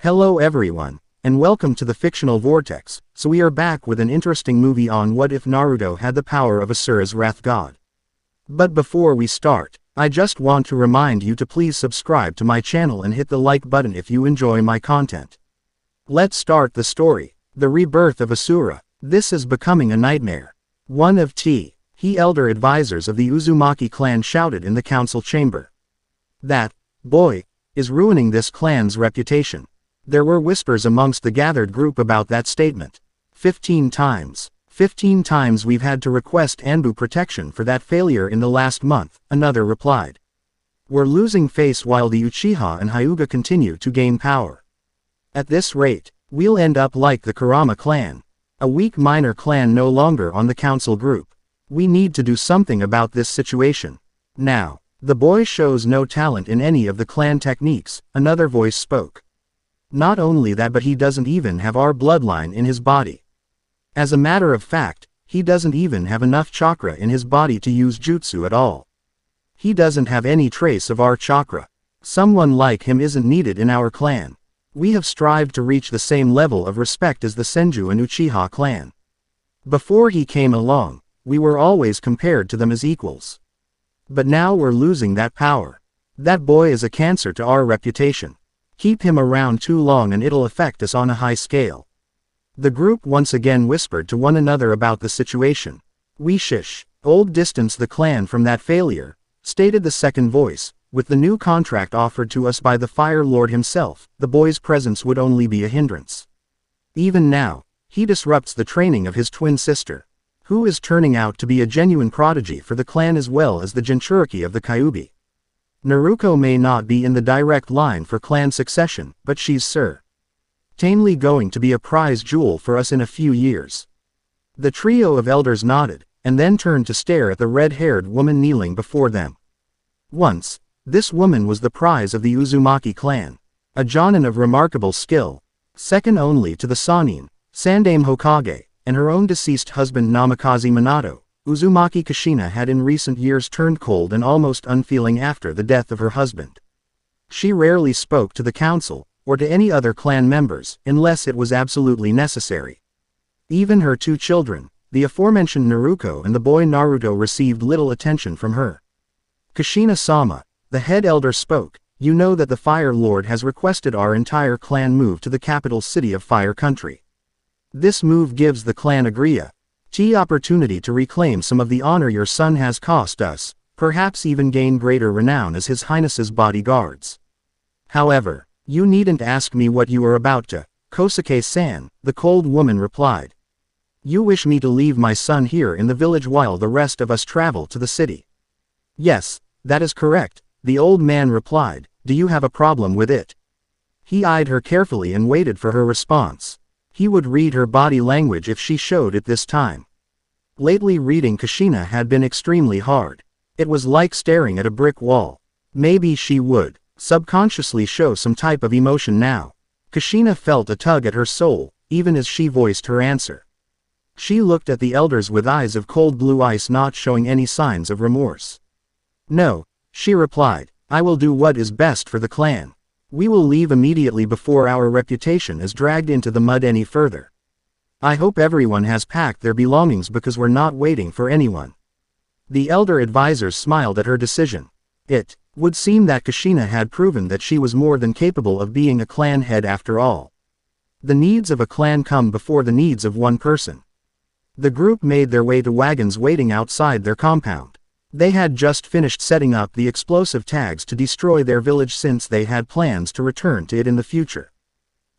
Hello everyone, and welcome to the Fictional Vortex. So we are back with an interesting movie on what if Naruto had the power of Asura's Wrath God. But before we start, I just want to remind you to please subscribe to my channel and hit the like button if you enjoy my content. Let's start the story. The rebirth of Asura. This is becoming a nightmare. One of He elder advisors of the Uzumaki clan shouted in the council chamber. That boy is ruining this clan's reputation. There were whispers amongst the gathered group about that statement. 15 times. 15 times we've had to request Anbu protection for that failure in the last month, another replied. We're losing face while the Uchiha and Hyuga continue to gain power. At this rate, we'll end up like the Kurama clan. A weak minor clan no longer on the council group. We need to do something about this situation. Now, the boy shows no talent in any of the clan techniques, another voice spoke. Not only that, but he doesn't even have our bloodline in his body. As a matter of fact, he doesn't even have enough chakra in his body to use jutsu at all. He doesn't have any trace of our chakra. Someone like him isn't needed in our clan. We have strived to reach the same level of respect as the Senju and Uchiha clan. Before he came along, we were always compared to them as equals. But now we're losing that power. That boy is a cancer to our reputation. Keep him around too long and it'll affect us on a high scale. The group once again whispered to one another about the situation. We old distance the clan from that failure, stated the second voice. With the new contract offered to us by the Fire Lord himself, the boy's presence would only be a hindrance. Even now, he disrupts the training of his twin sister, who is turning out to be a genuine prodigy for the clan as well as the Jinchuriki of the Kyuubi. Naruto may not be in the direct line for clan succession, but she's certainly going to be a prize jewel for us in a few years. The trio of elders nodded, and then turned to stare at the red-haired woman kneeling before them. Once, this woman was the prize of the Uzumaki clan. A jonin of remarkable skill, second only to the Sannin, Sandaime Hokage, and her own deceased husband Namikaze Minato. Uzumaki Kushina had in recent years turned cold and almost unfeeling after the death of her husband. She rarely spoke to the council, or to any other clan members, unless it was absolutely necessary. Even her two children, the aforementioned Naruto and the boy Naruto, received little attention from her. Kushina-sama, the head elder spoke, you know that the Fire Lord has requested our entire clan move to the capital city of Fire Country. This move gives the clan Kaguya opportunity to reclaim some of the honor your son has cost us, perhaps even gain greater renown as His Highness's bodyguards. However, you needn't ask me what you are about to, Kosuke-san, the cold woman replied. You wish me to leave my son here in the village while the rest of us travel to the city? Yes, that is correct, the old man replied. Do you have a problem with it? He eyed her carefully and waited for her response. He would read her body language if she showed it this time. Lately reading Kushina had been extremely hard. It was like staring at a brick wall. Maybe she would subconsciously show some type of emotion now. Kushina felt a tug at her soul, even as she voiced her answer. She looked at the elders with eyes of cold blue ice, not showing any signs of remorse. No, she replied, I will do what is best for the clan. We will leave immediately before our reputation is dragged into the mud any further. I hope everyone has packed their belongings because we're not waiting for anyone. The elder advisors smiled at her decision. It would seem that Kushina had proven that she was more than capable of being a clan head after all. The needs of a clan come before the needs of one person. The group made their way to wagons waiting outside their compound. They had just finished setting up the explosive tags to destroy their village since they had plans to return to it in the future.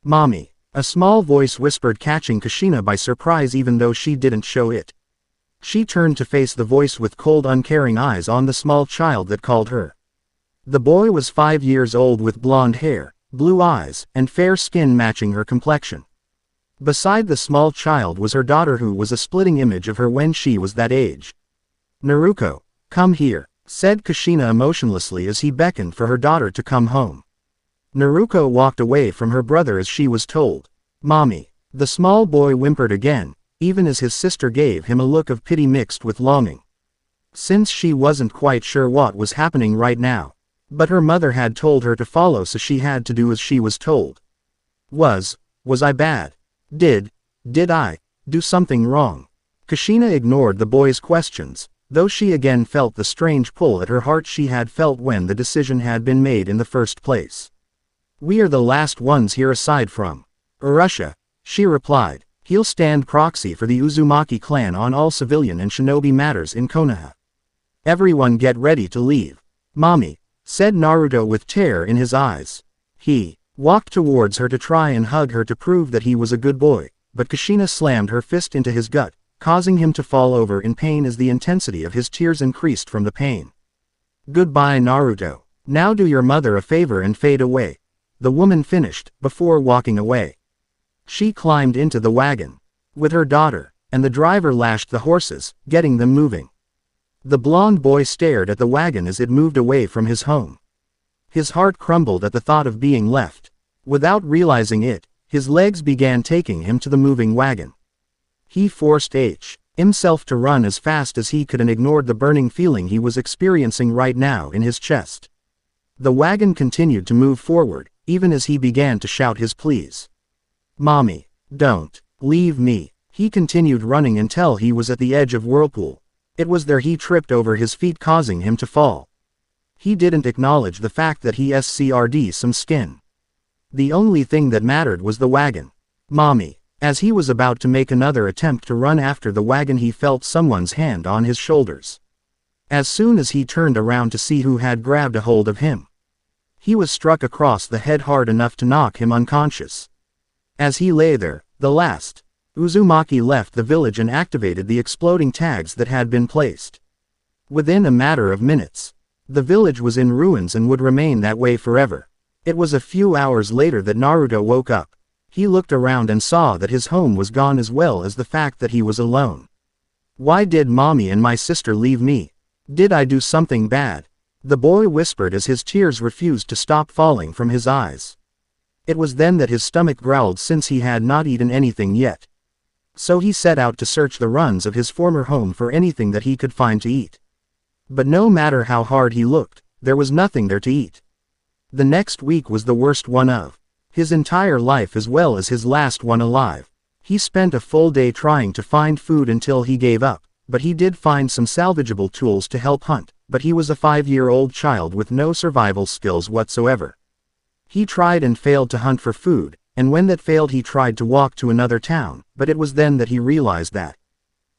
Mommy, a small voice whispered, catching Kushina by surprise even though she didn't show it. She turned to face the voice with cold, uncaring eyes on the small child that called her. The boy was 5 years old with blonde hair, blue eyes, and fair skin matching her complexion. Beside the small child was her daughter, who was a splitting image of her when she was that age. Naruto, come here, said Kushina emotionlessly as he beckoned for her daughter to come home. Naruto walked away from her brother as she was told. Mommy. The small boy whimpered again, even as his sister gave him a look of pity mixed with longing. Since she wasn't quite sure what was happening right now, but her mother had told her to follow, so she had to do as she was told. Was I bad? Did I do something wrong? Kushina ignored the boy's questions, though she again felt the strange pull at her heart she had felt when the decision had been made in the first place. We are the last ones here aside from Urusha, she replied. He'll stand proxy for the Uzumaki clan on all civilian and shinobi matters in Konoha. Everyone get ready to leave. Mommy, said Naruto with terror in his eyes. He walked towards her to try and hug her to prove that he was a good boy, but Kushina slammed her fist into his gut, causing him to fall over in pain as the intensity of his tears increased from the pain. Goodbye Naruto. Now do your mother a favor and fade away. The woman finished, before walking away. She climbed into the wagon with her daughter, and the driver lashed the horses, getting them moving. The blonde boy stared at the wagon as it moved away from his home. His heart crumbled at the thought of being left. Without realizing it, his legs began taking him to the moving wagon. He forced himself to run as fast as he could and ignored the burning feeling he was experiencing right now in his chest. The wagon continued to move forward, even as he began to shout his pleas. Mommy, don't leave me. He continued running until he was at the edge of whirlpool. It was there he tripped over his feet, causing him to fall. He didn't acknowledge the fact that he scr'd some skin. The only thing that mattered was the wagon. Mommy. As he was about to make another attempt to run after the wagon, he felt someone's hand on his shoulders. As soon as he turned around to see who had grabbed a hold of him, he was struck across the head hard enough to knock him unconscious. As he lay there, the last Uzumaki left the village and activated the exploding tags that had been placed. Within a matter of minutes, the village was in ruins and would remain that way forever. It was a few hours later that Naruto woke up. He looked around and saw that his home was gone as well as the fact that he was alone. Why did mommy and my sister leave me? Did I do something bad? The boy whispered as his tears refused to stop falling from his eyes. It was then that his stomach growled since he had not eaten anything yet. So he set out to search the ruins of his former home for anything that he could find to eat. But no matter how hard he looked, there was nothing there to eat. The next week was the worst one of his entire life as well as his last one alive. He spent a full day trying to find food until he gave up, but he did find some salvageable tools to help hunt, but he was a 5-year-old child with no survival skills whatsoever. He tried and failed to hunt for food, and when that failed he tried to walk to another town, but it was then that he realized that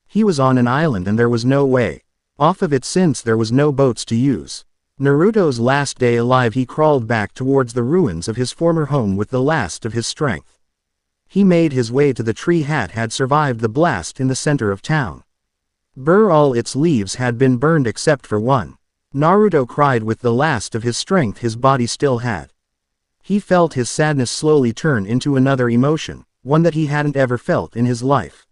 he was on an island and there was no way off of it since there was no boats to use. Naruto's last day alive, he crawled back towards the ruins of his former home with the last of his strength. He made his way to the tree that had survived the blast in the center of town. All its leaves had been burned except for one. Naruto cried with the last of his strength his body still had. He felt his sadness slowly turn into another emotion, one that he hadn't ever felt in his life.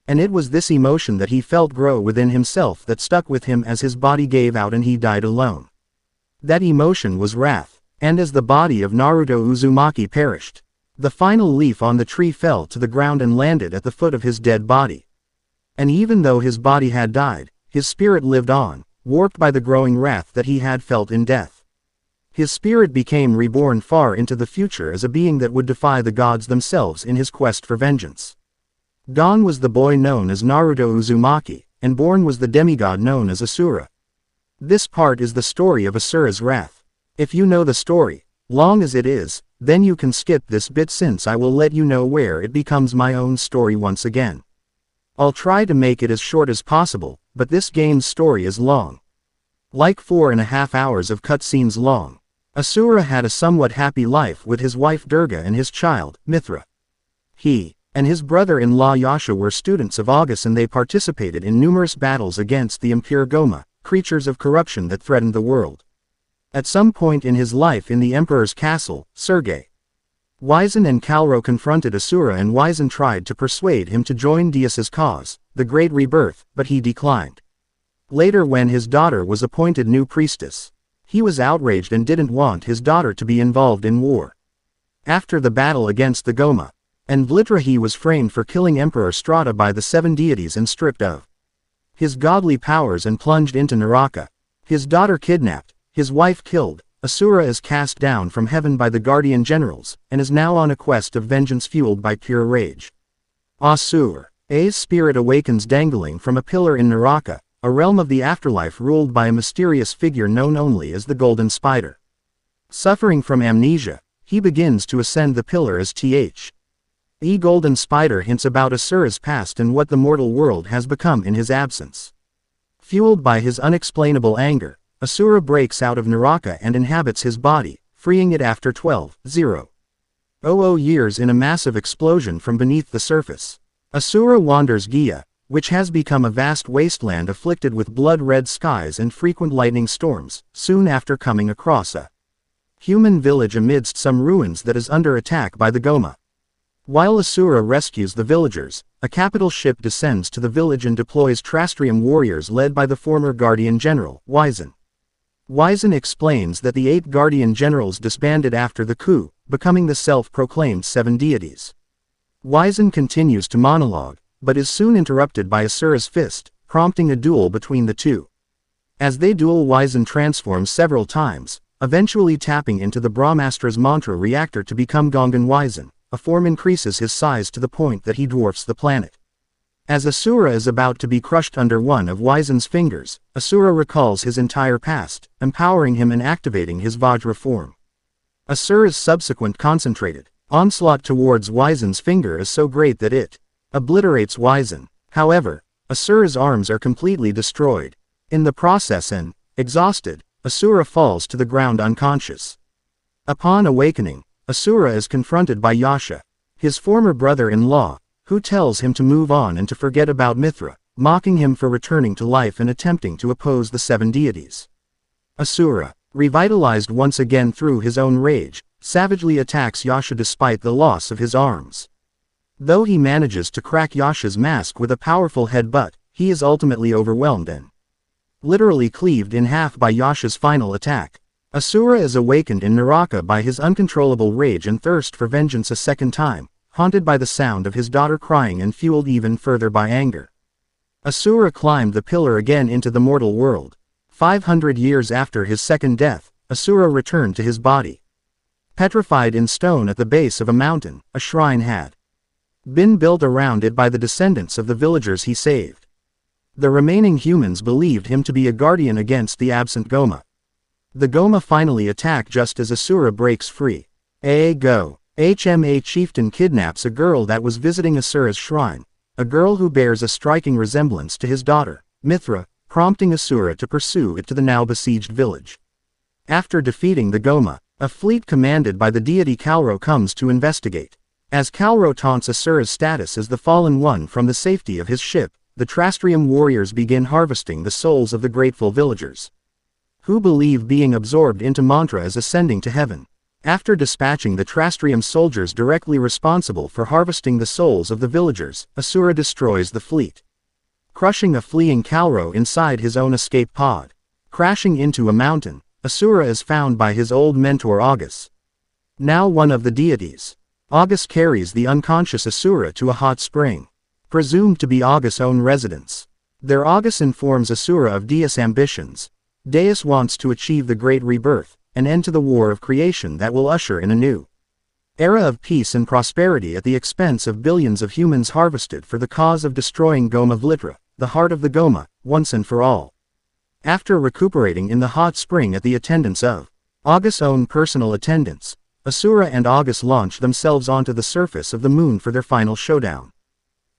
And it was this emotion that he felt grow within himself that stuck with him as his body gave out and he died alone. That emotion was wrath, and as the body of Naruto Uzumaki perished, the final leaf on the tree fell to the ground and landed at the foot of his dead body. And even though his body had died, his spirit lived on, warped by the growing wrath that he had felt in death. His spirit became reborn far into the future as a being that would defy the gods themselves in his quest for vengeance. Gone was the boy known as Naruto Uzumaki, and born was the demigod known as Asura. This part is the story of Asura's wrath. If you know the story, long as it is, then you can skip this bit since I will let you know where it becomes my own story once again. I'll try to make it as short as possible, but this game's story is long. Like 4.5 hours of cutscenes long. Asura had a somewhat happy life with his wife Durga and his child, Mithra. He and his brother-in-law Yasha were students of August and they participated in numerous battles against the impure Goma, creatures of corruption that threatened the world. At some point in his life in the Emperor's castle, Sergei Wizen and Kalro confronted Asura and Wizen tried to persuade him to join Deus's cause, the Great Rebirth, but he declined. Later when his daughter was appointed new priestess, he was outraged and didn't want his daughter to be involved in war. After the battle against the Goma and Vlitra, he was framed for killing Emperor Strata by the 7 deities and stripped of his godly powers and plunged into Naraka. His daughter kidnapped, his wife killed, Asura is cast down from heaven by the guardian generals, and is now on a quest of vengeance fueled by pure rage. Asura's spirit awakens dangling from a pillar in Naraka, a realm of the afterlife ruled by a mysterious figure known only as the Golden Spider. Suffering from amnesia, he begins to ascend the pillar as the Golden Spider hints about Asura's past and what the mortal world has become in his absence. Fueled by his unexplainable anger, Asura breaks out of Naraka and inhabits his body, freeing it after 12,000 years in a massive explosion from beneath the surface. Asura wanders Gaia, which has become a vast wasteland afflicted with blood-red skies and frequent lightning storms, soon after coming across a human village amidst some ruins that is under attack by the Goma. While Asura rescues the villagers, a capital ship descends to the village and deploys Trastrium warriors led by the former Guardian General, Wizen. Wizen explains that the 8 Guardian Generals disbanded after the coup, becoming the self-proclaimed 7 deities. Wizen continues to monologue, but is soon interrupted by Asura's fist, prompting a duel between the two. As they duel, Wizen transforms several times, eventually tapping into the Brahmastra's mantra reactor to become Gongan Wizen. A form increases his size to the point that he dwarfs the planet. As Asura is about to be crushed under one of Wizen's fingers, Asura recalls his entire past, empowering him and activating his Vajra form. Asura's subsequent concentrated onslaught towards Wizen's finger is so great that it obliterates Wizen. However, Asura's arms are completely destroyed. In the process and, exhausted, Asura falls to the ground unconscious. Upon awakening, Asura is confronted by Yasha, his former brother-in-law, who tells him to move on and to forget about Mithra, mocking him for returning to life and attempting to oppose the 7 deities. Asura, revitalized once again through his own rage, savagely attacks Yasha despite the loss of his arms. Though he manages to crack Yasha's mask with a powerful headbutt, he is ultimately overwhelmed and literally cleaved in half by Yasha's final attack. Asura is awakened in Naraka by his uncontrollable rage and thirst for vengeance a second time, haunted by the sound of his daughter crying and fueled even further by anger. Asura climbed the pillar again into the mortal world. 500 years after his second death, Asura returned to his body. Petrified in stone at the base of a mountain, a shrine had been built around it by the descendants of the villagers he saved. The remaining humans believed him to be a guardian against the absent Goma. The Goma finally attack just as Asura breaks free. HMA chieftain kidnaps a girl that was visiting Asura's shrine, a girl who bears a striking resemblance to his daughter, Mithra, prompting Asura to pursue it to the now besieged village. After defeating the Goma, a fleet commanded by the deity Kalro comes to investigate. As Kalro taunts Asura's status as the fallen one from the safety of his ship, the Trastrium warriors begin harvesting the souls of the grateful villagers, who believe being absorbed into mantra as ascending to heaven. After dispatching the Trastrium soldiers directly responsible for harvesting the souls of the villagers, Asura destroys the fleet, crushing a fleeing Kalro inside his own escape pod. Crashing into a mountain, Asura is found by his old mentor August, now one of the deities. August carries the unconscious Asura to a hot spring, presumed to be August's own residence. There August informs Asura of Deus' ambitions. Deus wants to achieve the great rebirth, an end to the war of creation that will usher in a new era of peace and prosperity at the expense of billions of humans harvested for the cause of destroying Goma Vlitra, the heart of the Goma, once and for all. After recuperating in the hot spring at the attendance of August's own personal attendants, Asura and August launch themselves onto the surface of the moon for their final showdown.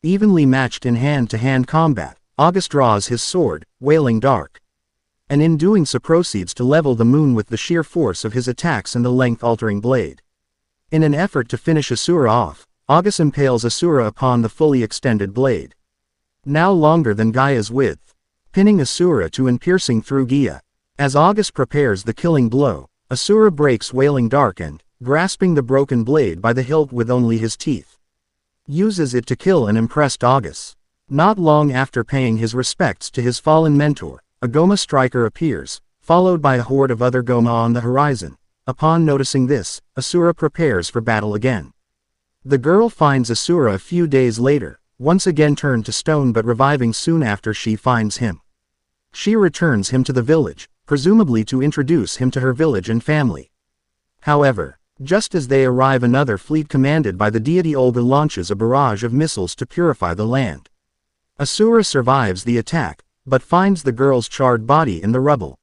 Evenly matched in hand-to-hand combat, August draws his sword, Wailing Dark, and in doing so proceeds to level the moon with the sheer force of his attacks and the length-altering blade. In an effort to finish Asura off, August impales Asura upon the fully extended blade, now longer than Gaia's width, pinning Asura to and piercing through Gaia. As August prepares the killing blow, Asura breaks Wailing Dark and, grasping the broken blade by the hilt with only his teeth, uses it to kill an impressed August. Not long after paying his respects to his fallen mentor, a Goma striker appears, followed by a horde of other Goma on the horizon. Upon noticing this, Asura prepares for battle again. The girl finds Asura a few days later, once again turned to stone but reviving soon after she finds him. She returns him to the village, presumably to introduce him to her village and family. However, just as they arrive, another fleet commanded by the deity Olga launches a barrage of missiles to purify the land. Asura survives the attack, but finds the girl's charred body in the rubble.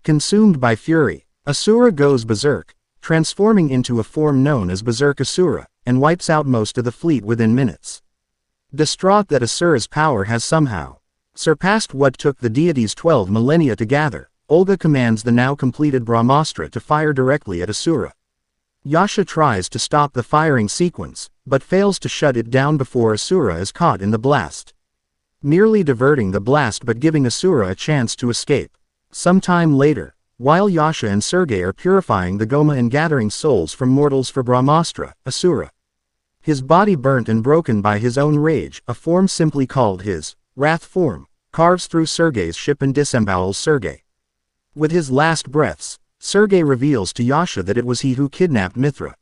Consumed by fury, Asura goes berserk, transforming into a form known as Berserk Asura, and wipes out most of the fleet within minutes. Distraught that Asura's power has somehow surpassed what took the deities 12 millennia to gather, Olga commands the now completed Brahmastra to fire directly at Asura. Yasha tries to stop the firing sequence, but fails to shut it down before Asura is caught in the blast, merely diverting the blast but giving Asura a chance to escape. Sometime later, while Yasha and Sergei are purifying the Goma and gathering souls from mortals for Brahmastra, Asura, his body burnt and broken by his own rage, a form simply called his wrath form, carves through Sergei's ship and disembowels Sergei. With his last breaths, Sergei reveals to Yasha that it was he who kidnapped Mithra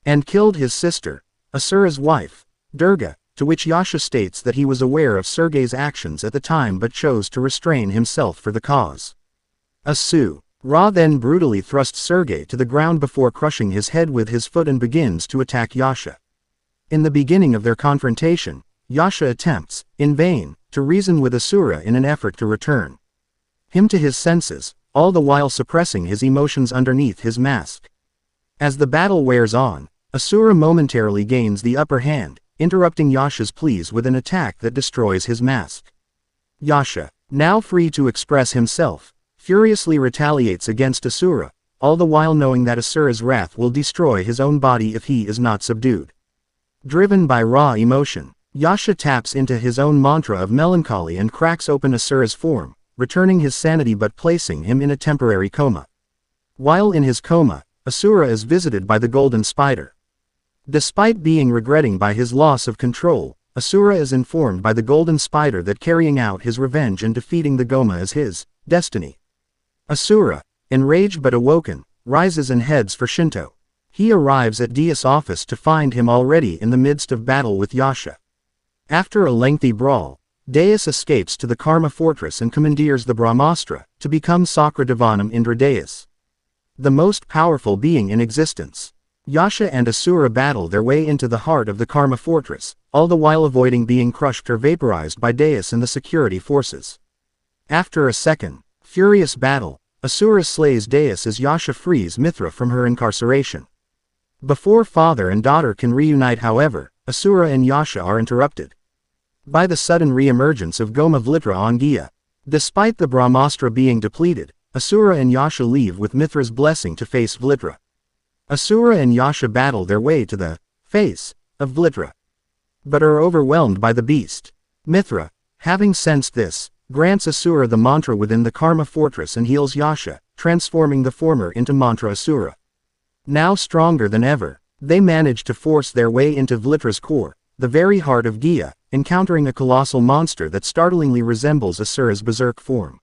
and killed his sister, Asura's wife, Durga, to which Yasha states that he was aware of Sergei's actions at the time but chose to restrain himself for the cause. Asura then brutally thrusts Sergei to the ground before crushing his head with his foot and begins to attack Yasha. In the beginning of their confrontation, Yasha attempts, in vain, to reason with Asura in an effort to return him to his senses, all the while suppressing his emotions underneath his mask. As the battle wears on, Asura momentarily gains the upper hand, interrupting Yasha's pleas with an attack that destroys his mask. Yasha, now free to express himself, furiously retaliates against Asura, all the while knowing that Asura's wrath will destroy his own body if he is not subdued. Driven by raw emotion, Yasha taps into his own mantra of melancholy and cracks open Asura's form, returning his sanity but placing him in a temporary coma. While in his coma, Asura is visited by the Golden Spider. Despite being regretting by his loss of control, Asura is informed by the Golden Spider that carrying out his revenge and defeating the Goma is his destiny. Asura, enraged but awoken, rises and heads for Shinto. He arrives at Dia's office to find him already in the midst of battle with Yasha. After a lengthy brawl, Deus escapes to the Karma Fortress and commandeers the Brahmastra, to become Sakra Devanam Indra Deus, the most powerful being in existence. Yasha and Asura battle their way into the heart of the Karma Fortress, all the while avoiding being crushed or vaporized by Deus and the security forces. After a second, furious battle, Asura slays Deus as Yasha frees Mithra from her incarceration. Before father and daughter can reunite, however, Asura and Yasha are interrupted by the sudden re-emergence of Goma Vlitra on Gia. Despite the Brahmastra being depleted, Asura and Yasha leave with Mithra's blessing to face Vlitra. Asura and Yasha battle their way to the face of Vlitra, but are overwhelmed by the beast. Mithra, having sensed this, grants Asura the mantra within the Karma Fortress and heals Yasha, transforming the former into Mantra Asura. Now stronger than ever, they manage to force their way into Vlitra's core, the very heart of Gia, encountering a colossal monster that startlingly resembles Asura's berserk form.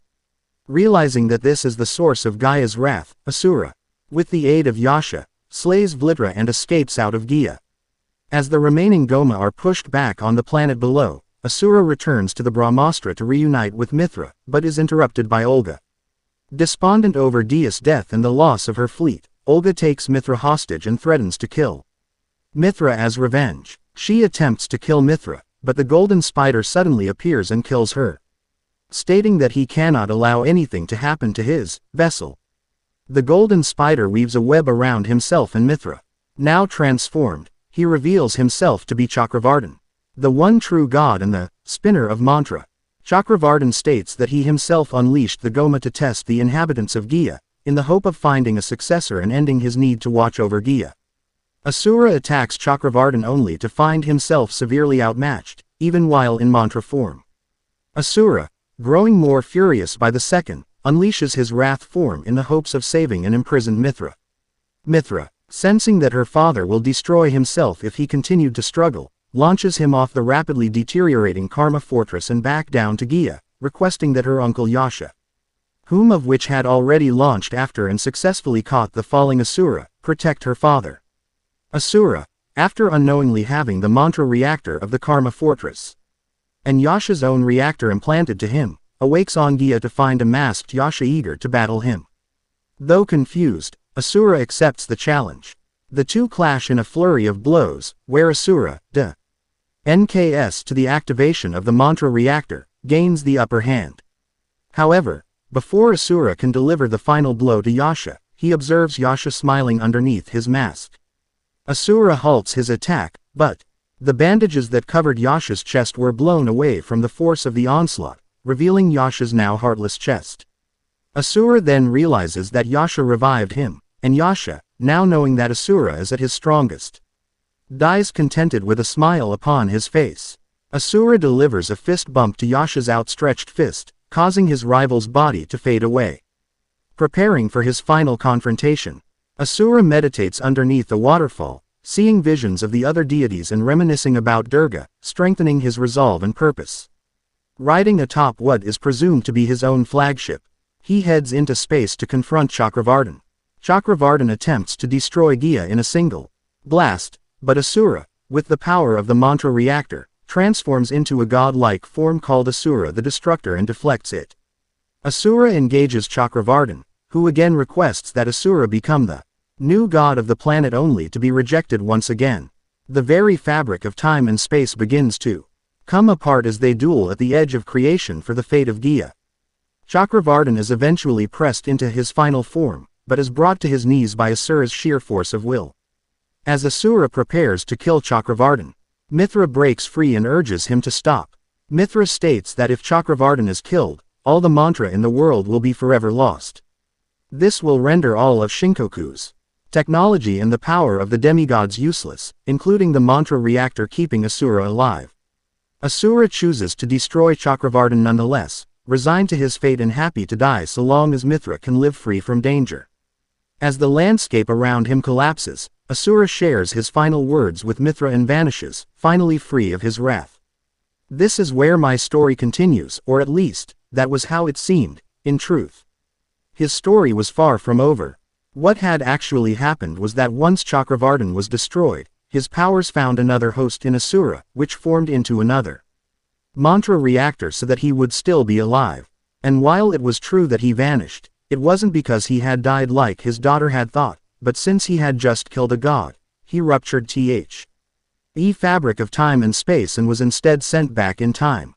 Realizing that this is the source of Gaia's wrath, Asura, with the aid of Yasha, slays Vlitra and escapes out of Gia. As the remaining Goma are pushed back on the planet below, Asura returns to the Brahmastra to reunite with Mithra, but is interrupted by Olga. Despondent over Dia's death and the loss of her fleet, Olga takes Mithra hostage and threatens to kill Mithra as revenge. She attempts to kill Mithra, but the Golden Spider suddenly appears and kills her, stating that he cannot allow anything to happen to his vessel. The Golden Spider weaves a web around himself and Mithra. Now transformed, he reveals himself to be Chakravartin, the one true god and the spinner of mantra. Chakravartin states that he himself unleashed the Goma to test the inhabitants of Gia, in the hope of finding a successor and ending his need to watch over Gia. Asura attacks Chakravartin only to find himself severely outmatched, even while in mantra form. Asura, growing more furious by the second, unleashes his wrath form in the hopes of saving an imprisoned Mithra. Mithra, sensing that her father will destroy himself if he continued to struggle, launches him off the rapidly deteriorating Karma Fortress and back down to Gia, requesting that her uncle Yasha, whom of which had already launched after and successfully caught the falling Asura, protect her father. Asura, after unknowingly having the mantra reactor of the Karma Fortress and Yasha's own reactor implanted to him, awakes on Gia to find a masked Yasha eager to battle him. Though confused, Asura accepts the challenge. The two clash in a flurry of blows, where Asura, NKS to the activation of the mantra reactor, gains the upper hand. However, before Asura can deliver the final blow to Yasha, he observes Yasha smiling underneath his mask. Asura halts his attack, but the bandages that covered Yasha's chest were blown away from the force of the onslaught, revealing Yasha's now heartless chest. Asura then realizes that Yasha revived him, and Yasha, now knowing that Asura is at his strongest, dies contented with a smile upon his face. Asura delivers a fist bump to Yasha's outstretched fist, causing his rival's body to fade away. Preparing for his final confrontation, Asura meditates underneath a waterfall, seeing visions of the other deities and reminiscing about Durga, strengthening his resolve and purpose. Riding atop what is presumed to be his own flagship, he heads into space to confront Chakravartin. Chakravartin attempts to destroy Gia in a single blast, but Asura, with the power of the mantra reactor, transforms into a god-like form called Asura the Destructor and deflects it. Asura engages Chakravartin, who again requests that Asura become the new god of the planet, only to be rejected once again. The very fabric of time and space begins to come apart as they duel at the edge of creation for the fate of Gia. Chakravartin is eventually pressed into his final form, but is brought to his knees by Asura's sheer force of will. As Asura prepares to kill Chakravartin, Mithra breaks free and urges him to stop. Mithra states that if Chakravartin is killed, all the mantra in the world will be forever lost. This will render all of Shinkoku's technology and the power of the demigods useless, including the mantra reactor keeping Asura alive. Asura chooses to destroy Chakravartin nonetheless, resigned to his fate and happy to die so long as Mithra can live free from danger. As the landscape around him collapses, Asura shares his final words with Mithra and vanishes, finally free of his wrath. This is where my story continues, or at least, that was how it seemed, in truth. His story was far from over. What had actually happened was that once Chakravartin was destroyed, his powers found another host in Asura, which formed into another mantra reactor so that he would still be alive. And while it was true that he vanished, it wasn't because he had died like his daughter had thought, but since he had just killed a god, he ruptured the fabric of time and space and was instead sent back in time.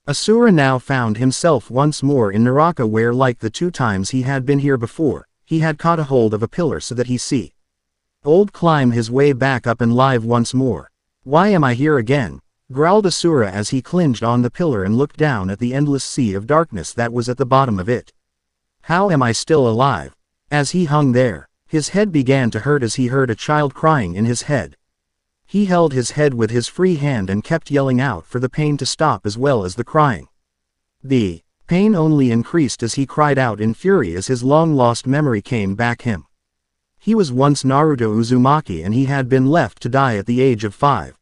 Asura now found himself once more in Naraka, where, like the two times he had been here before, he had caught a hold of a pillar so that he could climb his way back up and live once more. "Why am I here again?" growled Asura as he clinged on the pillar and looked down at the endless sea of darkness that was at the bottom of it. "How am I still alive?" As he hung there, his head began to hurt as he heard a child crying in his head. He held his head with his free hand and kept yelling out for the pain to stop as well as the crying. The pain only increased as he cried out in fury as his long-lost memory came back him. He was once Naruto Uzumaki and he had been left to die at the age of 5.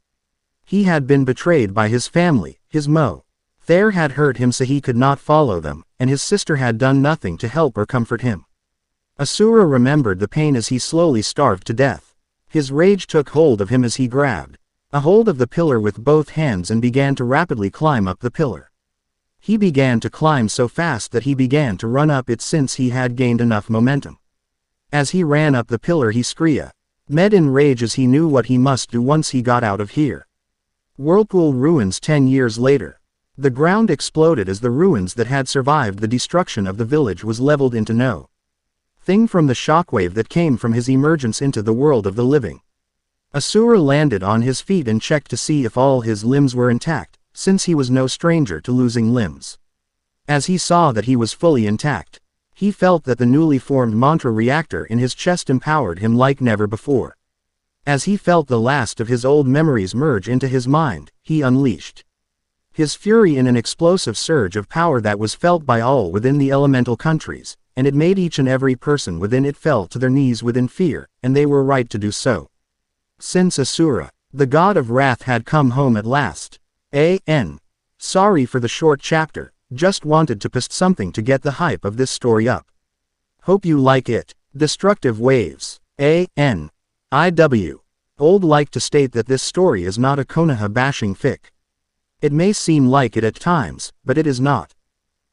He had been betrayed by his family, his There had hurt him so he could not follow them, and his sister had done nothing to help or comfort him. Asura remembered the pain as he slowly starved to death. His rage took hold of him as he grabbed a hold of the pillar with both hands and began to rapidly climb up the pillar. He began to climb so fast that he began to run up it since he had gained enough momentum. As he ran up the pillar he screamed in rage as he knew what he must do once he got out of here. Whirlpool ruins 10 years later. The ground exploded as the ruins that had survived the destruction of the village was leveled into no thing from the shockwave that came from his emergence into the world of the living. Asura landed on his feet and checked to see if all his limbs were intact, since he was no stranger to losing limbs. As he saw that he was fully intact, he felt that the newly formed mantra reactor in his chest empowered him like never before. As he felt the last of his old memories merge into his mind, he unleashed his fury in an explosive surge of power that was felt by all within the elemental countries, and it made each and every person within it fell to their knees within fear, and they were right to do so. Since Asura, the god of wrath, had come home at last. Sorry for the short chapter, just wanted to post something to get the hype of this story up. Hope you like it. Destructive Waves. Old like to state that this story is not a Konoha bashing fic. It may seem like it at times, but it is not.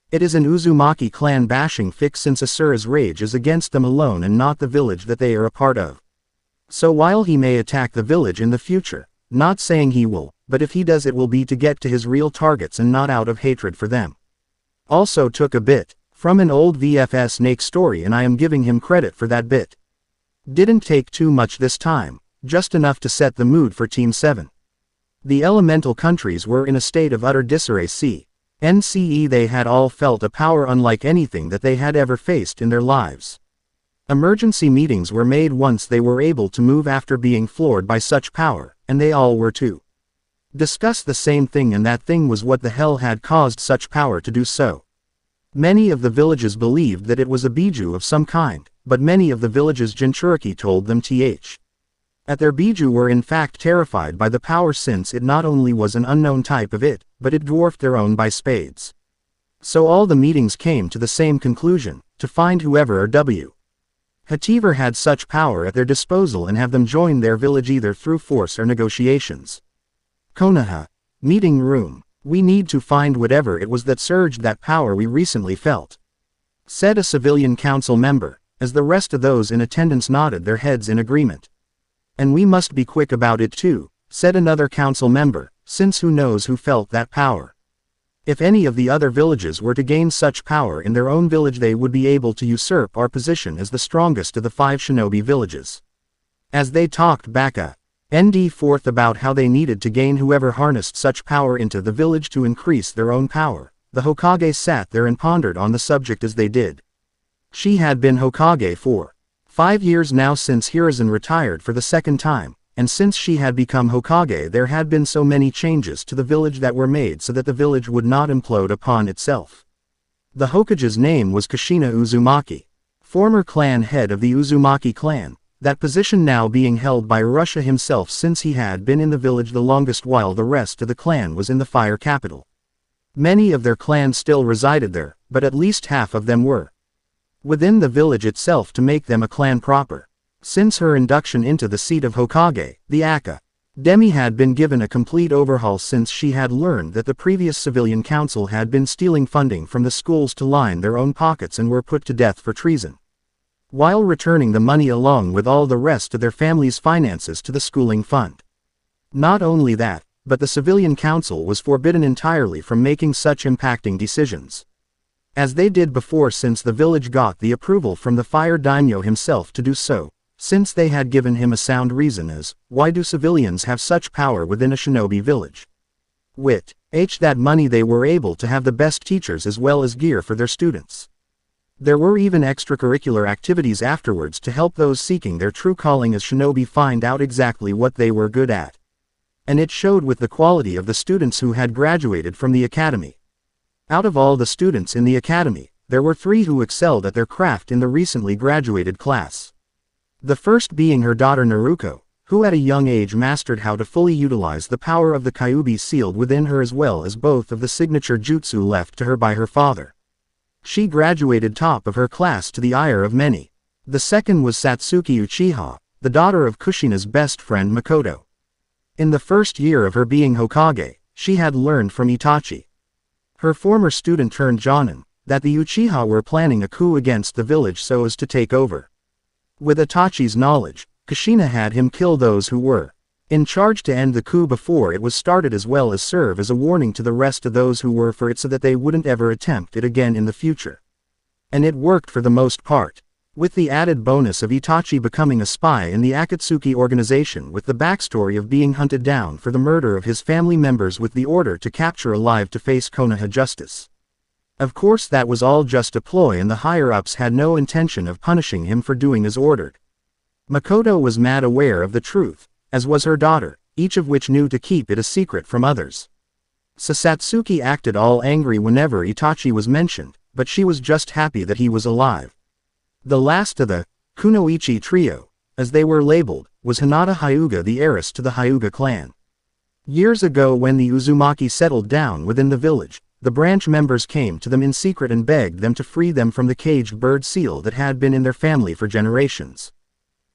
It is an Uzumaki clan bashing fix since Asura's rage is against them alone and not the village that they are a part of. So while he may attack the village in the future, not saying he will, but if he does it will be to get to his real targets and not out of hatred for them. Also took a bit from an old VFS Snake story and I am giving him credit for that bit. Didn't take too much this time, just enough to set the mood for Team 7. The elemental countries were in a state of utter disarray. NCE they had all felt a power unlike anything that they had ever faced in their lives. Emergency meetings were made once they were able to move after being floored by such power, and they all were to discuss the same thing, and that thing was what the hell had caused such power to do so. Many of the villages believed that it was a biju of some kind, but many of the villages Jinchuriki told them at their biju were in fact terrified by the power, since it not only was an unknown type of it, but it dwarfed their own by spades. So all the meetings came to the same conclusion, to find whoever or whatever had such power at their disposal and have them join their village either through force or negotiations. Konoha. Meeting room. We need to find whatever it was that surged that power we recently felt, said a civilian council member, as the rest of those in attendance nodded their heads in agreement. And we must be quick about it too, said another council member, since who knows who felt that power. If any of the other villages were to gain such power in their own village, they would be able to usurp our position as the strongest of the 5 shinobi villages. As they talked back and forth about how they needed to gain whoever harnessed such power into the village to increase their own power, the Hokage sat there and pondered on the subject as they did. She had been Hokage for 5 years now since Hiruzen retired for the second time, and since she had become Hokage there had been so many changes to the village that were made so that the village would not implode upon itself. The Hokage's name was Kushina Uzumaki, former clan head of the Uzumaki clan, that position now being held by Russia himself since he had been in the village the longest while the rest of the clan was in the fire capital. Many of their clan still resided there, but at least half of them were within the village itself to make them a clan proper. Since her induction into the seat of Hokage, the Academy had been given a complete overhaul since she had learned that the previous civilian council had been stealing funding from the schools to line their own pockets and were put to death for treason, while returning the money along with all the rest of their family's finances to the schooling fund. Not only that, but the civilian council was forbidden entirely from making such impacting decisions as they did before, since the village got the approval from the fire daimyo himself to do so, since they had given him a sound reason as, why do civilians have such power within a shinobi village? That money they were able to have the best teachers as well as gear for their students. There were even extracurricular activities afterwards to help those seeking their true calling as shinobi find out exactly what they were good at. And it showed with the quality of the students who had graduated from the academy. Out of all the students in the academy, there were 3 who excelled at their craft in the recently graduated class. The first being her daughter Naruto, who at a young age mastered how to fully utilize the power of the Kyuubi sealed within her as well as both of the signature jutsu left to her by her father. She graduated top of her class to the ire of many. The second was Satsuki Uchiha, the daughter of Kushina's best friend Makoto. In the first year of her being Hokage, she had learned from Itachi, her former student turned Jonin, that the Uchiha were planning a coup against the village so as to take over. With Itachi's knowledge, Kushina had him kill those who were in charge to end the coup before it was started, as well as serve as a warning to the rest of those who were for it so that they wouldn't ever attempt it again in the future. And it worked for the most part, with the added bonus of Itachi becoming a spy in the Akatsuki organization with the backstory of being hunted down for the murder of his family members with the order to capture alive to face Konoha justice. Of course that was all just a ploy and the higher-ups had no intention of punishing him for doing as ordered. Makoto was mad aware of the truth, as was her daughter, each of which knew to keep it a secret from others. Sasatsuki acted all angry whenever Itachi was mentioned, but she was just happy that he was alive. The last of the Kunoichi trio, as they were labeled, was Hinata Hyuga, the heiress to the Hyuga clan. Years ago when the Uzumaki settled down within the village, the branch members came to them in secret and begged them to free them from the caged bird seal that had been in their family for generations.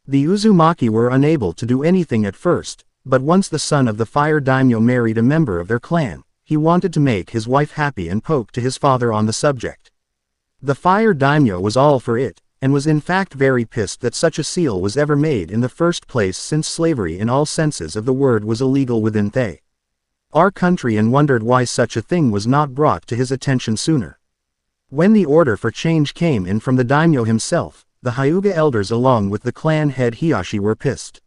The Uzumaki were unable to do anything at first, but once the son of the fire daimyo married a member of their clan, he wanted to make his wife happy and poked to his father on the subject. The fire daimyo was all for it, and was in fact very pissed that such a seal was ever made in the first place, since slavery in all senses of the word was illegal within our country, and wondered why such a thing was not brought to his attention sooner. When the order for change came in from the daimyo himself, the Hyuga elders along with the clan head Hiyashi were pissed.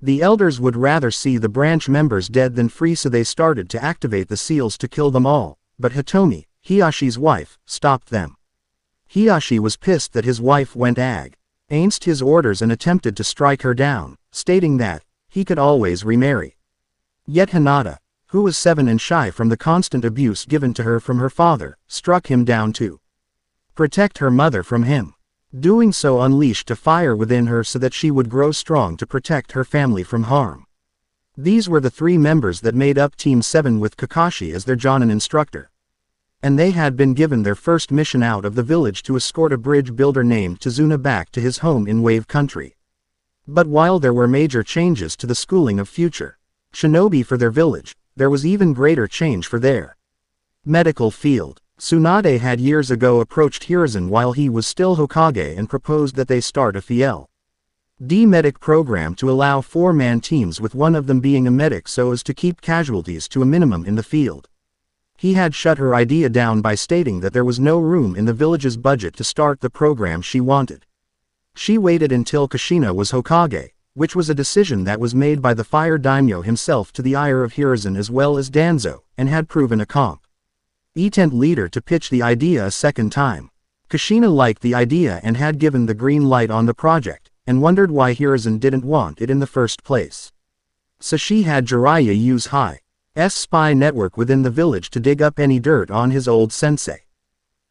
The elders would rather see the branch members dead than free, so they started to activate the seals to kill them all, but Hitomi, Hiyashi's wife, stopped them. Hiyashi was pissed that his wife went against his orders and attempted to strike her down, stating that he could always remarry. Yet Hinata, who was 7 and shy from the constant abuse given to her from her father, struck him down to protect her mother from him. Doing so unleashed a fire within her so that she would grow strong to protect her family from harm. These were the 3 members that made up Team 7 with Kakashi as their Jonin instructor. And they had been given their first mission out of the village to escort a bridge builder named Tazuna back to his home in Wave Country. But while there were major changes to the schooling of future shinobi for their village, there was even greater change for their medical field. Tsunade had years ago approached Hiruzen while he was still Hokage and proposed that they start a field medic program to allow 4-man teams, with one of them being a medic, so as to keep casualties to a minimum in the field. He had shut her idea down by stating that there was no room in the village's budget to start the program she wanted. She waited until Kushina was Hokage, which was a decision that was made by the fire daimyo himself to the ire of Hiruzen as well as Danzo, and had proven a competent leader to pitch the idea a second time. Kushina liked the idea and had given the green light on the project, and wondered why Hiruzen didn't want it in the first place. So she had Jiraiya use Hi's spy network within the village to dig up any dirt on his old sensei.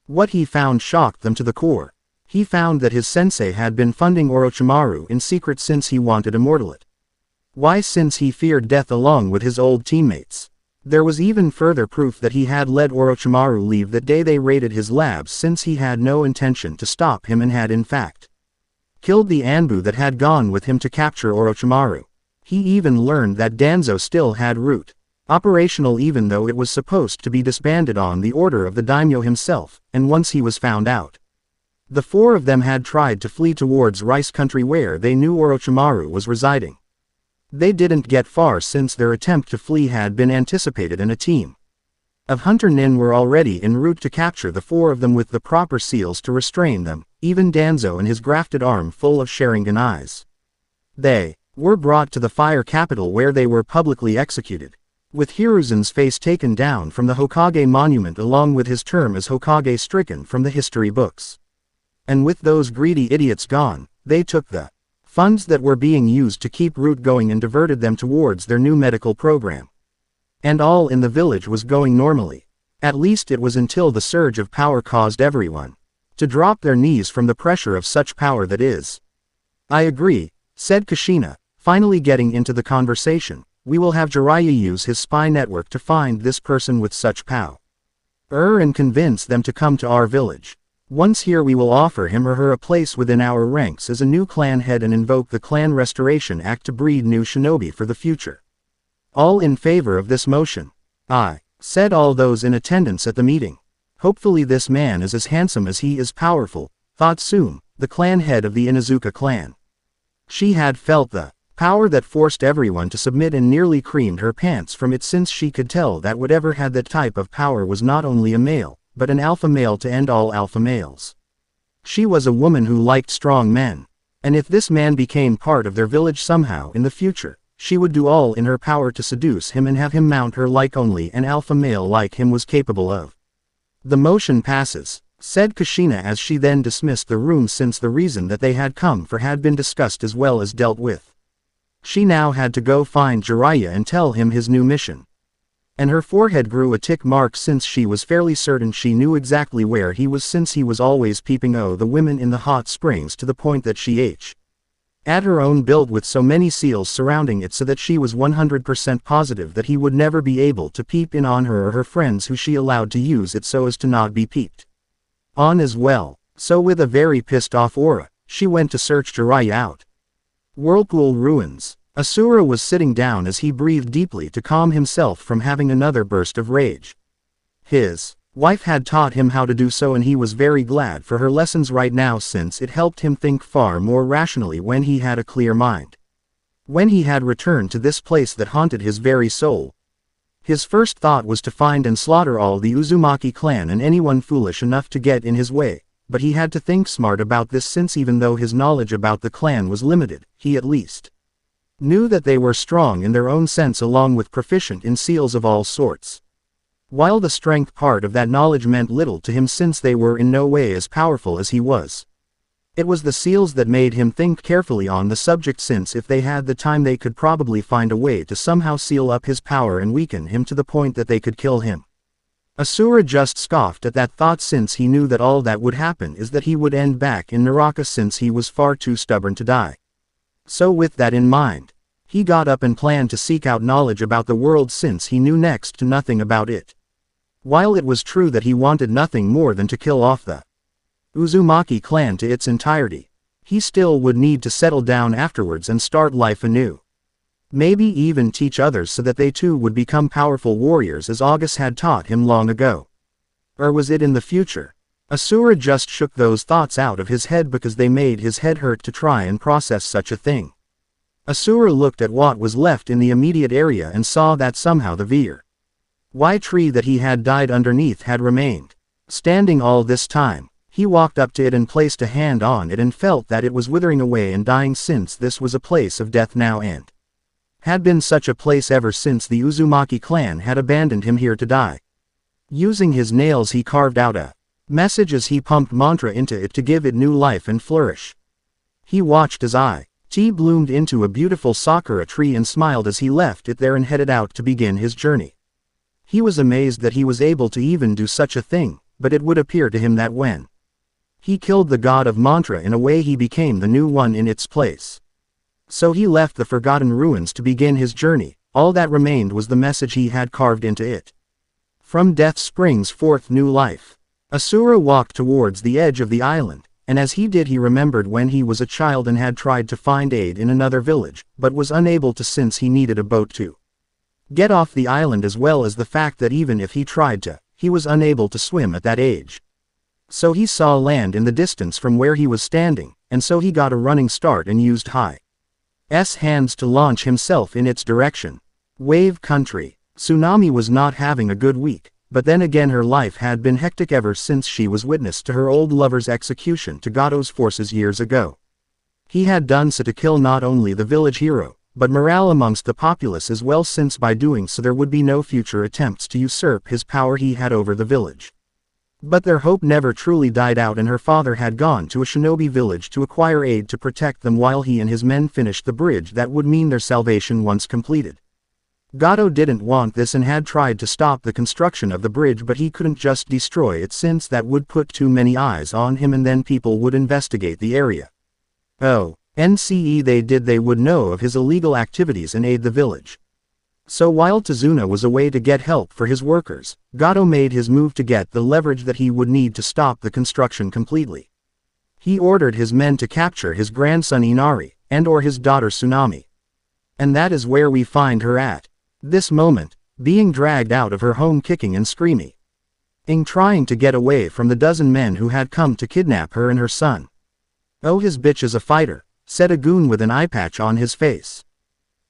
What he found shocked them to the core. He found that his sensei had been funding Orochimaru in secret since he wanted immortality. Why? Since he feared death along with his old teammates. There was even further proof that he had let Orochimaru leave that day they raided his labs, since he had no intention to stop him and had in fact killed the Anbu that had gone with him to capture Orochimaru. He even learned that Danzo still had root operational even though it was supposed to be disbanded on the order of the daimyo himself, and once he was found out, the 4 of them had tried to flee towards Rice Country where they knew Orochimaru was residing. They didn't get far since their attempt to flee had been anticipated, and a team of hunter nin were already en route to capture the 4 of them with the proper seals to restrain them, even Danzo and his grafted arm full of Sharingan eyes. They were brought to the fire capital where they were publicly executed, with Hiruzen's face taken down from the Hokage monument along with his term as Hokage stricken from the history books. And with those greedy idiots gone, they took the funds that were being used to keep Root going and diverted them towards their new medical program. And all in the village was going normally. At least it was until the surge of power caused everyone to drop their knees from the pressure of such power that is. I agree, said Kushina, finally getting into the conversation. We will have Jiraiya use his spy network to find this person with such power and convince them to come to our village. Once here we will offer him or her a place within our ranks as a new clan head and invoke the Clan Restoration Act to breed new shinobi for the future. All in favor of this motion? Aye, said all those in attendance at the meeting. Hopefully this man is as handsome as he is powerful, thought Sum, the clan head of the Inuzuka clan. She had felt the power that forced everyone to submit and nearly creamed her pants from it, since she could tell that whatever had that type of power was not only a male, but an alpha male to end all alpha males. She was a woman who liked strong men. And if this man became part of their village somehow in the future, she would do all in her power to seduce him and have him mount her like only an alpha male like him was capable of. The motion passes, said Kushina as she then dismissed the room, since the reason that they had come for had been discussed as well as dealt with. She now had to go find Jiraiya and tell him his new mission. And her forehead grew a tick mark, since she was fairly certain she knew exactly where he was, since he was always peeping the women in the hot springs, to the point that she had her own build with so many seals surrounding it, so that she was 100% positive that he would never be able to peep in on her or her friends who she allowed to use it so as to not be peeped on as well. So with a very pissed off aura, she went to search Jiraiya out. Whirlpool Ruins. Asura was sitting down as he breathed deeply to calm himself from having another burst of rage. His wife had taught him how to do so, and he was very glad for her lessons right now, since it helped him think far more rationally when he had a clear mind. When he had returned to this place that haunted his very soul, his first thought was to find and slaughter all the Uzumaki clan and anyone foolish enough to get in his way, but he had to think smart about this, since even though his knowledge about the clan was limited, he at least knew that they were strong in their own sense, along with proficient in seals of all sorts. While the strength part of that knowledge meant little to him, since they were in no way as powerful as he was, it was the seals that made him think carefully on the subject, since if they had the time they could probably find a way to somehow seal up his power and weaken him to the point that they could kill him. Asura just scoffed at that thought, since he knew that all that would happen is that he would end back in Naraka, since he was far too stubborn to die. So with that in mind, he got up and planned to seek out knowledge about the world, since he knew next to nothing about it. While it was true that he wanted nothing more than to kill off the Uzumaki clan to its entirety, he still would need to settle down afterwards and start life anew. Maybe even teach others so that they too would become powerful warriors, as August had taught him long ago. Or was it in the future? Asura just shook those thoughts out of his head because they made his head hurt to try and process such a thing. Asura looked at what was left in the immediate area and saw that somehow the Y tree that he had died underneath had remained standing all this time. He walked up to it and placed a hand on it and felt that it was withering away and dying, since this was a place of death now and had been such a place ever since the Uzumaki clan had abandoned him here to die. Using his nails he carved out a message as he pumped mantra into it to give it new life and flourish. He watched as Tea bloomed into a beautiful sakura tree and smiled as he left it there and headed out to begin his journey. He was amazed that he was able to even do such a thing, but it would appear to him that when he killed the god of mantra, in a way he became the new one in its place. So he left the forgotten ruins to begin his journey. All that remained was the message he had carved into it. From death springs forth new life. Asura walked towards the edge of the island, and as he did he remembered when he was a child and had tried to find aid in another village, but was unable to, since he needed a boat to get off the island, as well as the fact that even if he tried to, he was unable to swim at that age. So he saw land in the distance from where he was standing, and so he got a running start and used High's hands to launch himself in its direction. Wave country. Tsunami was not having a good week, but then again her life had been hectic ever since she was witness to her old lover's execution to Gato's forces years ago. He had done so to kill not only the village hero, but morale amongst the populace as well, since by doing so there would be no future attempts to usurp his power he had over the village. But their hope never truly died out, and her father had gone to a shinobi village to acquire aid to protect them while he and his men finished the bridge that would mean their salvation once completed. Gato didn't want this and had tried to stop the construction of the bridge, but he couldn't just destroy it, since that would put too many eyes on him and then people would investigate the area. They would know of his illegal activities and aid the village. So while Tazuna was away to get help for his workers, Gato made his move to get the leverage that he would need to stop the construction completely. He ordered his men to capture his grandson Inari, and/or his daughter Tsunami. And that is where we find her at this moment, being dragged out of her home kicking and screaming, trying to get away from the dozen men who had come to kidnap her and her son. "Oh, his bitch is a fighter," said a goon with an eye patch on his face.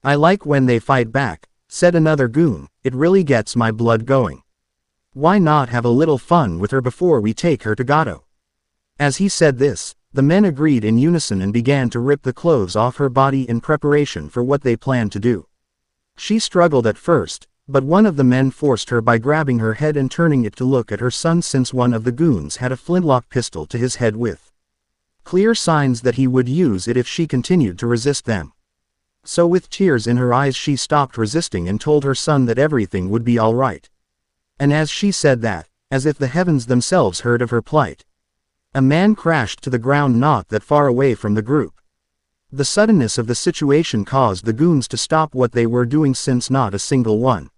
"I like when they fight back," said another goon, "it really gets my blood going. Why not have a little fun with her before we take her to Gato?" As he said this, the men agreed in unison and began to rip the clothes off her body in preparation for what they planned to do. She struggled at first, but one of the men forced her by grabbing her head and turning it to look at her son, since one of the goons had a flintlock pistol to his head with clear signs that he would use it if she continued to resist them. So with tears in her eyes she stopped resisting and told her son that everything would be all right. And as she said that, as if the heavens themselves heard of her plight, a man crashed to the ground not that far away from the group. The suddenness of the situation caused the goons to stop what they were doing, since not a single one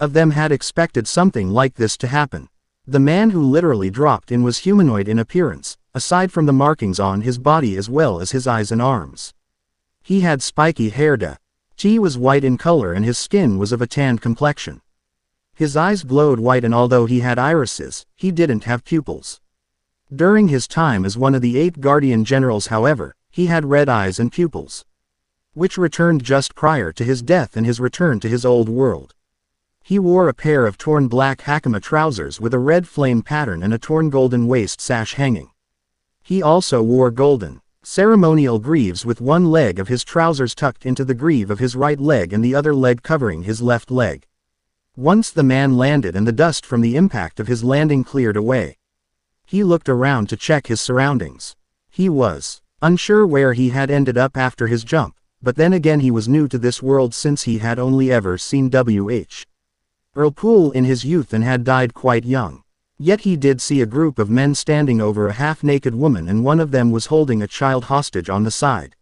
of them had expected something like this to happen. The man who literally dropped in was humanoid in appearance, aside from the markings on his body as well as his eyes and arms. He had spiky hair. T was white in color and his skin was of a tanned complexion. His eyes glowed white, and although he had irises, he didn't have pupils. During his time as one of the 8 Guardian Generals, however, he had red eyes and pupils, which returned just prior to his death and his return to his old world. He wore a pair of torn black hakama trousers with a red flame pattern and a torn golden waist sash hanging. He also wore golden, ceremonial greaves with one leg of his trousers tucked into the greave of his right leg and the other leg covering his left leg. Once the man landed and the dust from the impact of his landing cleared away, he looked around to check his surroundings. He was unsure where he had ended up after his jump, but then again he was new to this world since he had only ever seen Whirlpool in his youth and had died quite young. Yet he did see a group of men standing over a half-naked woman, and one of them was holding a child hostage on the side.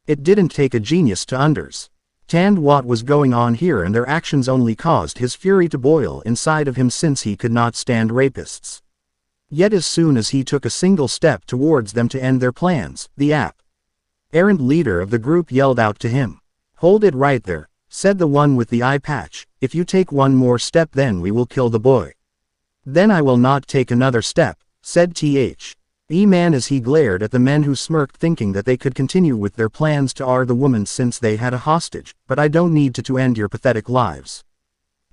It didn't take a genius to understand what was going on here, and their actions only caused his fury to boil inside of him since he could not stand rapists. Yet as soon as he took a single step towards them to end their plans, the errant leader of the group yelled out to him. "Hold it right there," said the one with the eye patch. "If you take one more step then we will kill the boy." "Then I will not take another step," said the man as he glared at the men who smirked, thinking that they could continue with their plans to the woman since they had a hostage, "but I don't need to end your pathetic lives."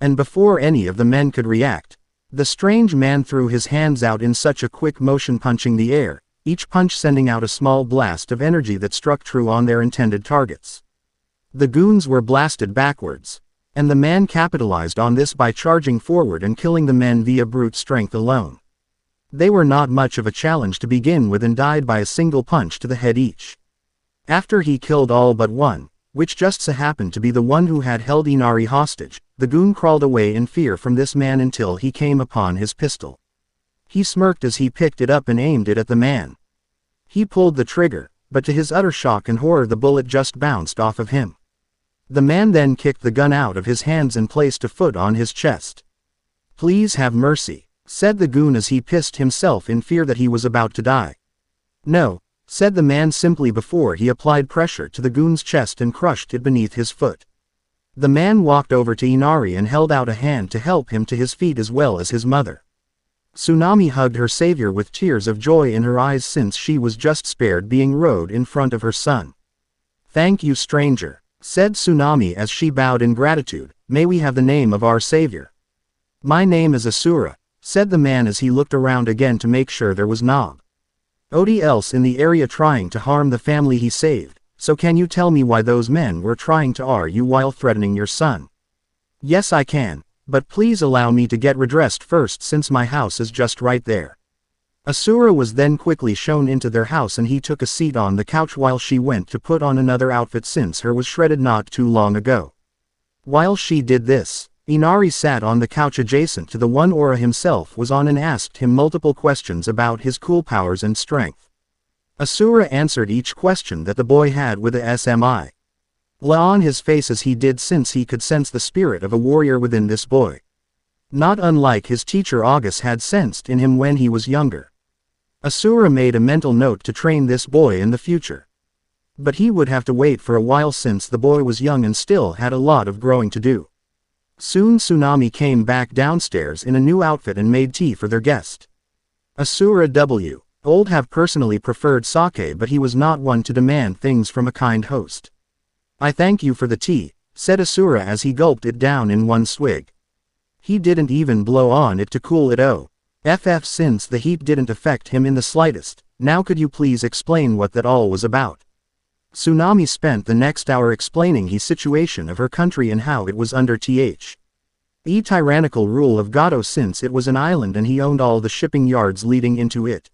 And before any of the men could react, the strange man threw his hands out in such a quick motion, punching the air, each punch sending out a small blast of energy that struck true on their intended targets. The goons were blasted backwards, and the man capitalized on this by charging forward and killing the men via brute strength alone. They were not much of a challenge to begin with and died by a single punch to the head each. After he killed all but one, which just so happened to be the one who had held Inari hostage, the goon crawled away in fear from this man until he came upon his pistol. He smirked as he picked it up and aimed it at the man. He pulled the trigger, but to his utter shock and horror the bullet just bounced off of him. The man then kicked the gun out of his hands and placed a foot on his chest. "Please have mercy," said the goon as he pissed himself in fear that he was about to die. "No," said the man simply before he applied pressure to the goon's chest and crushed it beneath his foot. The man walked over to Inari and held out a hand to help him to his feet as well as his mother. Tsunami hugged her savior with tears of joy in her eyes since she was just spared being rode in front of her son. "Thank you, stranger," said Tsunami as she bowed in gratitude. "May we have the name of our savior?" "My name is Asura," said the man as he looked around again to make sure there was nobody else in the area trying to harm the family he saved. "So can you tell me why those men were trying to harm you while threatening your son?" "Yes, I can, but please allow me to get redressed first since my house is just right there." Asura was then quickly shown into their house and he took a seat on the couch while she went to put on another outfit since her was shredded not too long ago. While she did this, Inari sat on the couch adjacent to the one Ora himself was on and asked him multiple questions about his cool powers and strength. Asura answered each question that the boy had with a smile on his face as he did since he could sense the spirit of a warrior within this boy. Not unlike his teacher August had sensed in him when he was younger. Asura made a mental note to train this boy in the future. But he would have to wait for a while since the boy was young and still had a lot of growing to do. Soon Tsunami came back downstairs in a new outfit and made tea for their guest. Asura old have personally preferred sake, but he was not one to demand things from a kind host. "I thank you for the tea," said Asura as he gulped it down in one swig. He didn't even blow on it to cool it since the heat didn't affect him in the slightest. "Now could you please explain what that all was about?" Tsunami spent the next hour explaining his situation of her country and how it was under the tyrannical rule of Gato since it was an island and he owned all the shipping yards leading into it.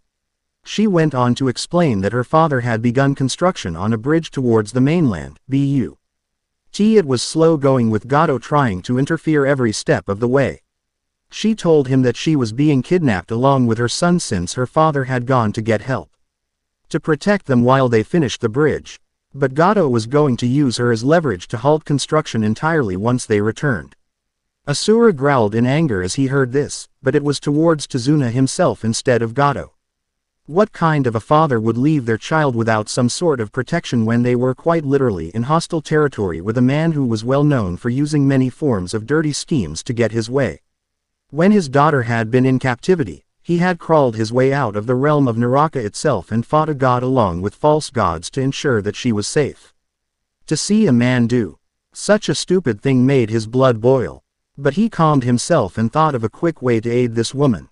She went on to explain that her father had begun construction on a bridge towards the mainland, it was slow going with Gato trying to interfere every step of the way. She told him that she was being kidnapped along with her son since her father had gone to get help to protect them while they finished the bridge. But Gato was going to use her as leverage to halt construction entirely once they returned. Asura growled in anger as he heard this, but it was towards Tazuna himself instead of Gato. What kind of a father would leave their child without some sort of protection when they were quite literally in hostile territory with a man who was well known for using many forms of dirty schemes to get his way? When his daughter had been in captivity, he had crawled his way out of the realm of Naraka itself and fought a god along with false gods to ensure that she was safe. To see a man do such a stupid thing made his blood boil. But he calmed himself and thought of a quick way to aid this woman.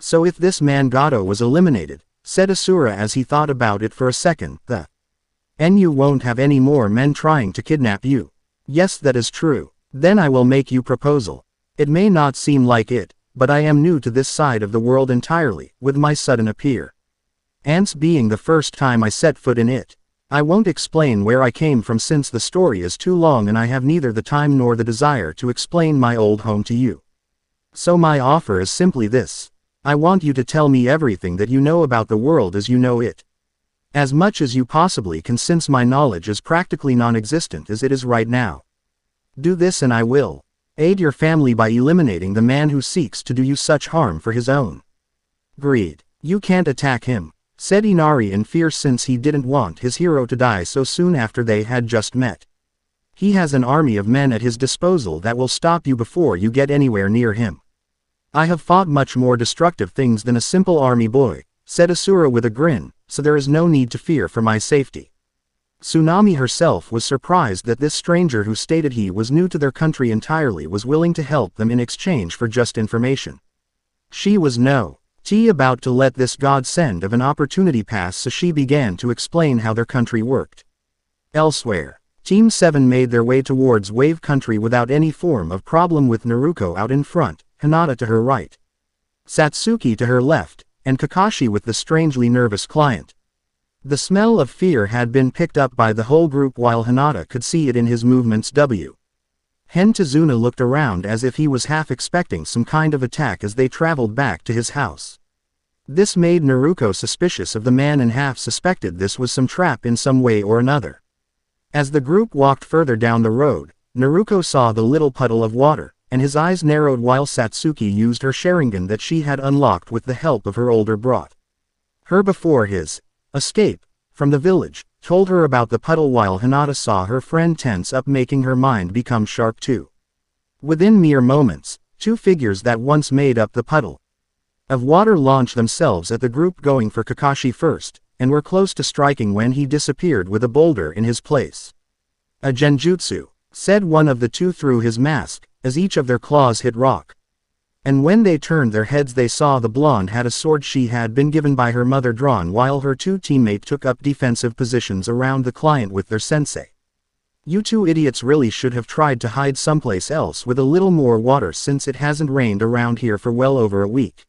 So if this man Gato was eliminated, said Asura as he thought about it for a second, then you won't have any more men trying to kidnap you. Yes, that is true. Then I will make you proposal. It may not seem like it, but I am new to this side of the world entirely, with my sudden appear. Ants being the first time I set foot in it. I won't explain where I came from since the story is too long and I have neither the time nor the desire to explain my old home to you. So my offer is simply this. I want you to tell me everything that you know about the world as you know it. As much as you possibly can, since my knowledge is practically non-existent as it is right now. Do this and I will aid your family by eliminating the man who seeks to do you such harm for his own greed. You can't attack him, said Inari in fear since he didn't want his hero to die so soon after they had just met. He has an army of men at his disposal that will stop you before you get anywhere near him. I have fought much more destructive things than a simple army boy, said Asura with a grin, so there is no need to fear for my safety. Tsunami herself was surprised that this stranger who stated he was new to their country entirely was willing to help them in exchange for just information. She was about to let this godsend of an opportunity pass, so she began to explain how their country worked. Elsewhere, Team 7 made their way towards Wave Country without any form of problem, with Naruto out in front, Hinata to her right, Satsuki to her left, and Kakashi with the strangely nervous client. The smell of fear had been picked up by the whole group while Hinata could see it in his movements. Hentazuna looked around as if he was half expecting some kind of attack as they traveled back to his house. This made Naruto suspicious of the man and half suspected this was some trap in some way or another. As the group walked further down the road, Naruto saw the little puddle of water, and his eyes narrowed while Satsuki used her Sharingan that she had unlocked with the help of her older brother. Her before his escape from the village, told her about the puddle while Hinata saw her friend tense up, making her mind become sharp too. Within mere moments, two figures that once made up the puddle of water launched themselves at the group, going for Kakashi first, and were close to striking when he disappeared with a boulder in his place. A genjutsu, said one of the two through his mask, as each of their claws hit rock. And when they turned their heads they saw the blonde had a sword she had been given by her mother drawn, while her two teammates took up defensive positions around the client with their sensei. You two idiots really should have tried to hide someplace else with a little more water, since it hasn't rained around here for well over a week.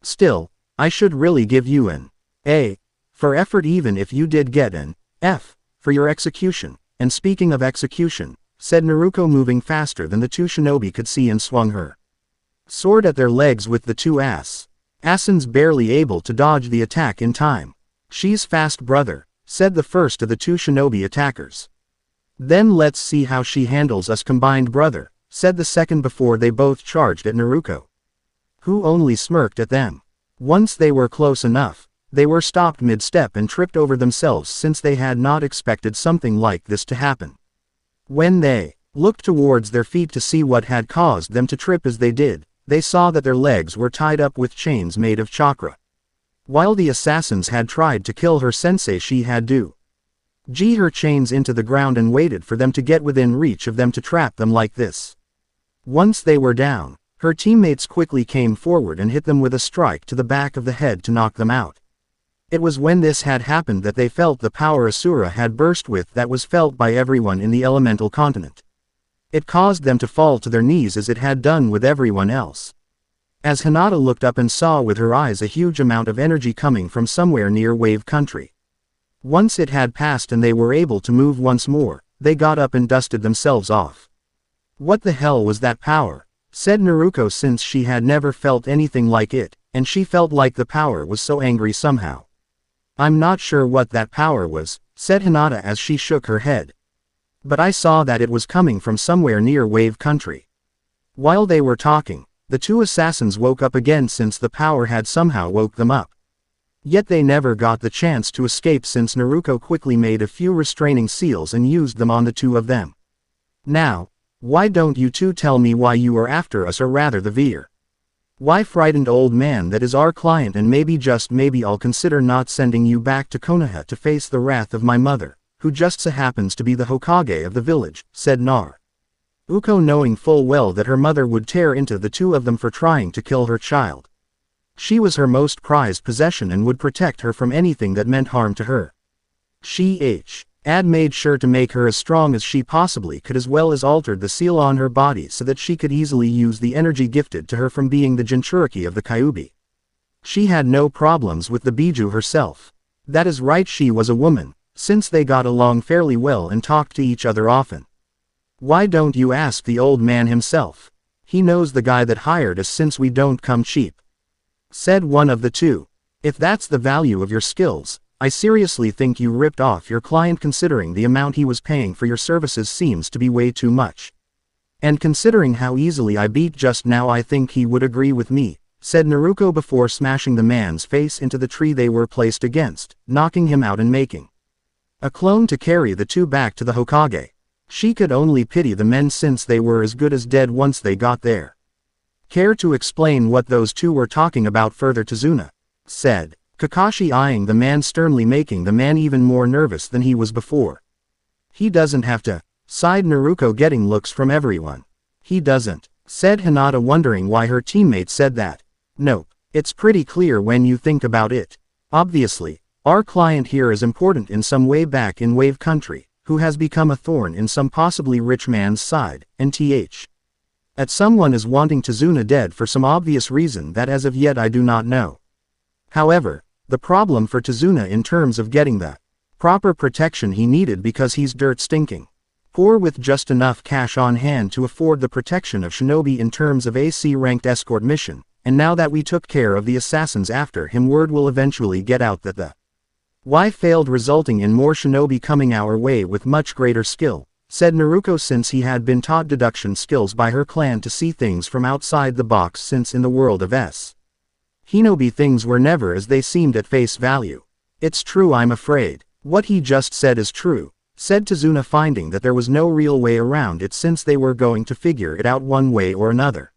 Still, I should really give you an A for effort even if you did get an F for your execution. And speaking of execution, said Naruto moving faster than the two shinobi could see, and swung her sword at their legs with the two assassins barely able to dodge the attack in time. She's fast, brother, said the first of the two shinobi attackers. Then let's see how she handles us combined, brother, said the second before they both charged at Naruto, who only smirked at them. Once they were close enough, they were stopped mid-step and tripped over themselves, since they had not expected something like this to happen. When they looked towards their feet to see what had caused them to trip as they did, they saw that their legs were tied up with chains made of chakra. While the assassins had tried to kill her sensei, she had dug her chains into the ground and waited for them to get within reach of them to trap them like this. Once they were down, her teammates quickly came forward and hit them with a strike to the back of the head to knock them out. It was when this had happened that they felt the power Asura had burst with, that was felt by everyone in the elemental continent. It caused them to fall to their knees as it had done with everyone else. As Hinata looked up and saw with her eyes a huge amount of energy coming from somewhere near Wave Country. Once it had passed and they were able to move once more, they got up and dusted themselves off. What the hell was that power? Said Naruto, since she had never felt anything like it, and she felt like the power was so angry somehow. I'm not sure what that power was, said Hinata as she shook her head. But I saw that it was coming from somewhere near Wave Country. While they were talking, the two assassins woke up again, since the power had somehow woke them up. Yet they never got the chance to escape since Naruto quickly made a few restraining seals and used them on the two of them. Now, why don't you two tell me why you are after us, or rather the Veer? Why, frightened old man, that is our client, and maybe, just maybe, I'll consider not sending you back to Konoha to face the wrath of my mother, who just so happens to be the Hokage of the village, said Naruto, knowing full well that her mother would tear into the two of them for trying to kill her child. She was her most prized possession and would protect her from anything that meant harm to her. She had made sure to make her as strong as she possibly could, as well as altered the seal on her body so that she could easily use the energy gifted to her from being the Jinchuriki of the Kyuubi. She had no problems with the Biju herself. That is right, she was a woman, since they got along fairly well and talked to each other often. Why don't you ask the old man himself? He knows the guy that hired us, since we don't come cheap, said one of the two. If that's the value of your skills, I seriously think you ripped off your client, considering the amount he was paying for your services seems to be way too much. And considering how easily I beat just now, I think he would agree with me, said Naruto before smashing the man's face into the tree they were placed against, knocking him out and making a clone to carry the two back to the Hokage. She could only pity the men since they were as good as dead once they got there. Care to explain what those two were talking about further, Tsunami? Said Kakashi, eyeing the man sternly, making the man even more nervous than he was before. He doesn't have to, sighed Naruto, getting looks from everyone. He doesn't, said Hinata, wondering why her teammate said that. Nope, it's pretty clear when you think about it. Obviously, our client here is important in some way back in Wave Country, who has become a thorn in some possibly rich man's side, and that someone is wanting Tsunami dead for some obvious reason that as of yet I do not know. However, the problem for Tsunami in terms of getting the proper protection he needed, because he's dirt stinking poor with just enough cash on hand to afford the protection of shinobi in terms of AC ranked escort mission, and now that we took care of the assassins after him, word will eventually get out that the Y failed, resulting in more shinobi coming our way with much greater skill, said Naruto, since he had been taught deduction skills by her clan to see things from outside the box, since in the world of Hinobi things were never as they seemed at face value. It's true, I'm afraid. What he just said is true, said Tsunami, finding that there was no real way around it since they were going to figure it out one way or another.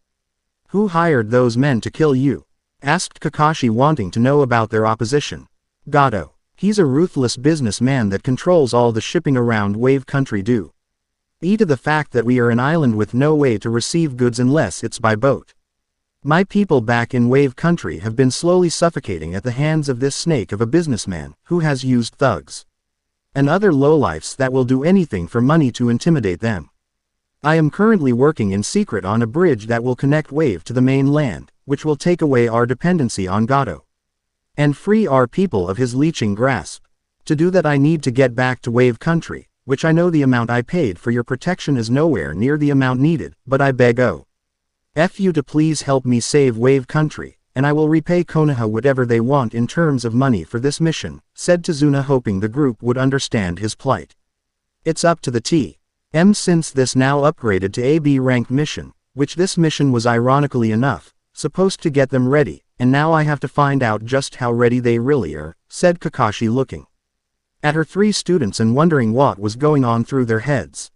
Who hired those men to kill you? Asked Kakashi, wanting to know about their opposition. Gato. He's a ruthless businessman that controls all the shipping around Wave Country due to the fact that we are an island with no way to receive goods unless it's by boat. My people back in Wave Country have been slowly suffocating at the hands of this snake of a businessman, who has used thugs and other lowlifes that will do anything for money to intimidate them. I am currently working in secret on a bridge that will connect Wave to the mainland, which will take away our dependency on Gato and free our people of his leeching grasp. To do that I need to get back to Wave Country, which I know the amount I paid for your protection is nowhere near the amount needed, but I beg you to please help me save Wave Country, and I will repay Konoha whatever they want in terms of money for this mission, said Tsunami, hoping the group would understand his plight. It's up to the TM, since this now upgraded to AB rank mission, which this mission was ironically enough supposed to get them ready, and now I have to find out just how ready they really are, said Kakashi, looking at her three students and wondering what was going on through their heads.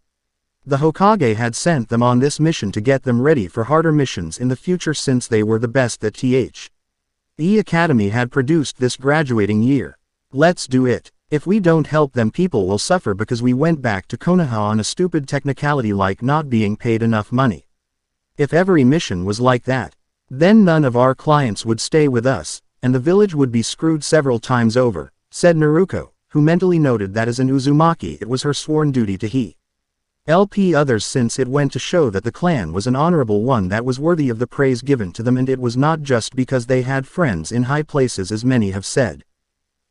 The Hokage had sent them on this mission to get them ready for harder missions in the future, since they were the best that the Academy had produced this graduating year. Let's do it. If we don't help them, people will suffer because we went back to Konoha on a stupid technicality like not being paid enough money. If every mission was like that, then none of our clients would stay with us, and the village would be screwed several times over, said Naruto, who mentally noted that as an Uzumaki it was her sworn duty to help others, since it went to show that the clan was an honorable one that was worthy of the praise given to them, and it was not just because they had friends in high places as many have said.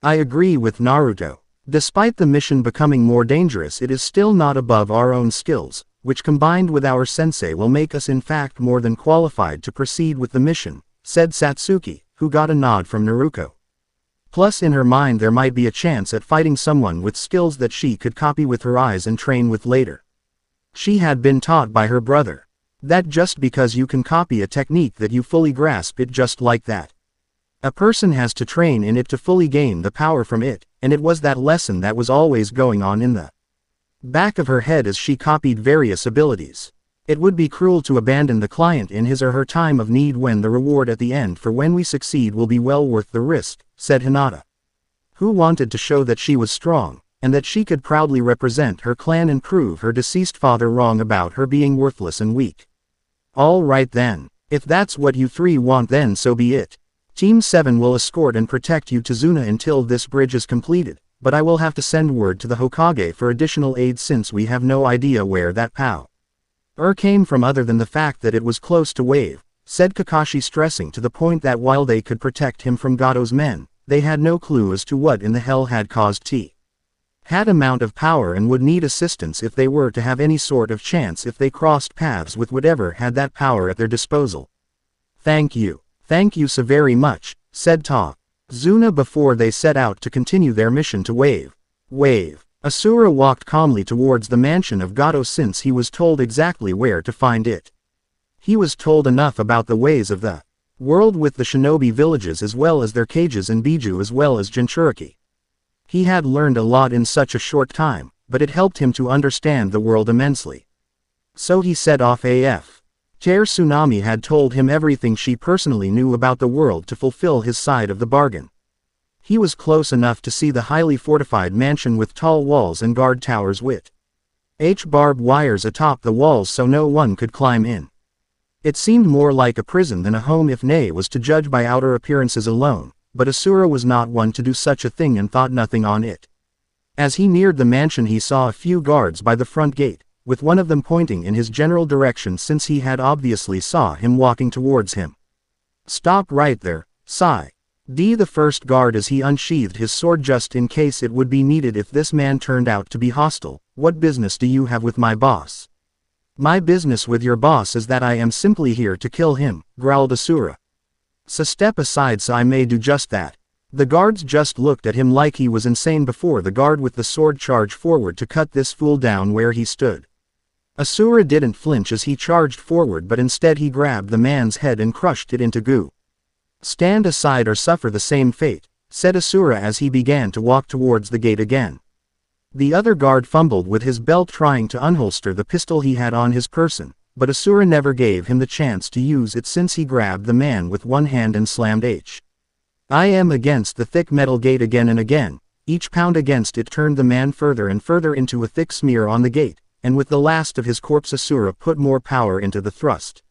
I agree with Naruto. Despite the mission becoming more dangerous, it is still not above our own skills, which combined with our sensei will make us in fact more than qualified to proceed with the mission, said Satsuki, who got a nod from Naruto. Plus in her mind there might be a chance at fighting someone with skills that she could copy with her eyes and train with later. She had been taught by her brother that just because you can copy a technique that you fully grasp it just like that, A person has to train in it to fully gain the power from it, and it was that lesson that was always going on in the back of her head as she copied various abilities. It would be cruel to abandon the client in his or her time of need when the reward at the end for when we succeed will be well worth the risk, said Hinata, who wanted to show that she was strong, and that she could proudly represent her clan and prove her deceased father wrong about her being worthless and weak. All right then, if that's what you three want then so be it. Team 7 will escort and protect you to Zuna until this bridge is completed, but I will have to send word to the Hokage for additional aid since we have no idea where that power came from other than the fact that it was close to Wave, said Kakashi, stressing to the point that while they could protect him from Gato's men, they had no clue as to what in the hell had caused had amount of power and would need assistance if they were to have any sort of chance if they crossed paths with whatever had that power at their disposal. Thank you so very much, said Zuna before they set out to continue their mission to Wave. Asura walked calmly towards the mansion of Gato since he was told exactly where to find it. He was told enough about the ways of the world with the shinobi villages as well as their cages in Biju as well as Jinchuriki. He had learned a lot in such a short time, but it helped him to understand the world immensely. So he set off AF. Tsunami had told him everything she personally knew about the world to fulfill his side of the bargain. He was close enough to see the highly fortified mansion with tall walls and guard towers with barbed wires atop the walls so no one could climb in. It seemed more like a prison than a home if Nay was to judge by outer appearances alone, but Asura was not one to do such a thing and thought nothing on it. As he neared the mansion he saw a few guards by the front gate, with one of them pointing in his general direction since he had obviously saw him walking towards him. Stop right there, sigh. The first guard as he unsheathed his sword just in case it would be needed if this man turned out to be hostile. What business do you have with my boss? My business with your boss is that I am simply here to kill him, growled Asura. So step aside so I may do just that. The guards just looked at him like he was insane before the guard with the sword charged forward to cut this fool down where he stood. Asura didn't flinch as he charged forward but instead he grabbed the man's head and crushed it into goo. Stand aside or suffer the same fate, said Asura as he began to walk towards the gate again. The other guard fumbled with his belt trying to unholster the pistol he had on his person, but Asura never gave him the chance to use it since he grabbed the man with one hand and slammed I am against the thick metal gate again and again. Each pound against it turned the man further and further into a thick smear on the gate, and with the last of his corpse Asura put more power into the thrust,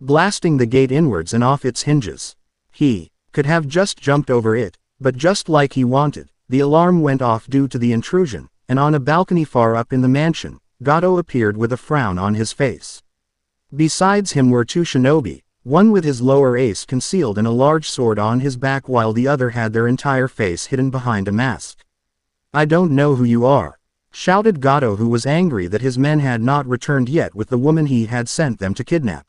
blasting the gate inwards and off its hinges. He could have just jumped over it, but just like he wanted, the alarm went off due to the intrusion, and on a balcony far up in the mansion, Gato appeared with a frown on his face. Besides him were two shinobi, one with his lower ace concealed and a large sword on his back while the other had their entire face hidden behind a mask. I don't know who you are, shouted Gato, who was angry that his men had not returned yet with the woman he had sent them to kidnap.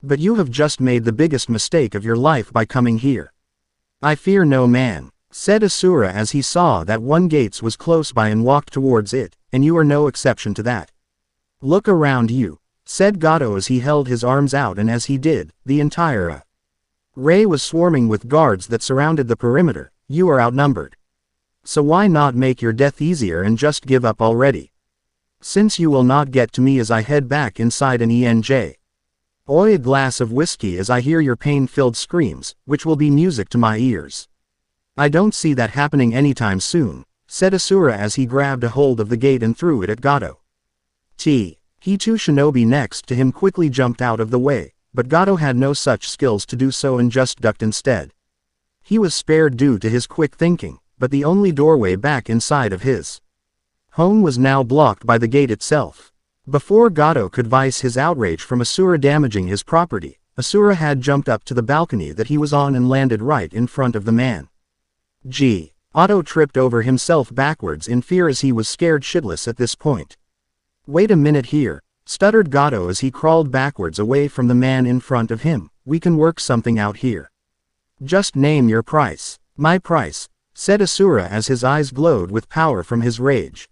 But you have just made the biggest mistake of your life by coming here. I fear no man, said Asura as he saw that one gates was close by and walked towards it, and you are no exception to that. Look around you, said Gato as he held his arms out, and as he did, the entire array was swarming with guards that surrounded the perimeter. You are outnumbered. So why not make your death easier and just give up already? Since you will not get to me as I head back inside an ENJ. Oi, a glass of whiskey as I hear your pain-filled screams, which will be music to my ears. I don't see that happening anytime soon, said Asura as he grabbed a hold of the gate and threw it at Gato. He two shinobi next to him quickly jumped out of the way, but Gato had no such skills to do so and just ducked instead. He was spared due to his quick thinking, but the only doorway back inside of his home was now blocked by the gate itself. Before Gato could voice his outrage from Asura damaging his property, Asura had jumped up to the balcony that he was on and landed right in front of the man. Otto tripped over himself backwards in fear as he was scared shitless at this point. Wait a minute here, stuttered Gato as he crawled backwards away from the man in front of him. We can work something out here. Just name your price. My price, said Asura as his eyes glowed with power from his rage.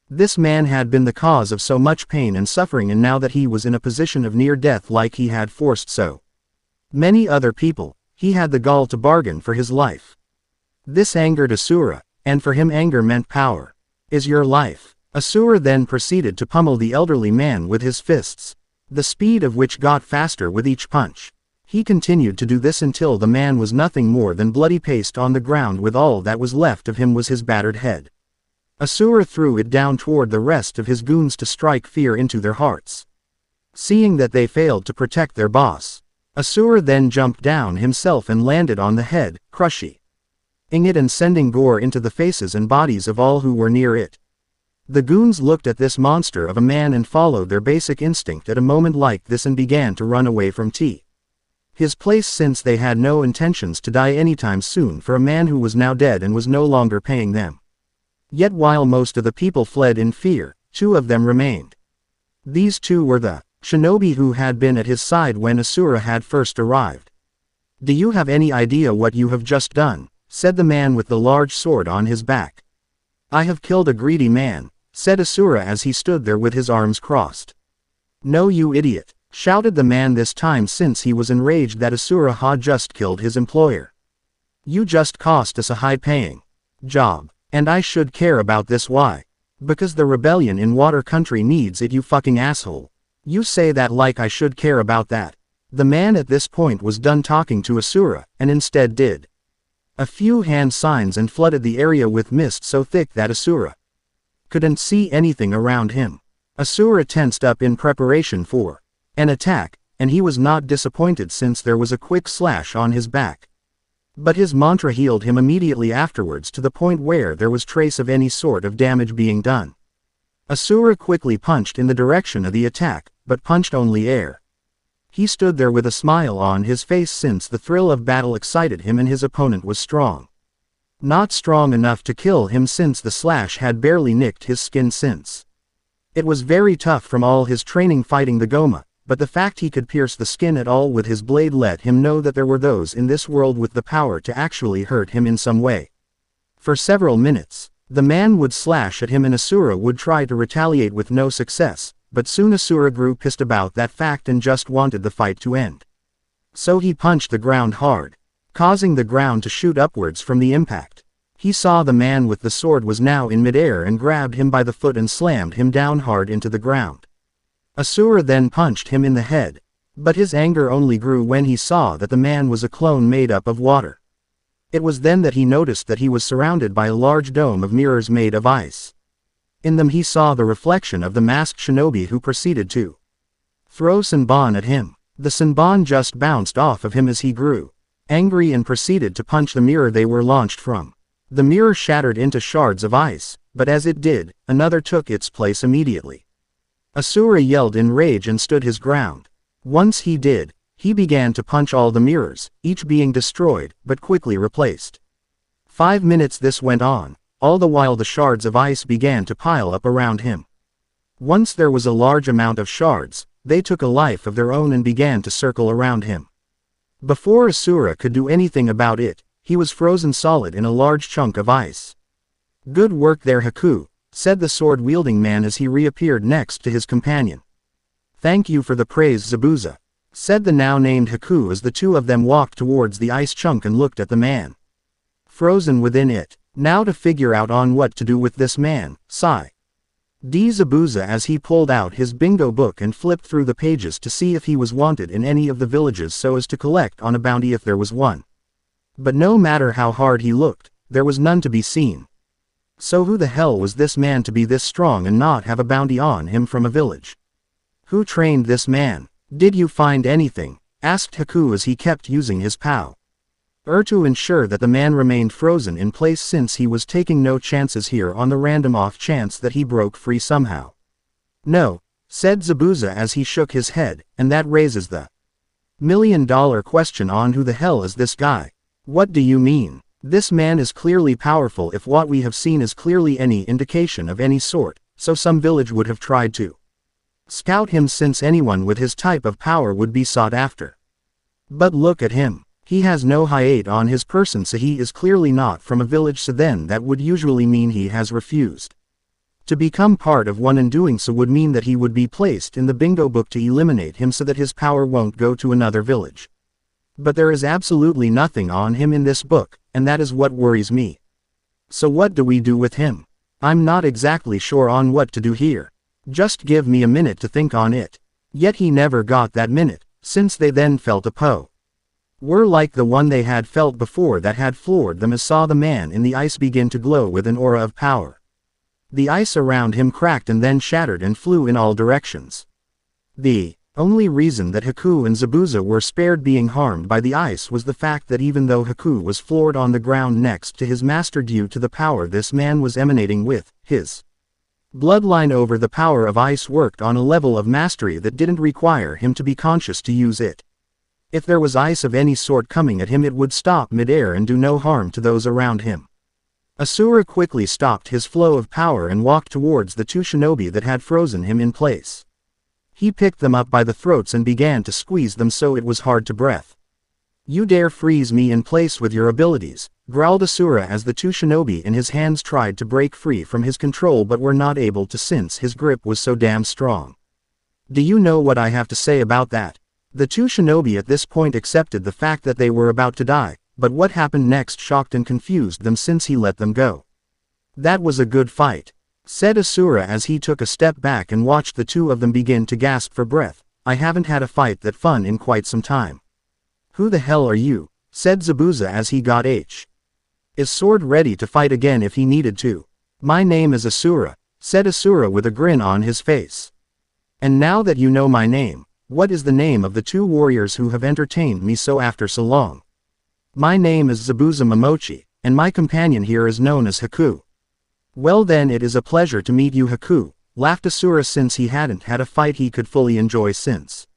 This man had been the cause of so much pain and suffering, and now that he was in a position of near death like he had forced so many other people, he had the gall to bargain for his life. This angered Asura, and for him anger meant power. Is your life? Asura then proceeded to pummel the elderly man with his fists, the speed of which got faster with each punch. He continued to do this until the man was nothing more than bloody paste on the ground, with all that was left of him was his battered head. Asura threw it down toward the rest of his goons to strike fear into their hearts. Seeing that they failed to protect their boss, Asura then jumped down himself and landed on the head, crushing it and sending gore into the faces and bodies of all who were near it. The goons looked at this monster of a man and followed their basic instinct at a moment like this and began to run away from his place, since they had no intentions to die anytime soon for a man who was now dead and was no longer paying them. Yet while most of the people fled in fear, 2 of them remained. These 2 were the shinobi who had been at his side when Asura had first arrived. "Do you have any idea what you have just done?" said the man with the large sword on his back. "I have killed a greedy man," said Asura as he stood there with his arms crossed. "No, you idiot," shouted the man this time, since he was enraged that Asura had just killed his employer. "You just cost us a high-paying job, and I should care about this. Why? Because the rebellion in Water Country needs it, you fucking asshole. You say that like I should care about that." The man at this point was done talking to Asura, and instead did a few hand signs and flooded the area with mist so thick that Asura couldn't see anything around him. Asura tensed up in preparation for an attack, and he was not disappointed since there was a quick slash on his back. But his mantra healed him immediately afterwards, to the point where there was trace of any sort of damage being done. Asura quickly punched in the direction of the attack, but punched only air. He stood there with a smile on his face, since the thrill of battle excited him and his opponent was strong. Not strong enough to kill him, since the slash had barely nicked his skin since it was very tough from all his training fighting the Goma, but the fact he could pierce the skin at all with his blade let him know that there were those in this world with the power to actually hurt him in some way. For several minutes, the man would slash at him and Asura would try to retaliate with no success, but soon Asura grew pissed about that fact and just wanted the fight to end. So he punched the ground hard, causing the ground to shoot upwards from the impact. He saw the man with the sword was now in midair and grabbed him by the foot and slammed him down hard into the ground. Asura then punched him in the head, but his anger only grew when he saw that the man was a clone made up of water. It was then that he noticed that he was surrounded by a large dome of mirrors made of ice. In them he saw the reflection of the masked shinobi, who proceeded to throw Senbon at him. The Senbon just bounced off of him as he grew angry and proceeded to punch the mirror they were launched from. The mirror shattered into shards of ice, but as it did, another took its place immediately. Asura yelled in rage and stood his ground. Once he did, he began to punch all the mirrors, each being destroyed, but quickly replaced. 5 minutes this went on, all the while the shards of ice began to pile up around him. Once there was a large amount of shards, they took a life of their own and began to circle around him. Before Asura could do anything about it, he was frozen solid in a large chunk of ice. "Good work there, Haku," said the sword-wielding man as he reappeared next to his companion. "Thank you for the praise, Zabuza," said the now-named Haku as the 2 of them walked towards the ice chunk and looked at the man frozen within it. Now to figure out on what to do with this man, sigh Zabuza as he pulled out his bingo book and flipped through the pages to see if he was wanted in any of the villages so as to collect on a bounty if there was one. But no matter how hard he looked, there was none to be seen. So who the hell was this man to be this strong and not have a bounty on him from a village? Who trained this man? "Did you find anything?" asked Haku as he kept using his POW to ensure that the man remained frozen in place, since he was taking no chances here on the random off chance that he broke free somehow. "No," said Zabuza as he shook his head, "and that raises the million-dollar question on who the hell is this guy? What do you mean? This man is clearly powerful if what we have seen is clearly any indication of any sort, so some village would have tried to scout him, since anyone with his type of power would be sought after. But look at him. He has no hide on his person, so he is clearly not from a village, so then that would usually mean he has refused to become part of one, and doing so would mean that he would be placed in the bingo book to eliminate him so that his power won't go to another village. But there is absolutely nothing on him in this book, and that is what worries me. So what do we do with him? I'm not exactly sure on what to do here. Just give me a minute to think on it. Yet he never got that minute, since they then felt a power like the one they had felt before that had floored them, as saw the man in the ice begin to glow with an aura of power. The ice around him cracked and then shattered and flew in all directions. The only reason that Haku and Zabuza were spared being harmed by the ice was the fact that even though Haku was floored on the ground next to his master due to the power this man was emanating with, his bloodline over the power of ice worked on a level of mastery that didn't require him to be conscious to use it. If there was ice of any sort coming at him, it would stop mid-air and do no harm to those around him. Asura quickly stopped his flow of power and walked towards the two shinobi that had frozen him in place. He picked them up by the throats and began to squeeze them so it was hard to breathe. "You dare freeze me in place with your abilities," growled Asura as the two shinobi in his hands tried to break free from his control but were not able to since his grip was so damn strong. "Do you know what I have to say about that?" The two shinobi at this point accepted the fact that they were about to die, but what happened next shocked and confused them since he let them go. "That was a good fight," said Asura as he took a step back and watched the two of them begin to gasp for breath. "I haven't had a fight that fun in quite some time." "Who the hell are you?" said Zabuza as he got his sword ready to fight again if he needed to. "My name is Asura," said Asura with a grin on his face. "And now that you know my name, what is the name of the two warriors who have entertained me so after so long?" "My name is Zabuza Momochi, and my companion here is known as Haku." "Well then, it is a pleasure to meet you, Haku," laughed Asura since he hadn't had a fight he could fully enjoy since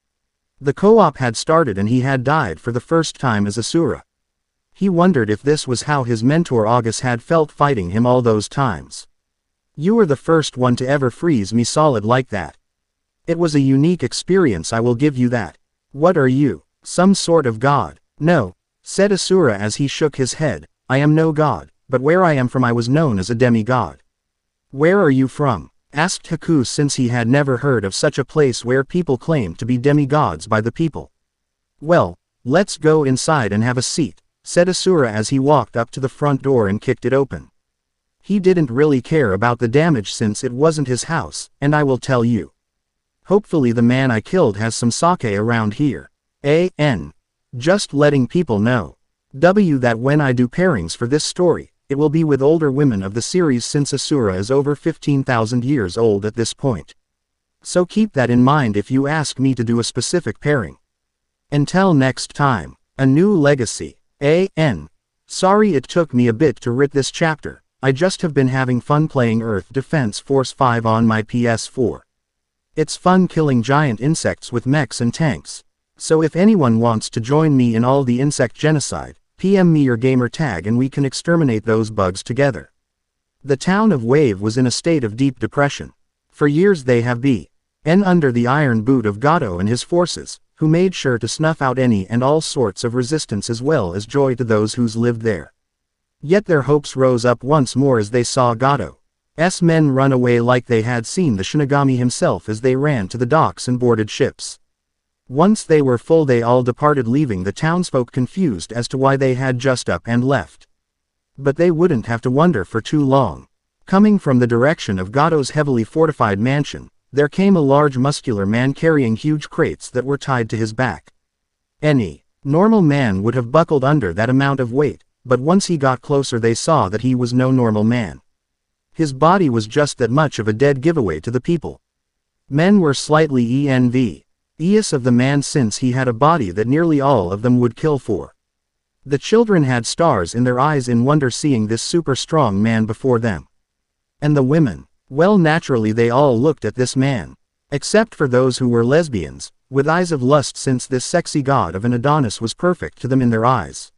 the co-op had started and he had died for the first time as Asura. He wondered if this was how his mentor August had felt fighting him all those times. "You were the first one to ever freeze me solid like that. It was a unique experience, I will give you that. What are you, some sort of god?" "No," said Asura as he shook his head, "I am no god, but where I am from I was known as a demigod." "Where are you from?" asked Haku since he had never heard of such a place where people claimed to be demigods by the people. "Well, let's go inside and have a seat," said Asura as he walked up to the front door and kicked it open. He didn't really care about the damage since it wasn't his house, and I will tell you. Hopefully the man I killed has some sake around here. Just letting people know. That when I do pairings for this story, it will be with older women of the series since Asura is over 15,000 years old at this point. So keep that in mind if you ask me to do a specific pairing. Until next time, a new legacy. Sorry it took me a bit to write this chapter, I just have been having fun playing Earth Defense Force 5 on my PS4. It's fun killing giant insects with mechs and tanks. So if anyone wants to join me in all the insect genocide, PM me your gamer tag and we can exterminate those bugs together. The town of Wave was in a state of deep depression. For years they have been under the iron boot of Gato and his forces, who made sure to snuff out any and all sorts of resistance as well as joy to those who's lived there. Yet their hopes rose up once more as they saw Gato's men run away like they had seen the Shinigami himself as they ran to the docks and boarded ships. Once they were full they all departed, leaving the townsfolk confused as to why they had just up and left. But they wouldn't have to wonder for too long. Coming from the direction of Gato's heavily fortified mansion, there came a large muscular man carrying huge crates that were tied to his back. Any normal man would have buckled under that amount of weight, but once he got closer they saw that he was no normal man. His body was just that much of a dead giveaway to the people. Men were slightly envious of the man since he had a body that nearly all of them would kill for. The children had stars in their eyes in wonder seeing this super strong man before them. And the women, well naturally they all looked at this man. Except for those who were lesbians, with eyes of lust since this sexy god of an Adonis was perfect to them in their eyes.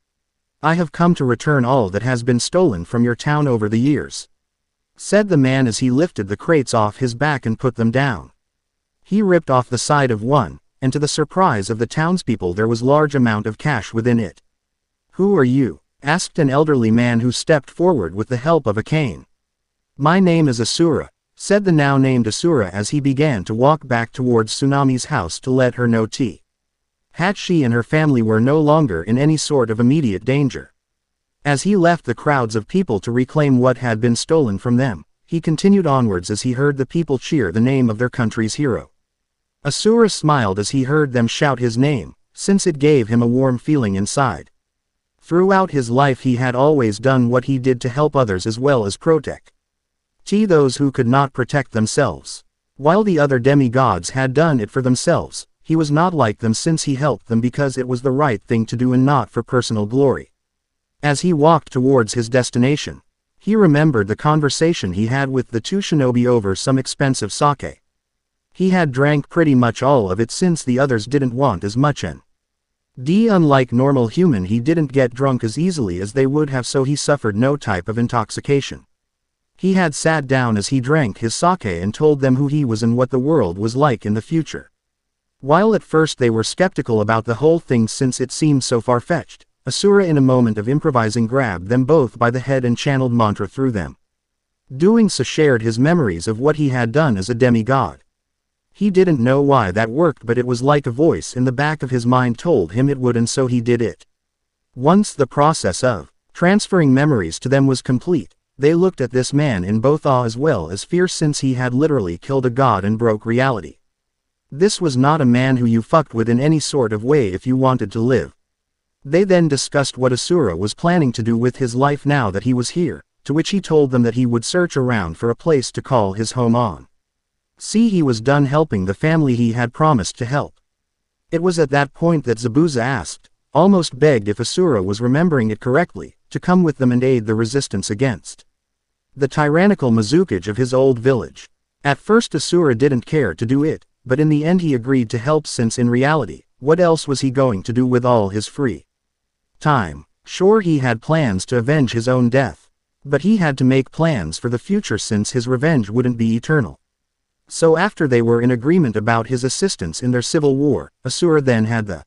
"I have come to return all that has been stolen from your town over the years," said the man as he lifted the crates off his back and put them down. He ripped off the side of one, and to the surprise of the townspeople there was large amount of cash within it. "Who are you?" asked an elderly man who stepped forward with the help of a cane. "My name is Asura," said the now named Asura as he began to walk back towards Tsunami's house to let her know Hachi and her family were no longer in any sort of immediate danger. As he left the crowds of people to reclaim what had been stolen from them, he continued onwards as he heard the people cheer the name of their country's hero. Asura smiled as he heard them shout his name, since it gave him a warm feeling inside. Throughout his life he had always done what he did to help others as well as protect those who could not protect themselves. While the other demigods had done it for themselves, he was not like them since he helped them because it was the right thing to do and not for personal glory. As he walked towards his destination, he remembered the conversation he had with the two shinobi over some expensive sake. He had drank pretty much all of it since the others didn't want as much and unlike normal human he didn't get drunk as easily as they would have, so he suffered no type of intoxication. He had sat down as he drank his sake and told them who he was and what the world was like in the future. While at first they were skeptical about the whole thing since it seemed so far-fetched, Asura in a moment of improvising grabbed them both by the head and channeled mantra through them. Doing so shared his memories of what he had done as a demigod. He didn't know why that worked, but it was like a voice in the back of his mind told him it would, and so he did it. Once the process of transferring memories to them was complete, they looked at this man in both awe as well as fear since he had literally killed a god and broke reality. This was not a man who you fucked with in any sort of way if you wanted to live. They then discussed what Asura was planning to do with his life now that he was here, to which he told them that he would search around for a place to call his home on. See, he was done helping the family he had promised to help. It was at that point that Zabuza asked, almost begged if Asura was remembering it correctly, to come with them and aid the resistance against the tyrannical Mizukage of his old village. At first Asura didn't care to do it, but in the end he agreed to help since in reality, what else was he going to do with all his free time? Sure, he had plans to avenge his own death, but he had to make plans for the future since his revenge wouldn't be eternal. So after they were in agreement about his assistance in their civil war, Asura then had the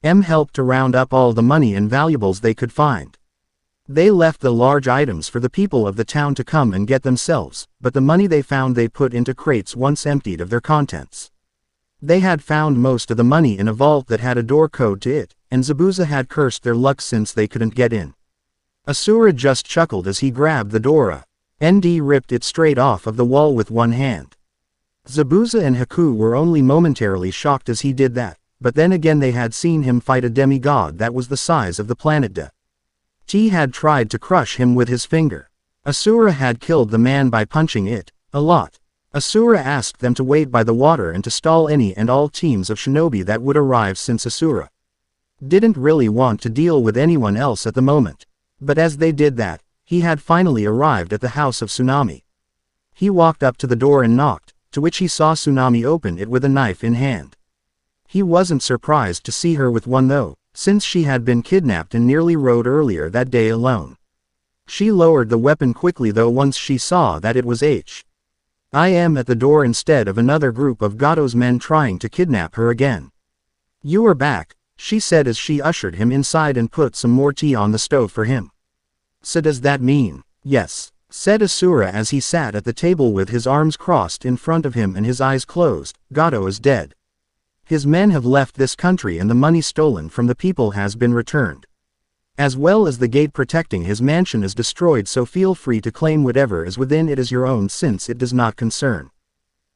help to round up all the money and valuables they could find. They left the large items for the people of the town to come and get themselves, but the money they found they put into crates once emptied of their contents. They had found most of the money in a vault that had a door code to it, and Zabuza had cursed their luck since they couldn't get in. Asura just chuckled as he grabbed the door and ripped it straight off of the wall with one hand. Zabuza and Haku were only momentarily shocked as he did that, but then again they had seen him fight a demigod that was the size of the planet Da. He had tried to crush him with his finger. Asura had killed the man by punching it a lot. Asura asked them to wait by the water and to stall any and all teams of shinobi that would arrive since Asura didn't really want to deal with anyone else at the moment. But as they did that, he had finally arrived at the house of Tsunami. He walked up to the door and knocked, to which he saw Tsunami open it with a knife in hand. He wasn't surprised to see her with one though, since she had been kidnapped and nearly rode earlier that day alone. She lowered the weapon quickly though once she saw that it was I am at the door instead of another group of Gato's men trying to kidnap her again. You are back, she said as she ushered him inside and put some more tea on the stove for him. So does that mean, yes, said Asura as he sat at the table with his arms crossed in front of him and his eyes closed, Gato is dead. His men have left this country and the money stolen from the people has been returned. As well as the gate protecting his mansion is destroyed, so feel free to claim whatever is within it as your own since it does not concern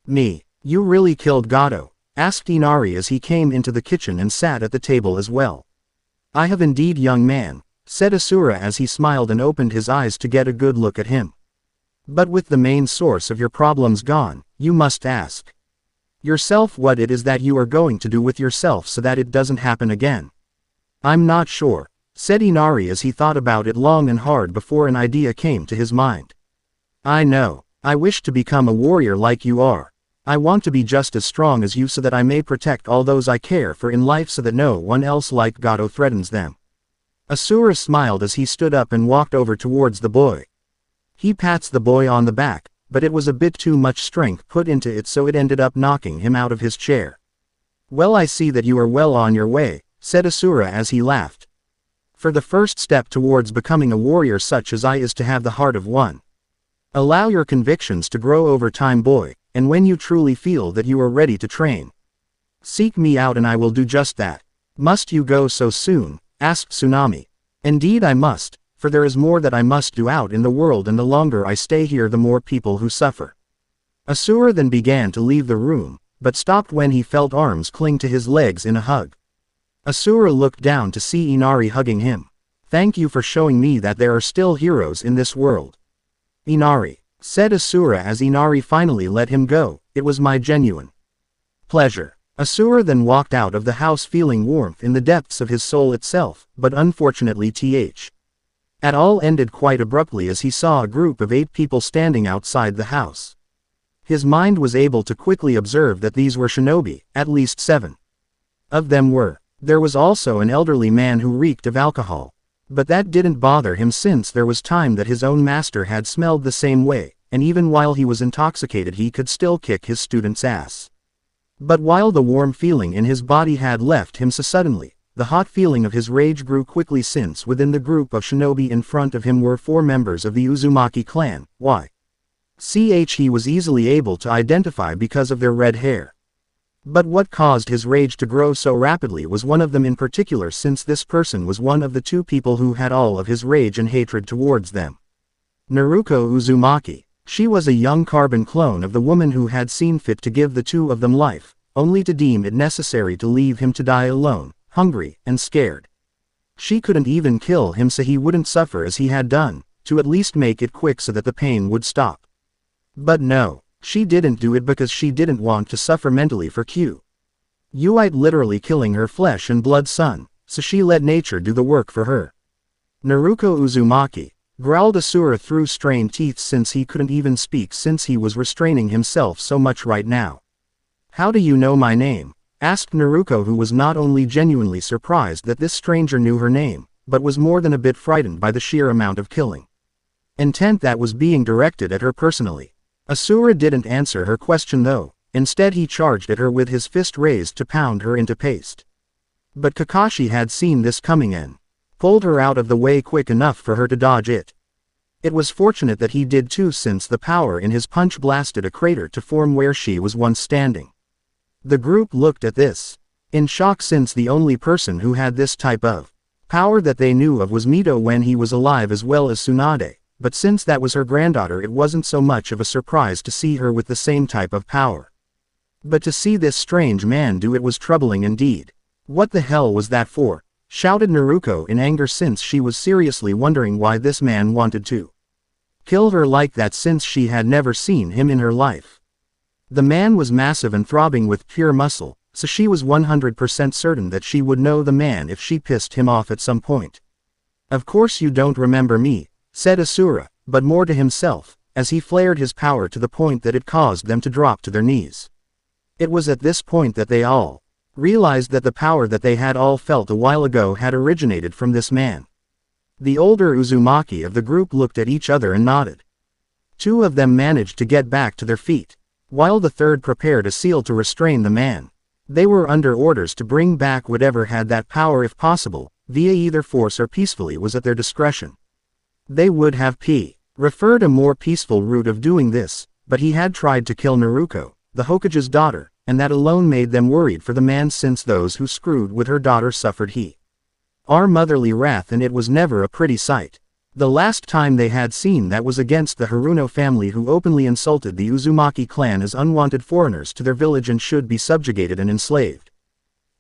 me. You really killed Gato? Asked Inari as he came into the kitchen and sat at the table as well. I have indeed, young man, said Asura as he smiled and opened his eyes to get a good look at him. But with the main source of your problems gone, you must ask yourself what it is that you are going to do with yourself so that it doesn't happen again. I'm not sure, said Inari as he thought about it long and hard before an idea came to his mind. I know, I wish to become a warrior like you are. I want to be just as strong as you so that I may protect all those I care for in life so that no one else like Gato threatens them. Asura smiled as he stood up and walked over towards the boy. He pats the boy on the back, but it was a bit too much strength put into it so it ended up knocking him out of his chair. Well, I see that you are well on your way, said Asura as he laughed. For the first step towards becoming a warrior such as I is to have the heart of one. Allow your convictions to grow over time, boy, and when you truly feel that you are ready to train, seek me out and I will do just that. Must you go so soon? Asked Tsunami. Indeed I must, for there is more that I must do out in the world, and the longer I stay here the more people who suffer. Asura then began to leave the room, but stopped when he felt arms cling to his legs in a hug. Asura looked down to see Inari hugging him. Thank you for showing me that there are still heroes in this world. Inari, said Asura as Inari finally let him go, it was my genuine pleasure. Asura then walked out of the house feeling warmth in the depths of his soul itself, but unfortunately it all ended quite abruptly as he saw a group of 8 people standing outside the house. His mind was able to quickly observe that these were shinobi, at least 7 of them were. There was also an elderly man who reeked of alcohol. But that didn't bother him since there was time that his own master had smelled the same way, and even while he was intoxicated he could still kick his student's ass. But while the warm feeling in his body had left him so suddenly, the hot feeling of his rage grew quickly since within the group of shinobi in front of him were 4 members of the Uzumaki clan, he was easily able to identify because of their red hair. But what caused his rage to grow so rapidly was one of them in particular, since this person was one of the 2 people who had all of his rage and hatred towards them. Naruto Uzumaki. She was a young carbon clone of the woman who had seen fit to give the 2 of them life, only to deem it necessary to leave him to die alone, hungry, and scared. She couldn't even kill him so he wouldn't suffer as he had done, to at least make it quick so that the pain would stop. But no, she didn't do it because she didn't want to suffer mentally for Q'ite literally killing her flesh and blood son, so she let nature do the work for her. Naruto Uzumaki, growled Asura through strained teeth since he couldn't even speak since he was restraining himself so much right now. How do you know my name? Asked Naruto, who was not only genuinely surprised that this stranger knew her name, but was more than a bit frightened by the sheer amount of killing intent that was being directed at her personally. Asura didn't answer her question though, instead he charged at her with his fist raised to pound her into paste. But Kakashi had seen this coming and pulled her out of the way quick enough for her to dodge it. It was fortunate that he did too, since the power in his punch blasted a crater to form where she was once standing. The group looked at this in shock, since the only person who had this type of power that they knew of was Mito when he was alive, as well as Tsunade, but since that was her granddaughter it wasn't so much of a surprise to see her with the same type of power. But to see this strange man do it was troubling indeed. What the hell was that for? Shouted Naruto in anger, since she was seriously wondering why this man wanted to kill her like that, since she had never seen him in her life. The man was massive and throbbing with pure muscle, so she was 100% certain that she would know the man if she pissed him off at some point. Of course you don't remember me, said Asura, but more to himself, as he flared his power to the point that it caused them to drop to their knees. It was at this point that they all realized that the power that they had all felt a while ago had originated from this man. The older Uzumaki of the group looked at each other and nodded. 2 of them managed to get back to their feet, while the third prepared a seal to restrain the man. They were under orders to bring back whatever had that power if possible, via either force or peacefully was at their discretion. They would have preferred a more peaceful route of doing this, but he had tried to kill Naruto, the Hokage's daughter, and that alone made them worried for the man, since those who screwed with her daughter suffered our motherly wrath, and it was never a pretty sight. The last time they had seen that was against the Haruno family, who openly insulted the Uzumaki clan as unwanted foreigners to their village and should be subjugated and enslaved.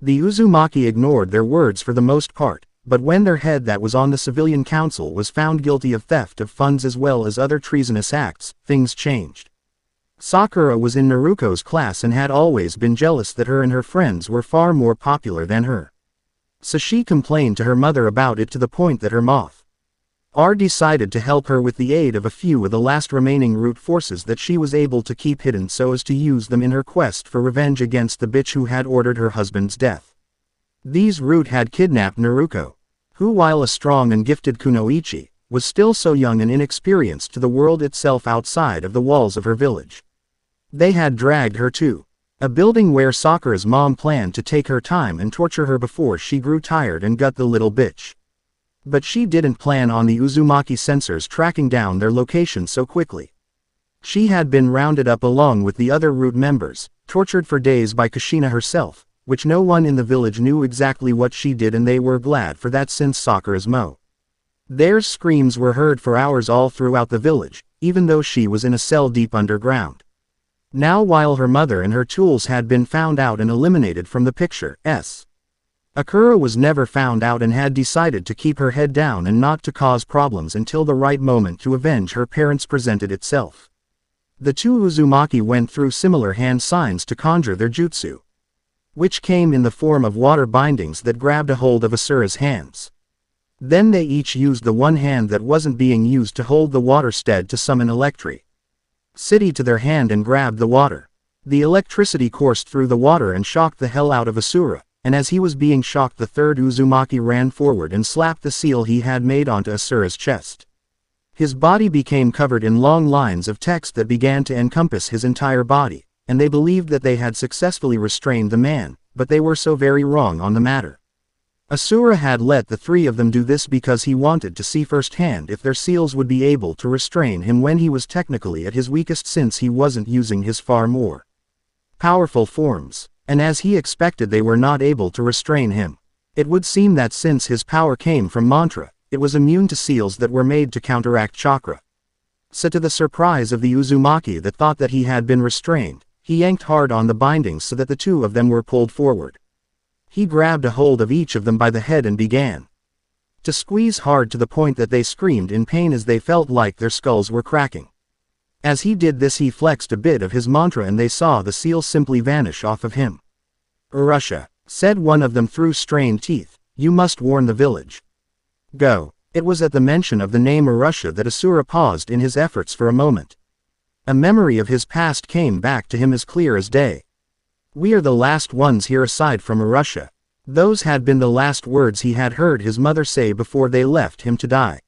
The Uzumaki ignored their words for the most part, but when their head that was on the civilian council was found guilty of theft of funds as well as other treasonous acts, things changed. Sakura was in Naruto's class and had always been jealous that her and her friends were far more popular than her. So she complained to her mother about it, to the point that her mother decided to help her with the aid of a few of the last remaining root forces that she was able to keep hidden, so as to use them in her quest for revenge against the bitch who had ordered her husband's death. These root had kidnapped Naruto, who, while a strong and gifted kunoichi, was still so young and inexperienced to the world itself outside of the walls of her village. They had dragged her to a building where Sakura's mom planned to take her time and torture her before she grew tired and got the little bitch. But she didn't plan on the Uzumaki sensors tracking down their location so quickly. She had been rounded up along with the other root members, tortured for days by Kushina herself, which no one in the village knew exactly what she did, and they were glad for that since Sakura's mo. Their screams were heard for hours all throughout the village, even though she was in a cell deep underground. Now while her mother and her tools had been found out and eliminated from the picture, Akura was never found out and had decided to keep her head down and not to cause problems until the right moment to avenge her parents presented itself. The two Uzumaki went through similar hand signs to conjure their jutsu, which came in the form of water bindings that grabbed a hold of Asura's hands. Then they each used the one hand that wasn't being used to hold the water stead to summon electricity to their hand and grabbed the water. The electricity coursed through the water and shocked the hell out of Asura, and as he was being shocked, the third Uzumaki ran forward and slapped the seal he had made onto Asura's chest. His body became covered in long lines of text that began to encompass his entire body, and they believed that they had successfully restrained the man, but they were so very wrong on the matter. Asura had let the three of them do this because he wanted to see firsthand if their seals would be able to restrain him when he was technically at his weakest, since he wasn't using his far more powerful forms. And as he expected, they were not able to restrain him. It would seem that since his power came from mantra, it was immune to seals that were made to counteract chakra. So to the surprise of the Uzumaki that thought that he had been restrained, he yanked hard on the bindings so that the two of them were pulled forward. He grabbed a hold of each of them by the head and began to squeeze hard to the point that they screamed in pain as they felt like their skulls were cracking. As he did this, he flexed a bit of his mantra and they saw the seal simply vanish off of him. "Urusha," said one of them through strained teeth, "you must warn the village. Go." It was at the mention of the name Urusha that Asura paused in his efforts for a moment. A memory of his past came back to him as clear as day. "We are the last ones here aside from Urusha." Those had been the last words he had heard his mother say before they left him to die.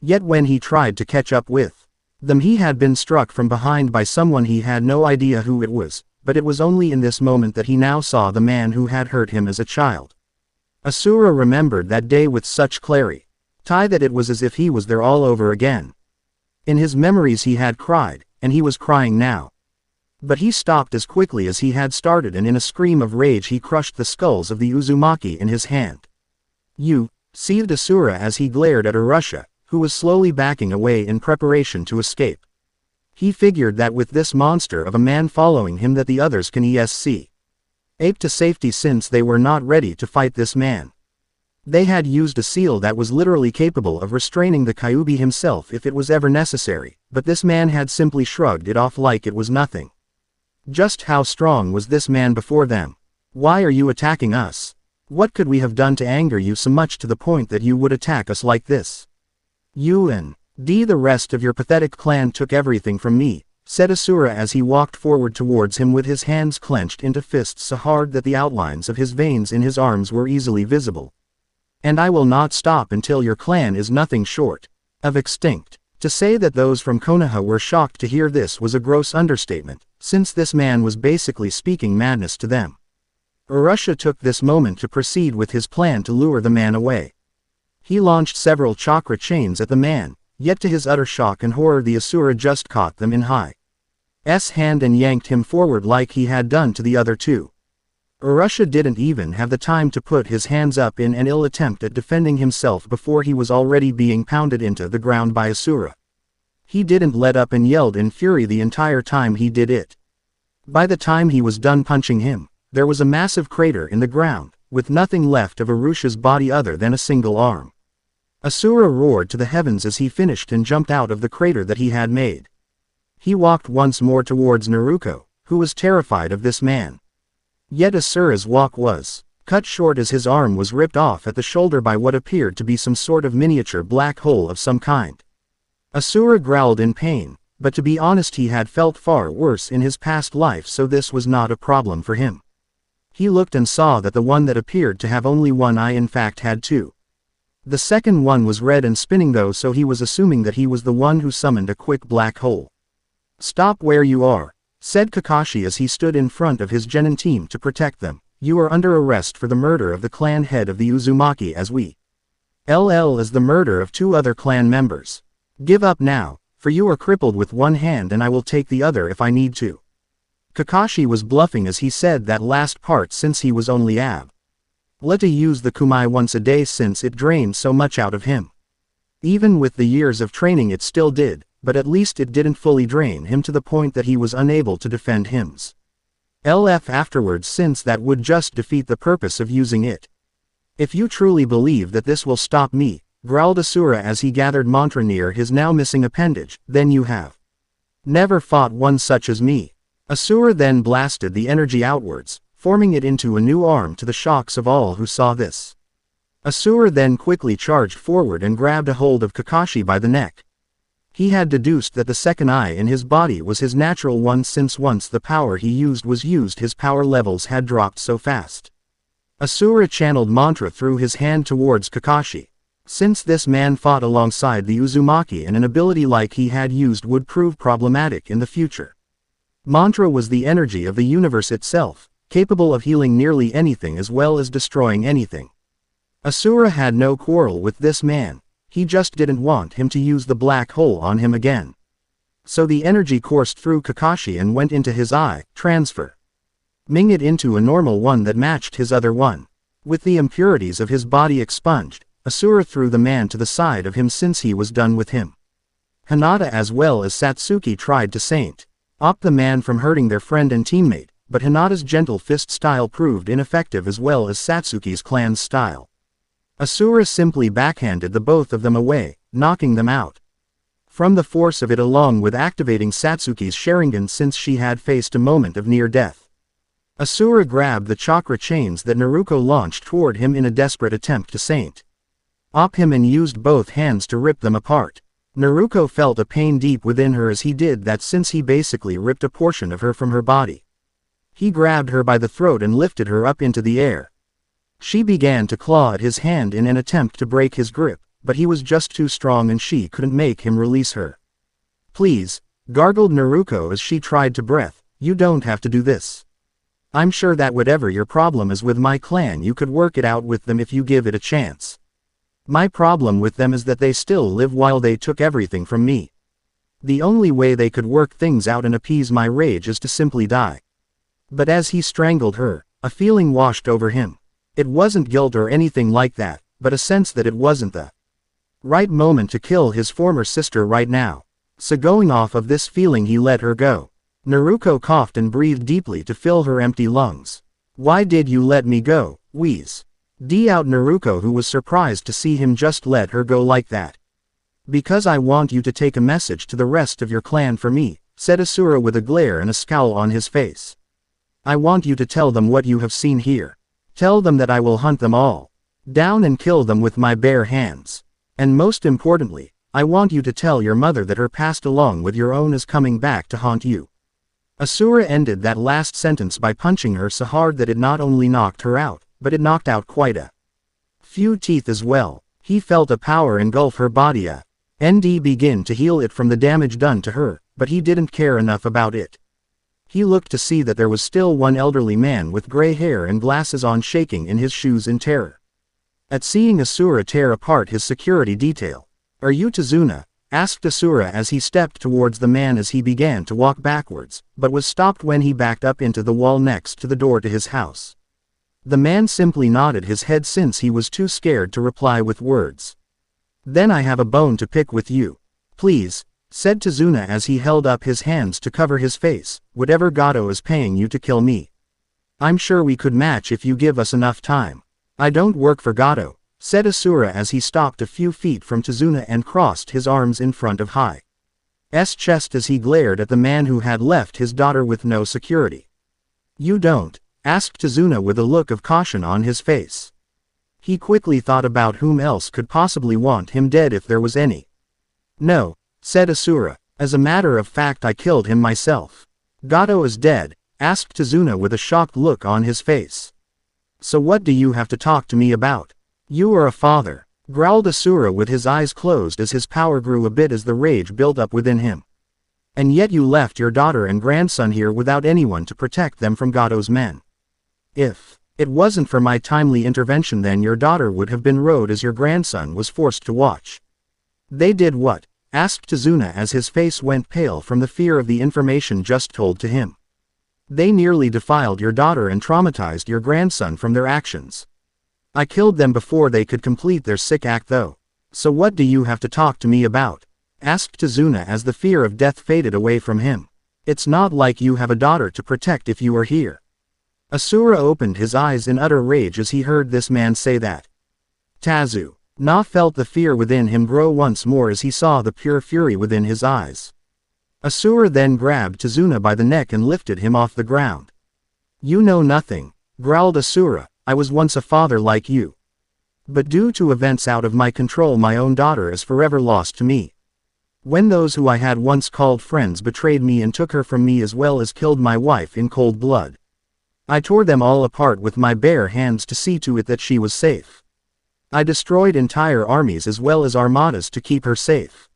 Yet when he tried to catch up with them, he had been struck from behind by someone he had no idea who it was, but it was only in this moment that he now saw the man who had hurt him as a child. Asura remembered that day with such clarity that it was as if he was there all over again. In his memories he had cried, and he was crying now. But he stopped as quickly as he had started, and in a scream of rage he crushed the skulls of the Uzumaki in his hand. "You," seethed Asura as he glared at Urusha, who was slowly backing away in preparation to escape. He figured that with this monster of a man following him that the others can escape to safety, since they were not ready to fight this man. They had used a seal that was literally capable of restraining the Kyuubi himself if it was ever necessary, but this man had simply shrugged it off like it was nothing. Just how strong was this man before them? "Why are you attacking us? What could we have done to anger you so much to the point that you would attack us like this? You and the rest of your pathetic clan took everything from me," said Asura as he walked forward towards him with his hands clenched into fists so hard that the outlines of his veins in his arms were easily visible. "And I will not stop until your clan is nothing short of extinct." To say that those from Konoha were shocked to hear this was a gross understatement, since this man was basically speaking madness to them. Urusha took this moment to proceed with his plan to lure the man away. He launched several chakra chains at the man, yet to his utter shock and horror the Asura just caught them in his hand and yanked him forward like he had done to the other two. Urusha didn't even have the time to put his hands up in an ill attempt at defending himself before he was already being pounded into the ground by Asura. He didn't let up and yelled in fury the entire time he did it. By the time he was done punching him, there was a massive crater in the ground, with nothing left of Urusha's body other than a single arm. Asura roared to the heavens as he finished and jumped out of the crater that he had made. He walked once more towards Naruto, who was terrified of this man. Yet Asura's walk was cut short as his arm was ripped off at the shoulder by what appeared to be some sort of miniature black hole of some kind. Asura growled in pain, but to be honest he had felt far worse in his past life, so this was not a problem for him. He looked and saw that the one that appeared to have only one eye in fact had two. The second one was red and spinning though, so he was assuming that he was the one who summoned a quick black hole. "Stop where you are," said Kakashi as he stood in front of his genin team to protect them. "You are under arrest for the murder of the clan head of the Uzumaki as well as the murder of 2 other clan members. Give up now, for you are crippled with one hand and I will take the other if I need to." Kakashi was bluffing as he said that last part since he was only to use the kumai once a day since it drained so much out of him. Even with the years of training it still did, but at least it didn't fully drain him to the point that he was unable to defend himself afterwards, since that would just defeat the purpose of using it. If you truly believe that this will stop me, growled Asura as he gathered mantra near his now missing appendage, then you have never fought one such as me. Asura then blasted the energy outwards, forming it into a new arm to the shocks of all who saw this. Asura then quickly charged forward and grabbed a hold of Kakashi by the neck. He had deduced that the second eye in his body was his natural one, since once the power he used was used his power levels had dropped so fast. Asura channeled mantra through his hand towards Kakashi. Since this man fought alongside the Uzumaki and an ability like he had used would prove problematic in the future. Mantra was the energy of the universe itself, capable of healing nearly anything as well as destroying anything. Asura had no quarrel with this man, he just didn't want him to use the black hole on him again. So the energy coursed through Kakashi and went into his eye, transferring it into a normal one that matched his other one. With the impurities of his body expunged, Asura threw the man to the side of him since he was done with him. Hinata as well as Satsuki tried to stop the man from hurting their friend and teammate, but Hinata's gentle fist style proved ineffective as well as Satsuki's clan's style. Asura simply backhanded the both of them away, knocking them out. From the force of it along with activating Satsuki's Sharingan since she had faced a moment of near death. Asura grabbed the chakra chains that Naruto launched toward him in a desperate attempt to stop him and used both hands to rip them apart. Naruto felt a pain deep within her as he did that since he basically ripped a portion of her from her body. He grabbed her by the throat and lifted her up into the air. She began to claw at his hand in an attempt to break his grip, but he was just too strong and she couldn't make him release her. Please, gargled Naruto as she tried to breathe, you don't have to do this. I'm sure that whatever your problem is with my clan you could work it out with them if you give it a chance. My problem with them is that they still live while they took everything from me. The only way they could work things out and appease my rage is to simply die. But as he strangled her, a feeling washed over him. It wasn't guilt or anything like that, but a sense that it wasn't the right moment to kill his former sister right now. So going off of this feeling he let her go. Naruto coughed and breathed deeply to fill her empty lungs. Why did you let me go, wheeze? Out Naruto, who was surprised to see him just let her go like that. Because I want you to take a message to the rest of your clan for me, said Asura with a glare and a scowl on his face. I want you to tell them what you have seen here. Tell them that I will hunt them all down and kill them with my bare hands. And most importantly, I want you to tell your mother that her past along with your own is coming back to haunt you. Asura ended that last sentence by punching her so hard that it not only knocked her out, but it knocked out quite a few teeth as well. He felt a power engulf her body and begin to heal it from the damage done to her, but he didn't care enough about it. He looked to see that there was still one elderly man with gray hair and glasses on shaking in his shoes in terror. At seeing Asura tear apart his security detail. Are you Tsunami? Asked Asura as he stepped towards the man as he began to walk backwards, but was stopped when he backed up into the wall next to the door to his house. The man simply nodded his head since he was too scared to reply with words. Then I have a bone to pick with you. Please, said Tsunami as he held up his hands to cover his face, whatever Gato is paying you to kill me. I'm sure we could match if you give us enough time. I don't work for Gato, said Asura as he stopped a few feet from Tsunami and crossed his arms in front of Hi's chest as he glared at the man who had left his daughter with no security. You don't? Asked Tsunami with a look of caution on his face. He quickly thought about whom else could possibly want him dead if there was any. No, said Asura, as a matter of fact I killed him myself. Gato is dead, asked Tsunami with a shocked look on his face. So what do you have to talk to me about? You are a father, growled Asura with his eyes closed as his power grew a bit as the rage built up within him. And yet you left your daughter and grandson here without anyone to protect them from Gato's men. If it wasn't for my timely intervention, then your daughter would have been rode as your grandson was forced to watch. They did what? Asked Tsunami as his face went pale from the fear of the information just told to him. They nearly defiled your daughter and traumatized your grandson from their actions. I killed them before they could complete their sick act though. So what do you have to talk to me about? Asked Tsunami as the fear of death faded away from him. It's not like you have a daughter to protect if you are here. Asura opened his eyes in utter rage as he heard this man say that. Tsunami felt the fear within him grow once more as he saw the pure fury within his eyes. Asura then grabbed Tsunami by the neck and lifted him off the ground. You know nothing, growled Asura. I was once a father like you. But due to events out of my control, my own daughter is forever lost to me. When those who I had once called friends betrayed me and took her from me as well as killed my wife in cold blood, I tore them all apart with my bare hands to see to it that she was safe. I destroyed entire armies as well as armadas to keep her safe.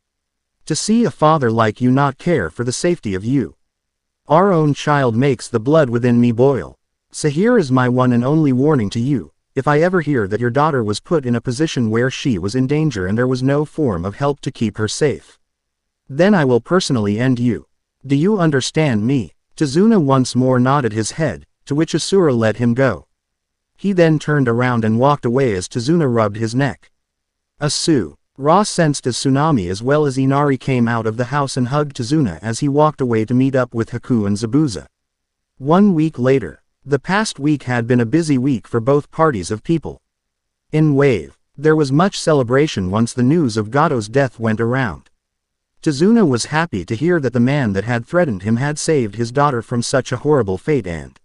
To see a father like you not care for the safety of you, our own child, makes the blood within me boil. So here is my one and only warning to you. If I ever hear that your daughter was put in a position where she was in danger and there was no form of help to keep her safe, then I will personally end you. Do you understand me? Tsunami once more nodded his head, to which Asura let him go. He then turned around and walked away as Tsunami rubbed his neck. Asura sensed as Tsunami as well as Inari came out of the house and hugged Tsunami as he walked away to meet up with Haku and Zabuza. 1 week later. The past week had been a busy week for both parties of people. In Wave, there was much celebration once the news of Gato's death went around. Tsunami was happy to hear that the man that had threatened him had saved his daughter from such a horrible fate and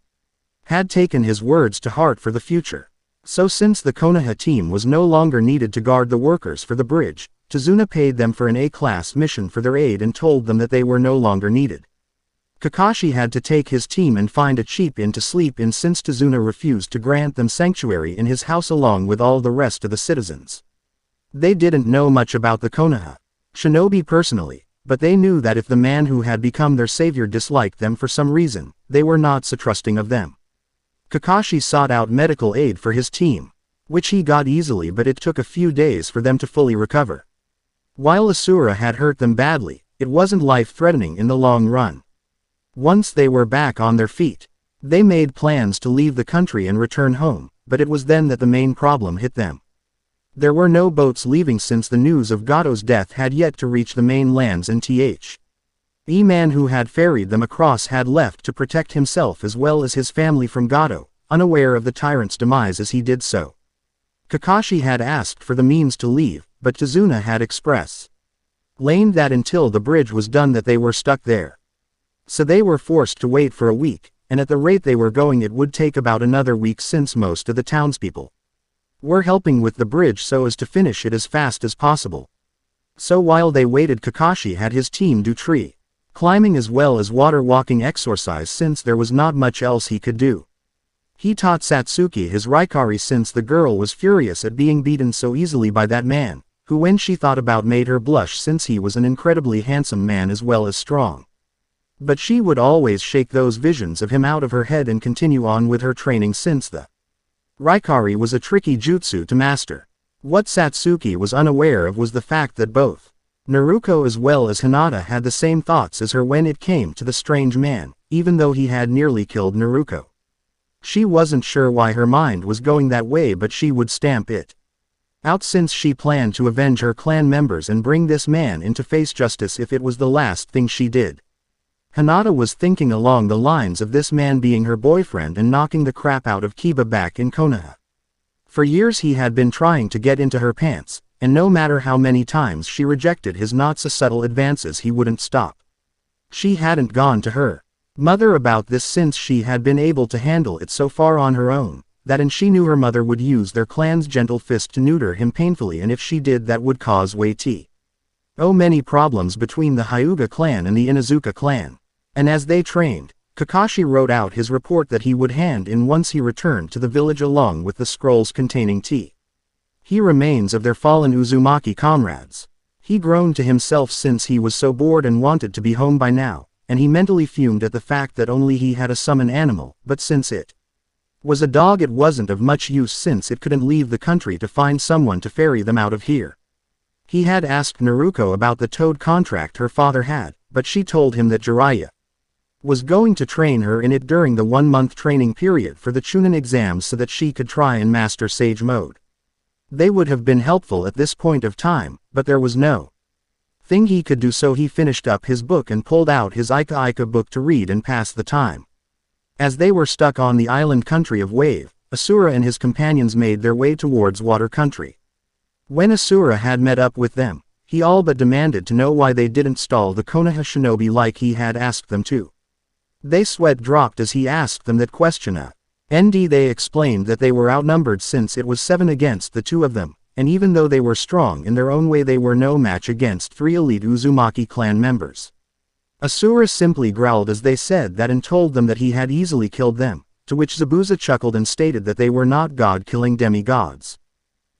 had taken his words to heart for the future. So since the Konoha team was no longer needed to guard the workers for the bridge, Tsunami paid them for an A-class mission for their aid and told them that they were no longer needed. Kakashi had to take his team and find a cheap inn to sleep in since Tsunami refused to grant them sanctuary in his house along with all the rest of the citizens. They didn't know much about the Konoha shinobi personally, but they knew that if the man who had become their savior disliked them for some reason, they were not so trusting of them. Kakashi sought out medical aid for his team, which he got easily, but it took a few days for them to fully recover. While Asura had hurt them badly, it wasn't life-threatening in the long run. Once they were back on their feet, they made plans to leave the country and return home, but it was then that the main problem hit them. There were no boats leaving since the news of Gato's death had yet to reach the main lands, and the man who had ferried them across had left to protect himself as well as his family from Gato, unaware of the tyrant's demise as he did so. Kakashi had asked for the means to leave, but Tsunami had expressed that until the bridge was done that they were stuck there. So they were forced to wait for a week, and at the rate they were going it would take about another week since most of the townspeople were helping with the bridge so as to finish it as fast as possible. So while they waited, Kakashi had his team do tree climbing as well as water walking exercise since there was not much else he could do. He taught Satsuki his Raikari since the girl was furious at being beaten so easily by that man, who when she thought about made her blush since he was an incredibly handsome man as well as strong. But she would always shake those visions of him out of her head and continue on with her training since the Raikari was a tricky jutsu to master. What Satsuki was unaware of was the fact that both Naruto as well as Hinata had the same thoughts as her when it came to the strange man, even though he had nearly killed Naruto. She wasn't sure why her mind was going that way, but she would stamp it out since she planned to avenge her clan members and bring this man into face justice if it was the last thing she did. Hinata was thinking along the lines of this man being her boyfriend and knocking the crap out of Kiba back in Konoha. For years he had been trying to get into her pants, and no matter how many times she rejected his not so subtle advances he wouldn't stop. She hadn't gone to her mother about this since she had been able to handle it so far on her own, and she knew her mother would use their clan's gentle fist to neuter him painfully, and if she did that would cause many problems between the Hyuga clan and the Inuzuka clan. And as they trained, Kakashi wrote out his report that he would hand in once he returned to the village along with the scrolls containing remains of their fallen Uzumaki comrades. He groaned to himself since he was so bored and wanted to be home by now, and he mentally fumed at the fact that only he had a summon animal, but since it was a dog it wasn't of much use since it couldn't leave the country to find someone to ferry them out of here. He had asked Naruto about the toad contract her father had, but she told him that Jiraiya was going to train her in it during the 1-month training period for the Chunin exams so that she could try and master Sage Mode. They would have been helpful at this point of time, but there was no thing he could do, so he finished up his book and pulled out his Ika Ika book to read and pass the time. As they were stuck on the island country of Wave, Asura and his companions made their way towards Water Country. When Asura had met up with them, he all but demanded to know why they didn't stall the Konoha shinobi like he had asked them to. They sweat dropped as he asked them that question. They explained that they were outnumbered since it was 7 against the 2 of them, and even though they were strong in their own way they were no match against 3 elite Uzumaki clan members. Asura simply growled as they said that and told them that he had easily killed them, to which Zabuza chuckled and stated that they were not god-killing demigods.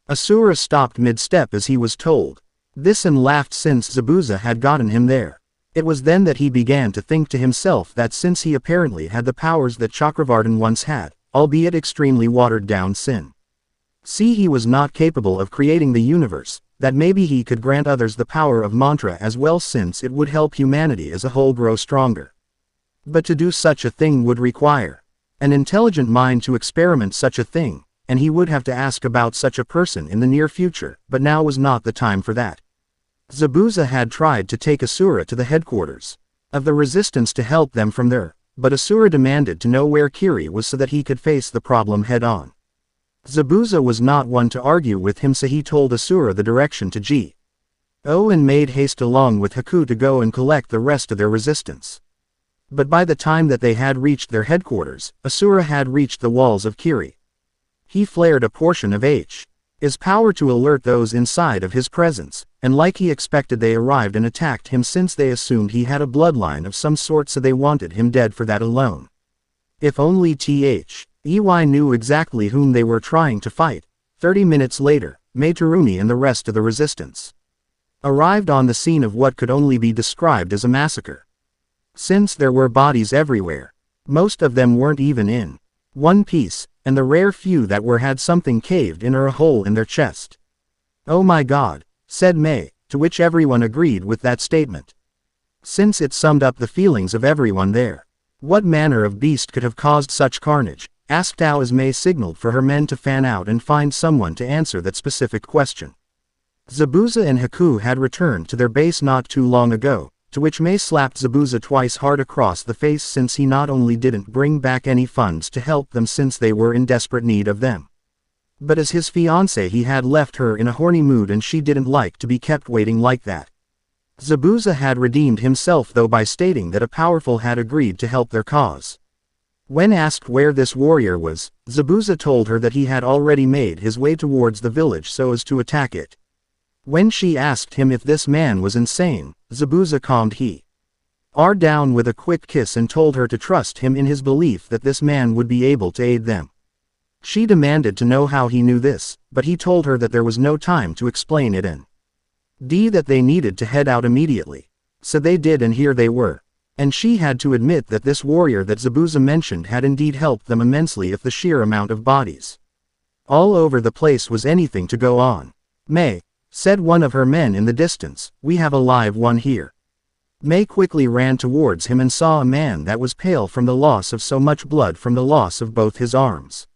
Asura stopped mid-step as he was told this and laughed since Zabuza had gotten him there. It was then that he began to think to himself that since he apparently had the powers that Chakravartin once had, albeit extremely watered-down he was not capable of creating the universe, that maybe he could grant others the power of mantra as well, since it would help humanity as a whole grow stronger. But to do such a thing would require an intelligent mind to experiment such a thing, and he would have to ask about such a person in the near future, but now was not the time for that. Zabuza had tried to take Asura to the headquarters of the resistance to help them from there, but Asura demanded to know where Kiri was so that he could face the problem head-on. Zabuza was not one to argue with him, so he told Asura the direction to Go and made haste along with Haku to go and collect the rest of their resistance. But by the time that they had reached their headquarters, Asura had reached the walls of Kiri. He flared a portion of his power to alert those inside of his presence, and like he expected they arrived and attacked him since they assumed he had a bloodline of some sort, so they wanted him dead for that alone. If only EY knew exactly whom they were trying to fight. 30 minutes later, Meitarumi and the rest of the resistance arrived on the scene of what could only be described as a massacre. Since there were bodies everywhere, most of them weren't even in one piece, and the rare few that were had something caved in or a hole in their chest. "Oh my God," said Mei, to which everyone agreed with that statement, since it summed up the feelings of everyone there. What manner of beast could have caused such carnage? Asked Tao as Mei signaled for her men to fan out and find someone to answer that specific question. Zabuza and Haku had returned to their base not too long ago, to which Mei slapped Zabuza twice hard across the face since he not only didn't bring back any funds to help them since they were in desperate need of them, but as his fiancée he had left her in a horny mood and she didn't like to be kept waiting like that. Zabuza had redeemed himself though by stating that a powerful had agreed to help their cause. When asked where this warrior was, Zabuza told her that he had already made his way towards the village so as to attack it. When she asked him if this man was insane, Zabuza calmed her down with a quick kiss and told her to trust him in his belief that this man would be able to aid them. She demanded to know how he knew this, but he told her that there was no time to explain it and that they needed to head out immediately. So they did, and here they were. And she had to admit that this warrior that Zabuza mentioned had indeed helped them immensely if the sheer amount of bodies all over the place was anything to go on. "Mei," said one of her men in the distance, "we have a live one here." Mei quickly ran towards him and saw a man that was pale from the loss of so much blood from the loss of both his arms.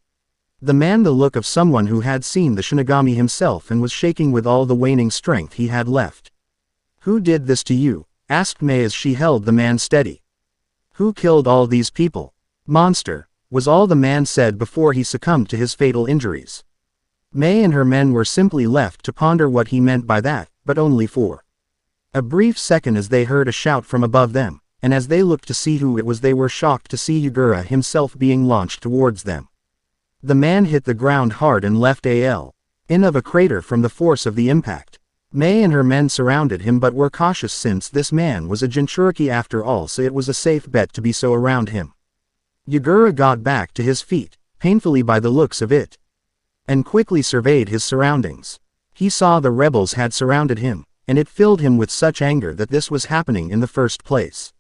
The man the look of someone who had seen the Shinigami himself and was shaking with all the waning strength he had left. "Who did this to you?" asked Mei as she held the man steady. "Who killed all these people?" "Monster," was all the man said before he succumbed to his fatal injuries. Mei and her men were simply left to ponder what he meant by that, but only for a brief second as they heard a shout from above them, and as they looked to see who it was they were shocked to see Yagura himself being launched towards them. The man hit the ground hard and left in of a crater from the force of the impact. Mei and her men surrounded him but were cautious since this man was a Jinchuriki after all, so it was a safe bet to be so around him. Yagura got back to his feet, painfully by the looks of it, and quickly surveyed his surroundings. He saw the rebels had surrounded him, and it filled him with such anger that this was happening in the first place.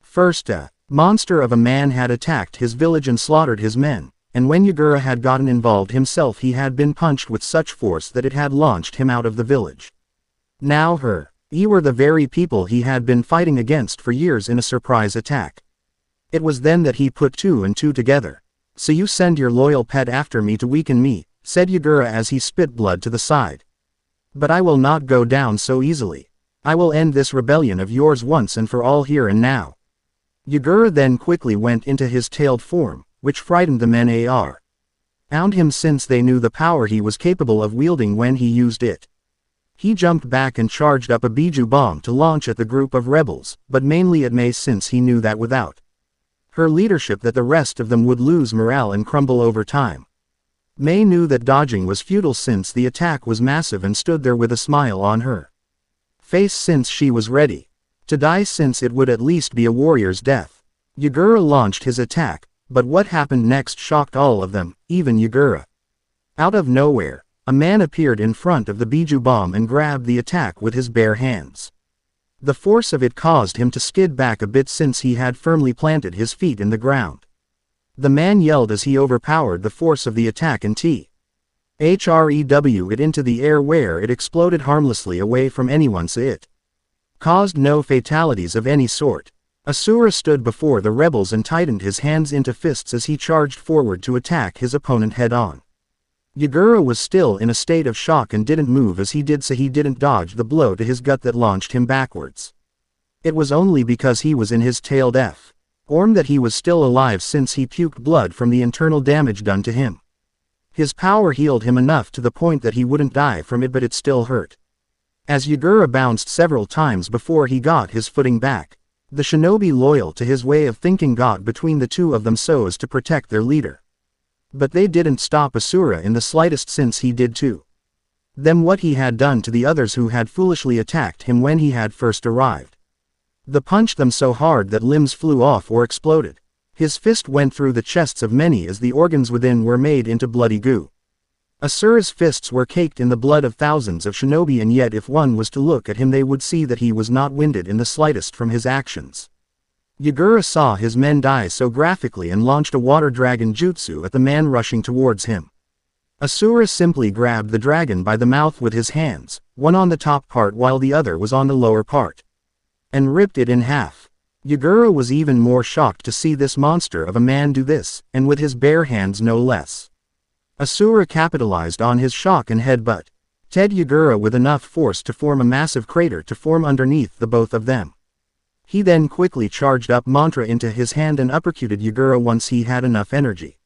First, a monster of a man had attacked his village and slaughtered his men, and when Yagura had gotten involved himself he had been punched with such force that it had launched him out of the village. Now he were the very people he had been fighting against for years in a surprise attack. It was then that he put two and two together. So you send your loyal pet after me to weaken me, said Yagura as he spit blood to the side. But I will not go down so easily. I will end this rebellion of yours once and for all here and now. Yagura then quickly went into his tailed form, which frightened the men around him since they knew the power he was capable of wielding when he used it. He jumped back and charged up a Biju bomb to launch at the group of rebels, but mainly at Mei since he knew that without her leadership that the rest of them would lose morale and crumble over time. Mei knew that dodging was futile since the attack was massive and stood there with a smile on her face since she was ready to die since it would at least be a warrior's death. Yagura launched his attack, but what happened next shocked all of them, even Yagura. Out of nowhere, a man appeared in front of the Biju bomb and grabbed the attack with his bare hands. The force of it caused him to skid back a bit since he had firmly planted his feet in the ground. The man yelled as he overpowered the force of the attack and threw it into the air where it exploded harmlessly away from anyone so it caused no fatalities of any sort. Asura stood before the rebels and tightened his hands into fists as he charged forward to attack his opponent head-on. Yagura was still in a state of shock and didn't move as he did so he didn't dodge the blow to his gut that launched him backwards. It was only because he was in his tailed form that he was still alive since he puked blood from the internal damage done to him. His power healed him enough to the point that he wouldn't die from it but it still hurt. As Yagura bounced several times before he got his footing back, the shinobi loyal to his way of thinking got between the two of them so as to protect their leader. But they didn't stop Asura in the slightest since he did to them what he had done to the others who had foolishly attacked him when he had first arrived. The punched them so hard that limbs flew off or exploded. His fist went through the chests of many as the organs within were made into bloody goo. Asura's fists were caked in the blood of thousands of shinobi and yet if one was to look at him they would see that he was not winded in the slightest from his actions. Yagura saw his men die so graphically and launched a water dragon jutsu at the man rushing towards him. Asura simply grabbed the dragon by the mouth with his hands, one on the top part while the other was on the lower part, and ripped it in half. Yagura was even more shocked to see this monster of a man do this, and with his bare hands no less. Asura capitalized on his shock and headbutt Yagura with enough force to form a massive crater to form underneath the both of them. He then quickly charged up mantra into his hand and uppercutted Yagura once he had enough energy.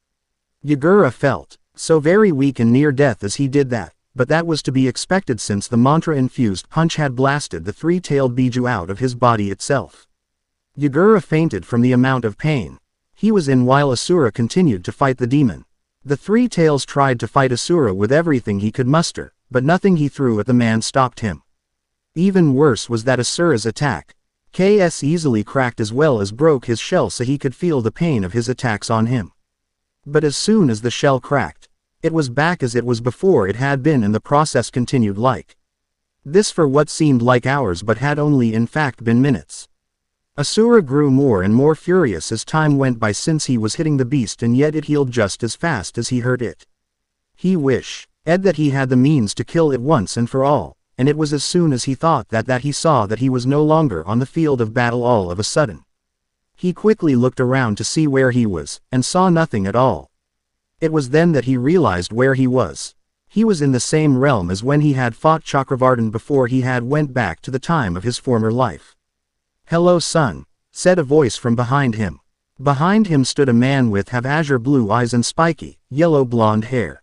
Yagura felt so very weak and near death as he did that, but that was to be expected since the mantra-infused punch had blasted the three-tailed Biju out of his body itself. Yagura fainted from the amount of pain he was in while Asura continued to fight the demon. The three tails tried to fight Asura with everything he could muster, but nothing he threw at the man stopped him. Even worse was that Asura's attack easily cracked as well as broke his shell so he could feel the pain of his attacks on him. But as soon as the shell cracked, it was back as it was before it had been and the process continued like this for what seemed like hours but had only in fact been minutes. Asura grew more and more furious as time went by since he was hitting the beast and yet it healed just as fast as he hurt it. He wished that he had the means to kill it once and for all. And it was as soon as he thought that he saw that he was no longer on the field of battle all of a sudden. He quickly looked around to see where he was, and saw nothing at all. It was then that he realized where he was. He was in the same realm as when he had fought Chakravartin before he had went back to the time of his former life. "Hello son," said a voice from behind him. Behind him stood a man with azure blue eyes and spiky, yellow blonde hair.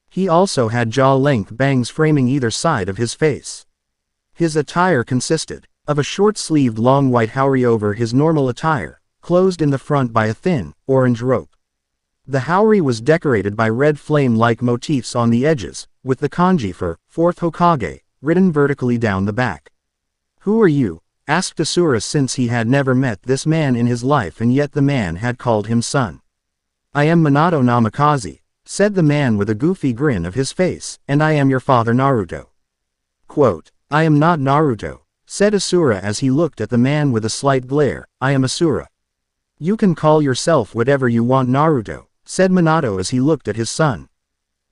He also had jaw-length bangs framing either side of his face. His attire consisted of a short-sleeved long white haori over his normal attire, closed in the front by a thin, orange rope. The haori was decorated by red flame-like motifs on the edges, with the kanji for "Fourth Hokage" written vertically down the back. "Who are you?" asked Asura since he had never met this man in his life and yet the man had called him son. "I am Minato Namikaze," said the man with a goofy grin of his face, "and I am your father Naruto." Quote, "I am not Naruto," said Asura as he looked at the man with a slight glare, "I am Asura." "You can call yourself whatever you want Naruto," said Minato as he looked at his son,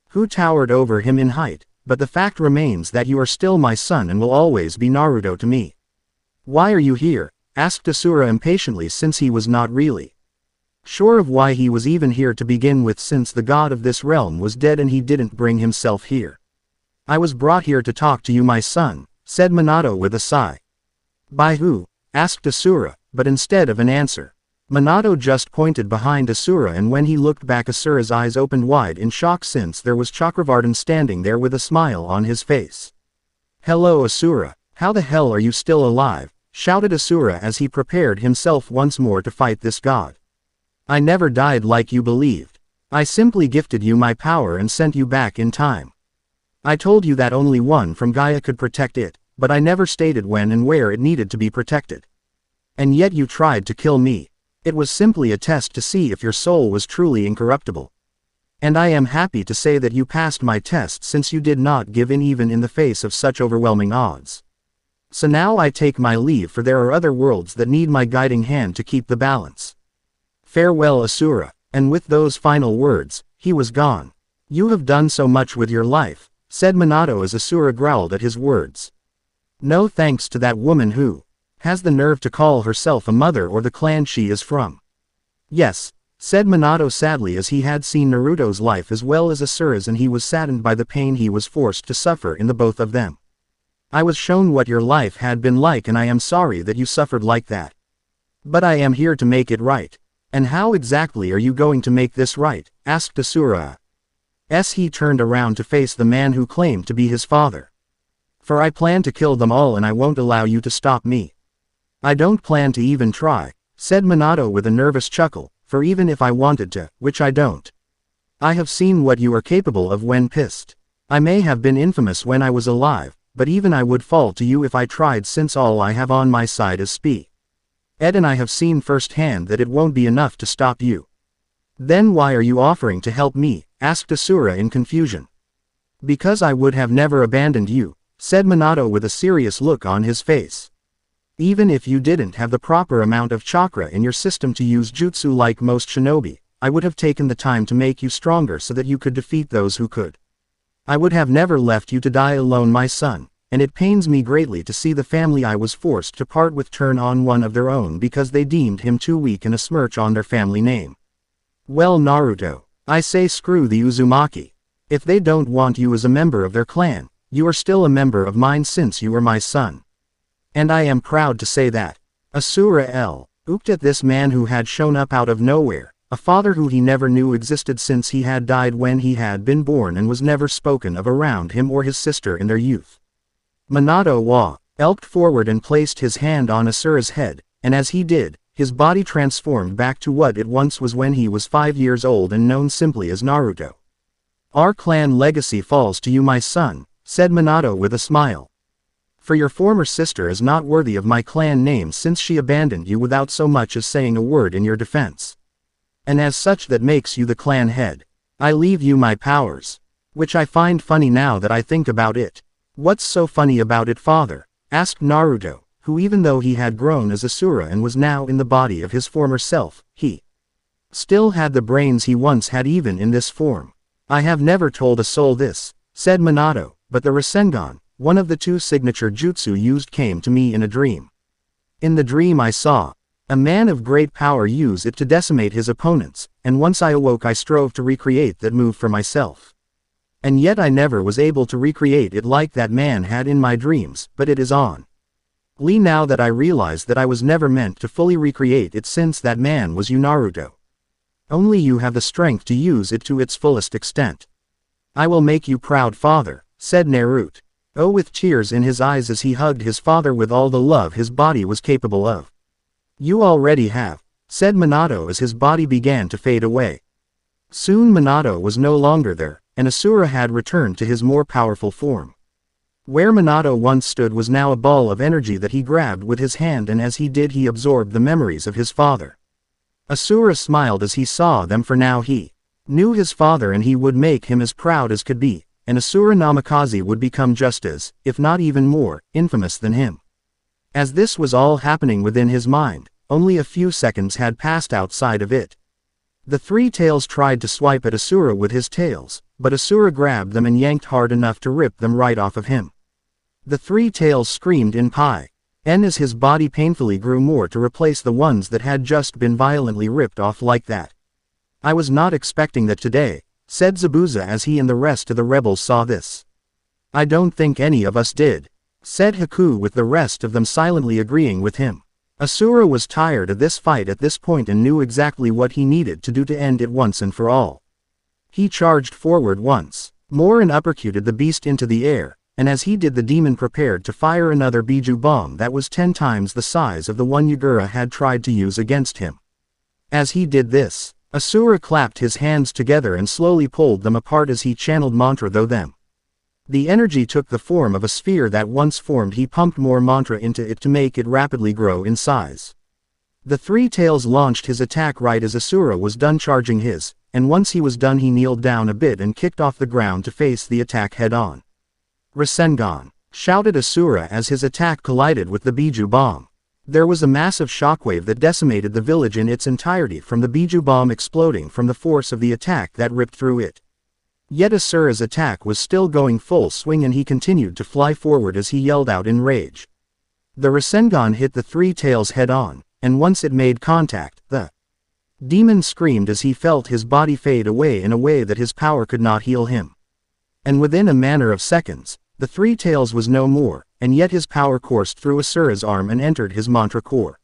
who towered over him in height, "but the fact remains that you are still my son and will always be Naruto to me." "Why are you here?" asked Asura impatiently since he was not really Sure of why he was even here to begin with, since the god of this realm was dead and he didn't bring himself here. I was brought here to talk to you, my son, said Minato with a sigh. By who? Asked Asura, but instead of an answer, Minato just pointed behind Asura, and when he looked back, Asura's eyes opened wide in shock, since there was Chakravartin standing there with a smile on his face. Hello Asura, how the hell are you still alive? Shouted Asura as he prepared himself once more to fight this god. I never died like you believed. I simply gifted you my power and sent you back in time. I told you that only one from Gaia could protect it, but I never stated when and where it needed to be protected. And yet you tried to kill me. It was simply a test to see if your soul was truly incorruptible. And I am happy to say that you passed my test, since you did not give in even in the face of such overwhelming odds. So now I take my leave, for there are other worlds that need my guiding hand to keep the balance. Farewell Asura, and with those final words, he was gone. You have done so much with your life, said Minato as Asura growled at his words. No thanks to that woman who has the nerve to call herself a mother or the clan she is from. Yes, said Minato sadly, as he had seen Naruto's life as well as Asura's, and he was saddened by the pain he was forced to suffer in the both of them. I was shown what your life had been like, and I am sorry that you suffered like that. But I am here to make it right. And how exactly are you going to make this right? Asked Asura. He turned around to face the man who claimed to be his father. For I plan to kill them all, and I won't allow you to stop me. I don't plan to even try, said Minato with a nervous chuckle, for even if I wanted to, which I don't. I have seen what you are capable of when pissed. I may have been infamous when I was alive, but even I would fall to you if I tried, since all I have on my side is speed. And I have seen firsthand that it won't be enough to stop you. Then why are you offering to help me? Asked Asura in confusion. Because I would have never abandoned you, said Minato with a serious look on his face. Even if you didn't have the proper amount of chakra in your system to use jutsu like most shinobi, I would have taken the time to make you stronger so that you could defeat those who could. I would have never left you to die alone, my son. And it pains me greatly to see the family I was forced to part with turn on one of their own because they deemed him too weak and a smirch on their family name. Well Naruto, I say screw the Uzumaki. If they don't want you as a member of their clan, you are still a member of mine since you are my son. And I am proud to say that. Asura looked at this man who had shown up out of nowhere, a father who he never knew existed since he had died when he had been born and was never spoken of around him or his sister in their youth. Minato elked forward and placed his hand on Asura's head, and as he did, his body transformed back to what it once was when he was 5 years old and known simply as Naruto. Our clan legacy falls to you, my son, said Minato with a smile. For your former sister is not worthy of my clan name, since she abandoned you without so much as saying a word in your defense. And as such, that makes you the clan head. I leave you my powers. Which I find funny now that I think about it. What's so funny about it, father? Asked Naruto, who, even though he had grown as Asura and was now in the body of his former self, he still had the brains he once had even in this form. I have never told a soul this, said Minato, but the Rasengan, one of the 2 signature jutsu used, came to me in a dream. In the dream I saw a man of great power use it to decimate his opponents, and once I awoke I strove to recreate that move for myself. And yet I never was able to recreate it like that man had in my dreams, but it is on Lee now that I realize that I was never meant to fully recreate it, since that man was you, Naruto. Only you have the strength to use it to its fullest extent. I will make you proud, father, said Naruto, with tears in his eyes as he hugged his father with all the love his body was capable of. You already have, said Minato as his body began to fade away. Soon Minato was no longer there, and Asura had returned to his more powerful form. Where Minato once stood was now a ball of energy that he grabbed with his hand, and as he did he absorbed the memories of his father. Asura smiled as he saw them, for now he knew his father and he would make him as proud as could be, and Asura Namikaze would become just as, if not even more, infamous than him. As this was all happening within his mind, only a few seconds had passed outside of it. The 3 tails tried to swipe at Asura with his tails, but Asura grabbed them and yanked hard enough to rip them right off of him. The 3 tails screamed in pain. As his body painfully grew more to replace the ones that had just been violently ripped off like that. I was not expecting that today, said Zabuza as he and the rest of the rebels saw this. I don't think any of us did, said Haku, with the rest of them silently agreeing with him. Asura was tired of this fight at this point and knew exactly what he needed to do to end it once and for all. He charged forward once more and uppercutted the beast into the air, and as he did the demon prepared to fire another Biju bomb that was 10 times the size of the one Yagura had tried to use against him. As he did this, Asura clapped his hands together and slowly pulled them apart as he channeled mantra through them. The energy took the form of a sphere that once formed. He pumped more mantra into it to make it rapidly grow in size. The Three Tails launched his attack right as Asura was done charging his, and once he was done he kneeled down a bit and kicked off the ground to face the attack head-on. Rasengan, shouted Asura as his attack collided with the Biju bomb. There was a massive shockwave that decimated the village in its entirety from the Biju bomb exploding from the force of the attack that ripped through it. Yet Asura's attack was still going full swing and he continued to fly forward as he yelled out in rage. The Rasengan hit the Three Tails head-on, and once it made contact, the demon screamed as he felt his body fade away in a way that his power could not heal him. And within a matter of seconds, the Three Tails was no more, and yet his power coursed through Asura's arm and entered his mantra core.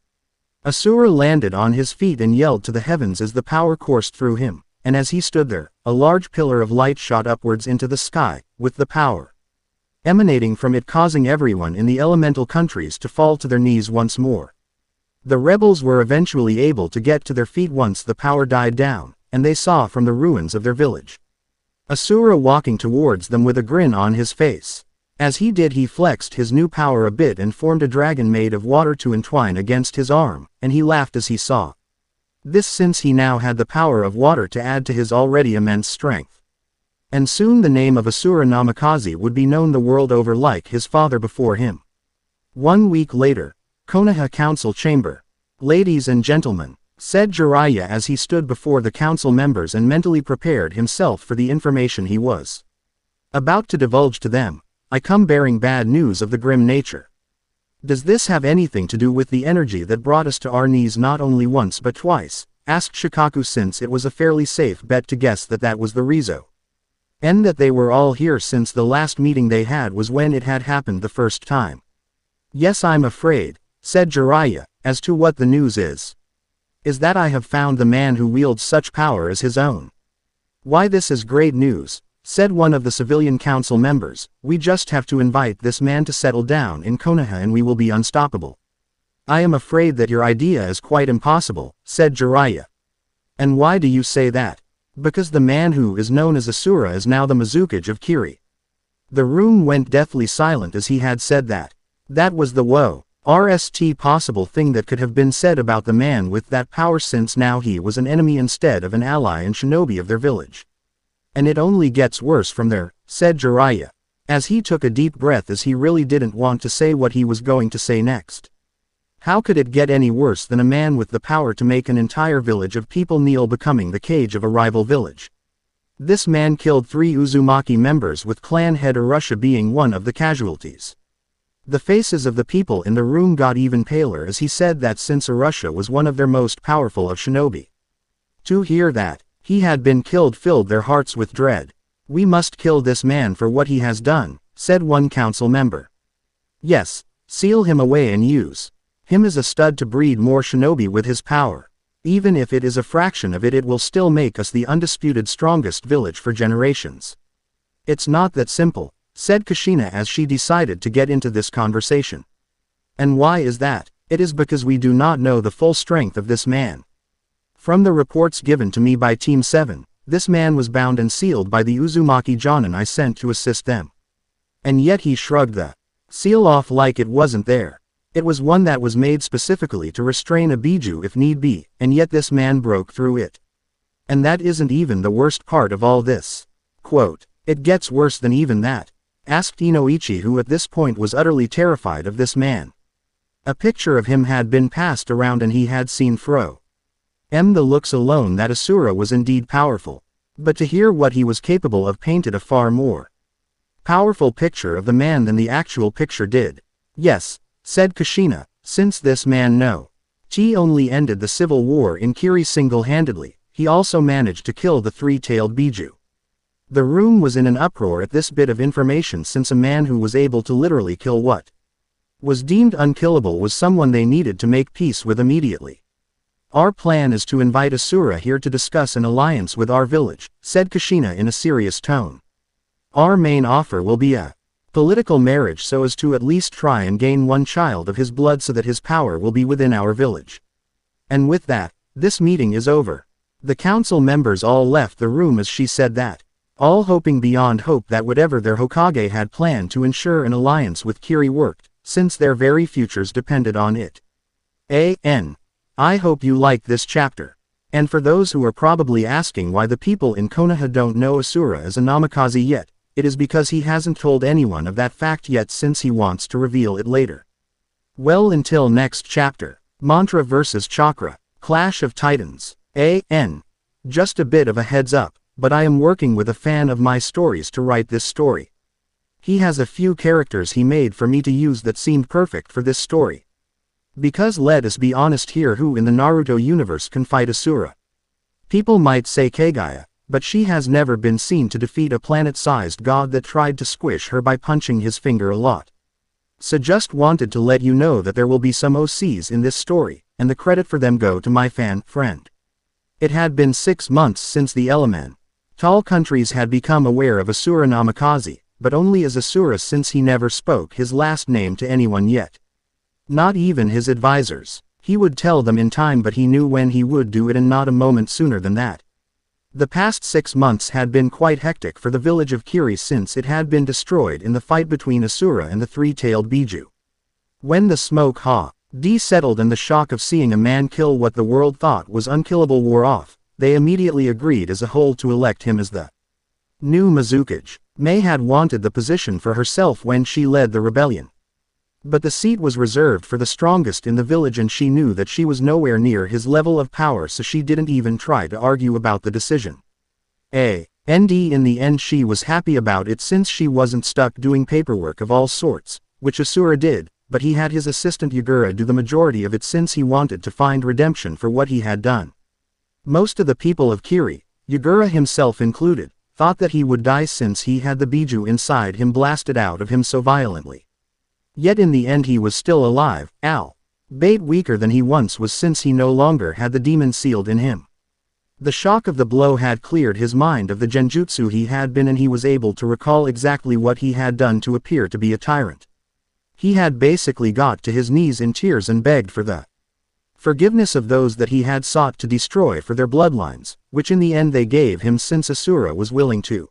Asura landed on his feet and yelled to the heavens as the power coursed through him, and as he stood there, a large pillar of light shot upwards into the sky, with the power emanating from it causing everyone in the elemental countries to fall to their knees once more. The rebels were eventually able to get to their feet once the power died down, and they saw from the ruins of their village Asura walking towards them with a grin on his face. As he did he flexed his new power a bit and formed a dragon made of water to entwine against his arm, and he laughed as he saw this since he now had the power of water to add to his already immense strength. And soon the name of Asura Namikaze would be known the world over like his father before him. 1 week later, Konoha Council Chamber. Ladies and gentlemen, said Jiraiya as he stood before the council members and mentally prepared himself for the information he was about to divulge to them. I come bearing bad news of the grim nature. Does this have anything to do with the energy that brought us to our knees not only once but twice? Asked Shikaku, since it was a fairly safe bet to guess that that was the reason. And that they were all here since the last meeting they had was when it had happened the first time. Yes, I'm afraid, said Jiraiya, as to what the news is that I have found the man who wields such power as his own. Why, this is great news, said one of the civilian council members. We just have to invite this man to settle down in Konoha and we will be unstoppable. I am afraid that your idea is quite impossible, said Jiraiya. And why do you say that? Because the man who is known as Asura is now the Mizukage of Kiri. The room went deathly silent as he had said that. That was the worst possible thing that could have been said about the man with that power, since now he was an enemy instead of an ally and shinobi of their village. And it only gets worse from there, said Jiraiya, as he took a deep breath as he really didn't want to say what he was going to say next. How could it get any worse than a man with the power to make an entire village of people kneel, becoming the cage of a rival village? This man killed 3 Uzumaki members, with clan head Orochimaru being one of the casualties. The faces of the people in the room got even paler as he said that, since Orochimaru was one of their most powerful of shinobi. To hear that he had been killed filled their hearts with dread. We must kill this man for what he has done, said one council member. Yes, seal him away and use him as a stud to breed more shinobi with his power. Even if it is a fraction of it, it will still make us the undisputed strongest village for generations. It's not that simple, said Kushina as she decided to get into this conversation. And why is that? It is because we do not know the full strength of this man. From the reports given to me by Team 7, this man was bound and sealed by the Uzumaki Jonin I sent to assist them. And yet he shrugged the seal off like it wasn't there. It was one that was made specifically to restrain a Biju if need be, and yet this man broke through it. And that isn't even the worst part of all this. Quote, it gets worse than even that, asked Inoichi, who at this point was utterly terrified of this man. A picture of him had been passed around and he had seen the looks alone that Asura was indeed powerful. But to hear what he was capable of painted a far more powerful picture of the man than the actual picture did. Yes, said Kushina, since this man only ended the civil war in Kiri single-handedly, he also managed to kill the three-tailed Biju. The room was in an uproar at this bit of information, since a man who was able to literally kill what was deemed unkillable was someone they needed to make peace with immediately. Our plan is to invite Asura here to discuss an alliance with our village, said Kushina in a serious tone. Our main offer will be a political marriage so as to at least try and gain one child of his blood so that his power will be within our village. And with that, this meeting is over. The council members all left the room as she said that, all hoping beyond hope that whatever their Hokage had planned to ensure an alliance with Kiri worked, since their very futures depended on it. I hope you liked this chapter. And for those who are probably asking why the people in Konoha don't know Asura is a Namikaze yet, it is because he hasn't told anyone of that fact yet, since he wants to reveal it later. Well, until next chapter. Mantra vs. Chakra, Clash of Titans. Just a bit of a heads up, but I am working with a fan of my stories to write this story. He has a few characters he made for me to use that seemed perfect for this story. Because let us be honest here, who in the Naruto universe can fight Asura? People might say Kaguya, but she has never been seen to defeat a planet-sized god that tried to squish her by punching his finger a lot. So just wanted to let you know that there will be some OCs in this story, and the credit for them go to my fan friend. It had been 6 months since the Elemental countries had become aware of Asura Namikaze, but only as Asura, since he never spoke his last name to anyone yet. Not even his advisors. He would tell them in time, but he knew when he would do it and not a moment sooner than that. The past 6 months had been quite hectic for the village of Kiri, since it had been destroyed in the fight between Asura and the three-tailed Biju. When the smoke settled and the shock of seeing a man kill what the world thought was unkillable wore off, they immediately agreed as a whole to elect him as the new Mizukage. May had wanted the position for herself when she led the rebellion. But the seat was reserved for the strongest in the village, and she knew that she was nowhere near his level of power, so she didn't even try to argue about the decision. In the end she was happy about it, since she wasn't stuck doing paperwork of all sorts, which Asura did, but he had his assistant Yagura do the majority of it, since he wanted to find redemption for what he had done. Most of the people of Kiri, Yagura himself included, thought that he would die since he had the Biju inside him blasted out of him so violently. Yet in the end he was still alive, albeit weaker than he once was, since he no longer had the demon sealed in him. The shock of the blow had cleared his mind of the genjutsu he had been, and he was able to recall exactly what he had done to appear to be a tyrant. He had basically got to his knees in tears and begged for the forgiveness of those that he had sought to destroy for their bloodlines, which in the end they gave him, since Asura was willing to.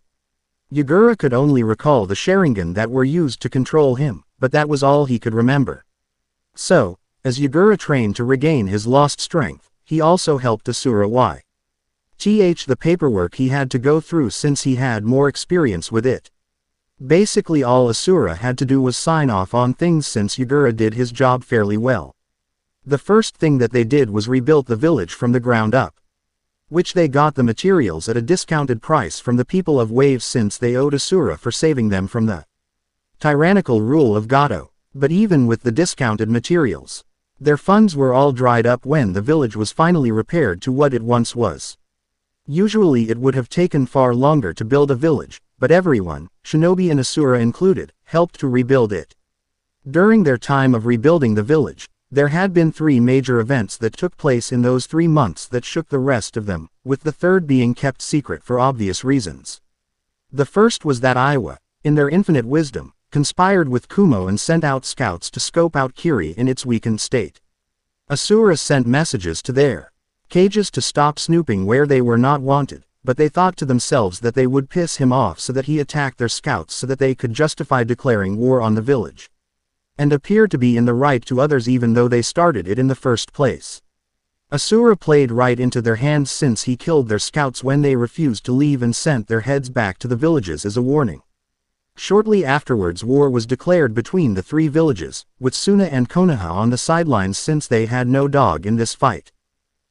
Yagura could only recall the Sharingan that were used to control him, but that was all he could remember. So, as Yagura trained to regain his lost strength, he also helped Asura the paperwork he had to go through, since he had more experience with it. Basically all Asura had to do was sign off on things, since Yagura did his job fairly well. The first thing that they did was rebuilt the village from the ground up, which they got the materials at a discounted price from the people of Waves, since they owed Asura for saving them from the tyrannical rule of Gato. But even with the discounted materials, their funds were all dried up when the village was finally repaired to what it once was. Usually it would have taken far longer to build a village, but everyone, Shinobi and Asura included, helped to rebuild it. During their time of rebuilding the village, there had been 3 major events that took place in those 3 months that shook the rest of them, with the third being kept secret for obvious reasons. The first was that Iwa, in their infinite wisdom, conspired with Kumo and sent out scouts to scope out Kiri in its weakened state. Asura sent messages to their cages to stop snooping where they were not wanted, but they thought to themselves that they would piss him off, so that he attacked their scouts so that they could justify declaring war on the village, and appear to be in the right to others even though they started it in the first place. Asura played right into their hands, since he killed their scouts when they refused to leave and sent their heads back to the villages as a warning. Shortly afterwards war was declared between the 3 villages, with Suna and Konoha on the sidelines, since they had no dog in this fight,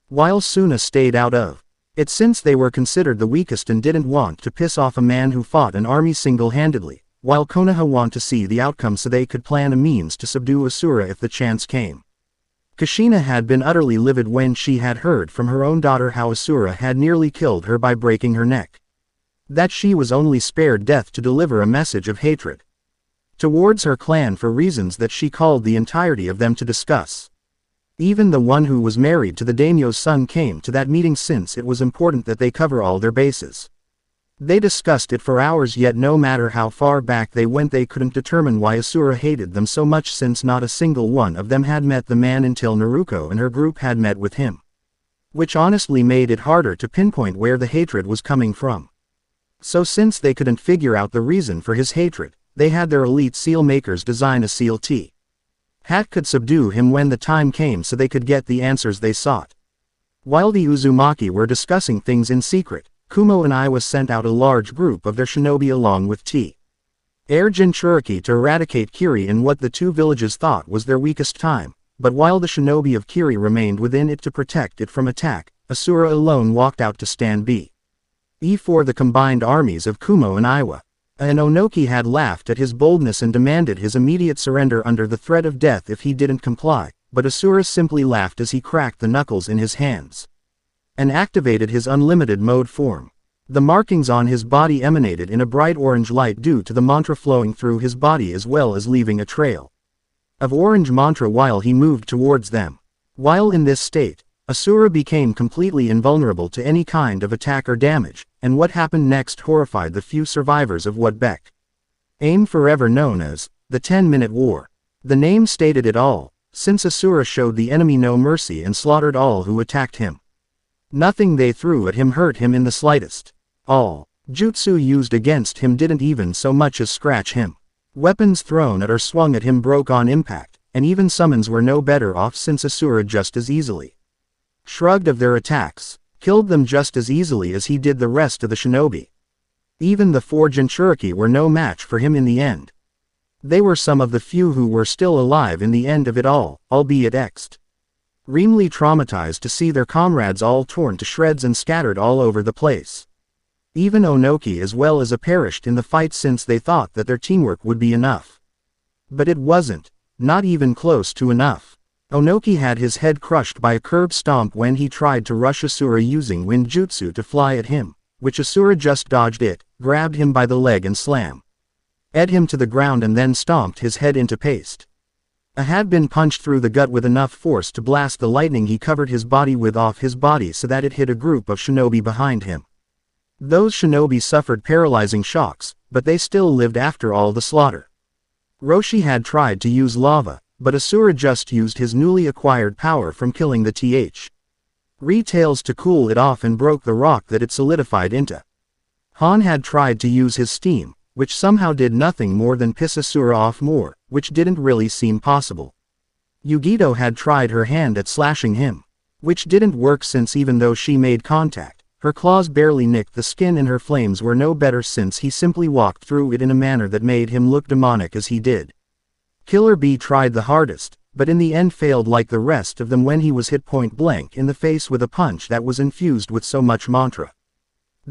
while Suna stayed out of it since they were considered the weakest and didn't want to piss off a man who fought an army single-handedly, while Konoha want to see the outcome so they could plan a means to subdue Asura if the chance came. Kushina had been utterly livid when she had heard from her own daughter how Asura had nearly killed her by breaking her neck. That she was only spared death to deliver a message of hatred towards her clan for reasons that she called the entirety of them to discuss. Even the one who was married to the daimyo's son came to that meeting since it was important that they cover all their bases. They discussed it for hours, yet no matter how far back they went they couldn't determine why Asura hated them so much, since not a single one of them had met the man until Naruto and her group had met with him. Which honestly made it harder to pinpoint where the hatred was coming from. So since they couldn't figure out the reason for his hatred, they had their elite seal makers design a seal T. Hat could subdue him when the time came so they could get the answers they sought. While the Uzumaki were discussing things in secret, Kumo and Iwa sent out a large group of their shinobi along with Air Jinchuriki to eradicate Kiri in what the two villages thought was their weakest time, but while the shinobi of Kiri remained within it to protect it from attack, Asura alone walked out to stand B. For the combined armies of Kumo and Iwa. And Onoki had laughed at his boldness and demanded his immediate surrender under the threat of death if he didn't comply, but Asura simply laughed as he cracked the knuckles in his hands and activated his unlimited mode form. The markings on his body emanated in a bright orange light due to the mantra flowing through his body, as well as leaving a trail of orange mantra while he moved towards them. While in this state, Asura became completely invulnerable to any kind of attack or damage, and what happened next horrified the few survivors of what became forever known as the 10-Minute War. The name stated it all, since Asura showed the enemy no mercy and slaughtered all who attacked him. Nothing they threw at him hurt him in the slightest. All jutsu used against him didn't even so much as scratch him. Weapons thrown at or swung at him broke on impact, and even summons were no better off since Asura just as easily shrugged of their attacks, killed them just as easily as he did the rest of the shinobi. Even the 4 Jinchuriki were no match for him in the end. They were some of the few who were still alive in the end of it all, albeit extremely traumatized to see their comrades all torn to shreds and scattered all over the place. Even Onoki as well as perished in the fight since they thought that their teamwork would be enough. But it wasn't, not even close to enough. Onoki had his head crushed by a curb stomp when he tried to rush Asura using wind jutsu to fly at him, which Asura just dodged it, grabbed him by the leg and slammed him to the ground and then stomped his head into paste. Had been punched through the gut with enough force to blast the lightning he covered his body with off his body so that it hit a group of shinobi behind him. Those shinobi suffered paralyzing shocks, but they still lived after all the slaughter. Roshi had tried to use lava, but Asura just used his newly acquired power from killing the retails to cool it off and broke the rock that it solidified into. Han had tried to use his steam, which somehow did nothing more than piss Asura off more, which didn't really seem possible. Yugito had tried her hand at slashing him, which didn't work since even though she made contact, her claws barely nicked the skin and her flames were no better since he simply walked through it in a manner that made him look demonic as he did. Killer Bee tried the hardest, but in the end failed like the rest of them when he was hit point blank in the face with a punch that was infused with so much mantra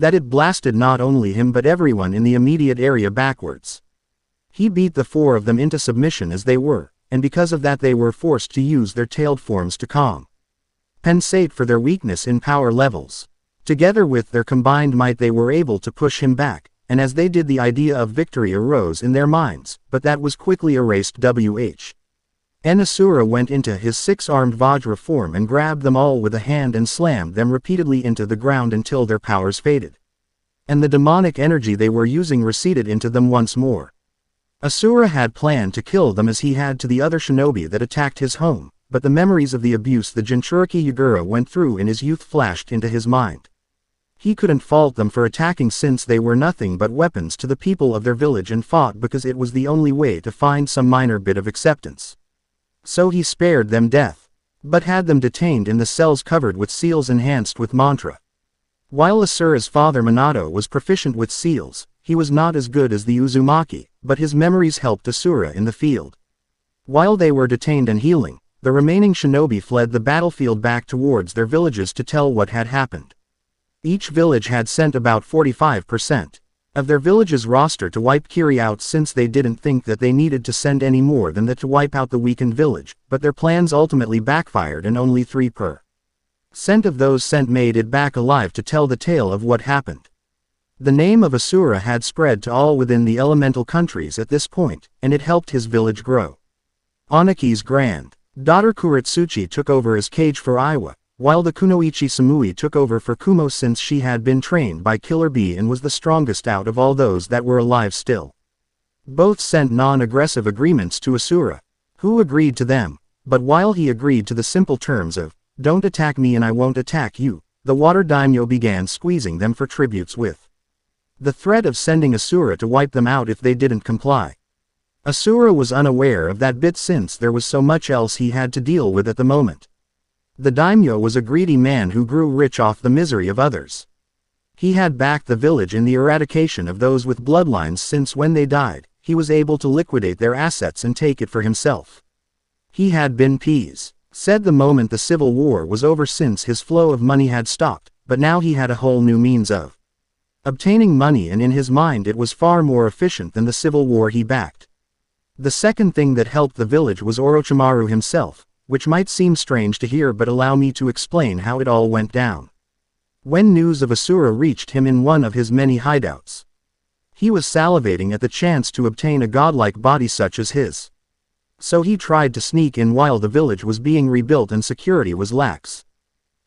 that it blasted not only him but everyone in the immediate area backwards. He beat the 4 of them into submission as they were, and because of that they were forced to use their tailed forms to compensate for their weakness in power levels. Together with their combined might they were able to push him back, and as they did the idea of victory arose in their minds, but that was quickly erased. Asura went into his 6-armed Vajra form and grabbed them all with a hand and slammed them repeatedly into the ground until their powers faded. And the demonic energy they were using receded into them once more. Asura had planned to kill them as he had to the other shinobi that attacked his home, but the memories of the abuse the Jinchuriki Yagura went through in his youth flashed into his mind. He couldn't fault them for attacking since they were nothing but weapons to the people of their village and fought because it was the only way to find some minor bit of acceptance. So he spared them death, but had them detained in the cells covered with seals enhanced with mantra. While Asura's father Minato was proficient with seals, he was not as good as the Uzumaki, but his memories helped Asura in the field. While they were detained and healing, the remaining shinobi fled the battlefield back towards their villages to tell what had happened. Each village had sent about 45%. of their village's roster to wipe Kiri out since they didn't think that they needed to send any more than that to wipe out the weakened village, but their plans ultimately backfired and only 3% of those sent made it back alive to tell the tale of what happened. The name of Asura had spread to all within the elemental countries at this point, and it helped his village grow. Anaki's granddaughter Kuretsuchi took over as Kage for Iwa, while the Kunoichi Samui took over for Kumo since she had been trained by Killer Bee and was the strongest out of all those that were alive still. Both sent non-aggressive agreements to Asura, who agreed to them, but while he agreed to the simple terms of, "Don't attack me and I won't attack you," the water daimyo began squeezing them for tributes with the threat of sending Asura to wipe them out if they didn't comply. Asura was unaware of that bit since there was so much else he had to deal with at the moment. The daimyo was a greedy man who grew rich off the misery of others. He had backed the village in the eradication of those with bloodlines since when they died, he was able to liquidate their assets and take it for himself. He had been said the moment the civil war was over since his flow of money had stopped, but now he had a whole new means of obtaining money, and in his mind it was far more efficient than the civil war he backed. The second thing that helped the village was Orochimaru himself, which might seem strange to hear, but allow me to explain how it all went down. When news of Asura reached him in one of his many hideouts, he was salivating at the chance to obtain a godlike body such as his. So he tried to sneak in while the village was being rebuilt and security was lax.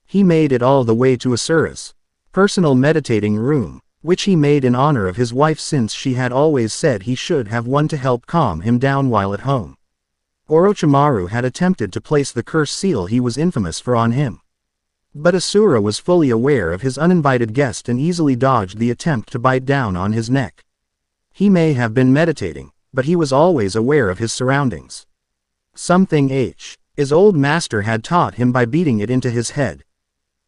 He made it all the way to Asura's personal meditating room, which he made in honor of his wife since she had always said he should have one to help calm him down while at home. Orochimaru had attempted to place the curse seal he was infamous for on him. But Asura was fully aware of his uninvited guest and easily dodged the attempt to bite down on his neck. He may have been meditating, but he was always aware of his surroundings. Something his old master had taught him by beating it into his head.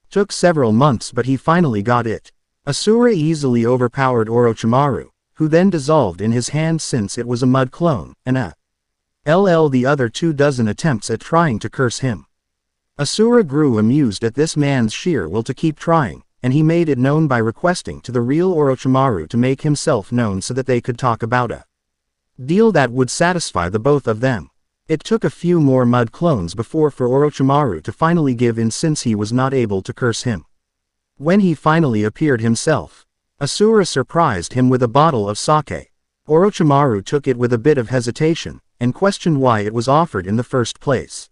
Took several months, but he finally got it. Asura easily overpowered Orochimaru, who then dissolved in his hand since it was a mud clone, and the other 24 attempts at trying to curse him. Asura grew amused at this man's sheer will to keep trying, and he made it known by requesting to the real Orochimaru to make himself known so that they could talk about a deal that would satisfy the both of them. It took a few more mud clones before for Orochimaru to finally give in since he was not able to curse him. When he finally appeared himself, Asura surprised him with a bottle of sake. Orochimaru took it with a bit of hesitation, and questioned why it was offered in the first place.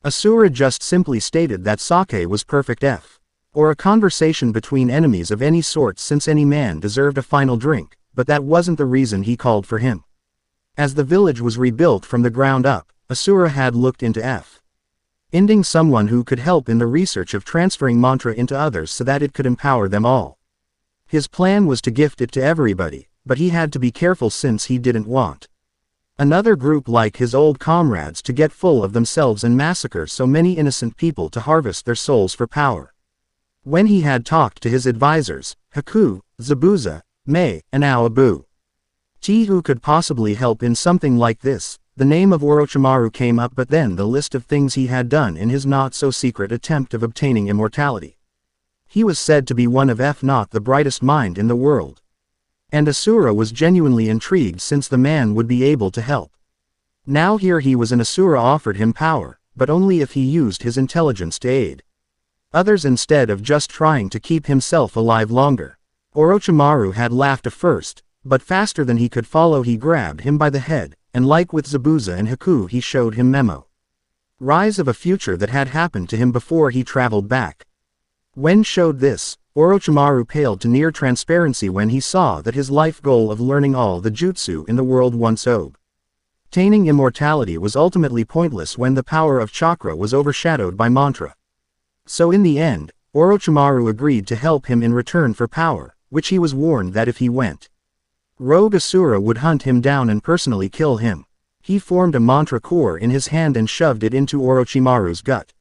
Asura just simply stated that sake was perfect or a conversation between enemies of any sort since any man deserved a final drink, but that wasn't the reason he called for him. As the village was rebuilt from the ground up, Asura had looked into ending someone who could help in the research of transferring mantra into others so that it could empower them all. His plan was to gift it to everybody, but he had to be careful since he didn't want another group like his old comrades to get full of themselves and massacre so many innocent people to harvest their souls for power. When he had talked to his advisors, Haku, Zabuza, Mei, and Aobu, who could possibly help in something like this, the name of Orochimaru came up, but then the list of things he had done in his not-so-secret attempt of obtaining immortality. He was said to be one of if not the brightest mind in the world. And Asura was genuinely intrigued since the man would be able to help. Now here he was, and Asura offered him power, but only if he used his intelligence to aid others instead of just trying to keep himself alive longer. Orochimaru had laughed at first, but faster than he could follow he grabbed him by the head, and like with Zabuza and Haku he showed him rise of a future that had happened to him before he traveled back. When showed this, Orochimaru paled to near transparency when he saw that his life goal of learning all the jutsu in the world once obtaining immortality was ultimately pointless when the power of chakra was overshadowed by mantra. So in the end, Orochimaru agreed to help him in return for power, which he was warned that if he went rogue, Asura would hunt him down and personally kill him. He formed a mantra core in his hand and shoved it into Orochimaru's gut.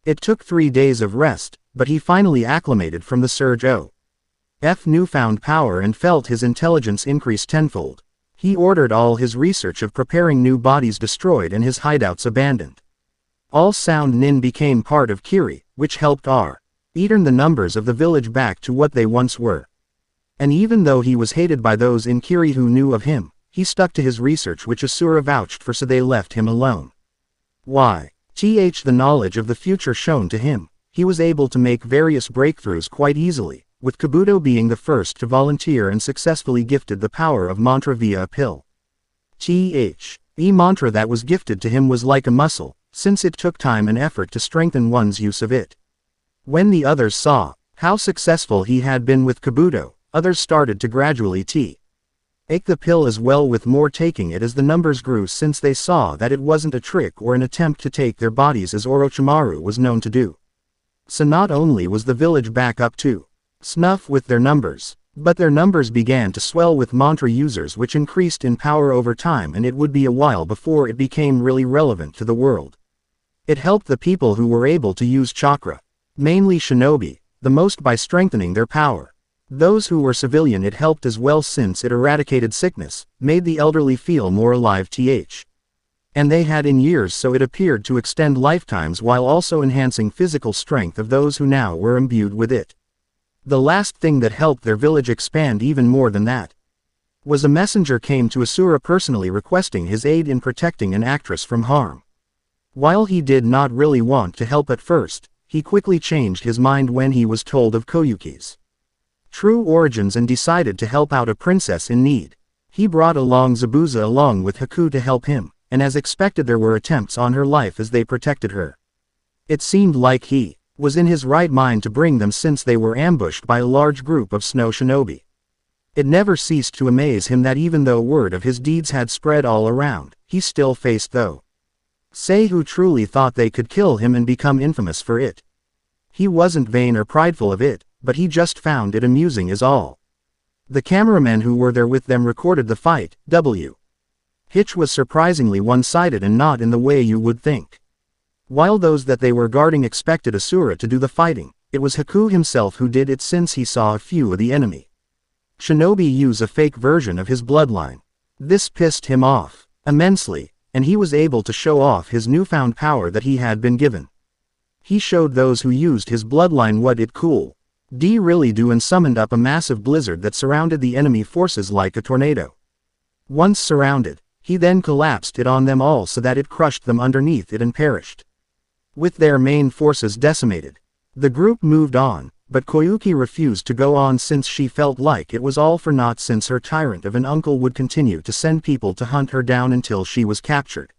It took 3 days of rest, but he finally acclimated from the surge of newfound power and felt his intelligence increase tenfold. He ordered all his research of preparing new bodies destroyed and his hideouts abandoned. All sound nin became part of Kiri, which helped return the numbers of the village back to what they once were. And even though he was hated by those in Kiri who knew of him, he stuck to his research which Asura vouched for, so they left him alone. Why? The knowledge of the future shown to him, he was able to make various breakthroughs quite easily, with Kabuto being the first to volunteer and successfully gifted the power of mantra via a pill. The mantra that was gifted to him was like a muscle, since it took time and effort to strengthen one's use of it. When the others saw how successful he had been with Kabuto, others started to gradually take the pill as well, with more taking it as the numbers grew, since they saw that it wasn't a trick or an attempt to take their bodies as Orochimaru was known to do. So not only was the village back up to snuff with their numbers, but their numbers began to swell with mantra users, which increased in power over time, and it would be a while before it became really relevant to the world. It helped the people who were able to use chakra, mainly shinobi, the most by strengthening their power. Those who were civilian it helped as well, since it eradicated sickness, made the elderly feel more alive and they had in years, so it appeared to extend lifetimes while also enhancing physical strength of those who now were imbued with it. The last thing that helped their village expand even more than that was a messenger came to Asura personally requesting his aid in protecting an actress from harm. While he did not really want to help at first, he quickly changed his mind when he was told of Koyuki's true origins and decided to help out a princess in need. He brought along Zabuza along with Haku to help him, and as expected there were attempts on her life as they protected her. It seemed like he was in his right mind to bring them, since they were ambushed by a large group of snow shinobi. It never ceased to amaze him that even though word of his deeds had spread all around, he still faced those who truly thought they could kill him and become infamous for it. He wasn't vain or prideful of it, but he just found it amusing is all. The cameramen who were there with them recorded the fight, which was surprisingly one-sided and not in the way you would think. While those that they were guarding expected Asura to do the fighting, it was Haku himself who did it, since he saw a few of the enemy shinobi use a fake version of his bloodline. This pissed him off immensely, and he was able to show off his newfound power that he had been given. He showed those who used his bloodline what it could really do and summoned up a massive blizzard that surrounded the enemy forces like a tornado. Once surrounded, he then collapsed it on them all so that it crushed them underneath it and perished. With their main forces decimated, the group moved on, but Koyuki refused to go on since she felt like it was all for naught, since her tyrant of an uncle would continue to send people to hunt her down until she was captured.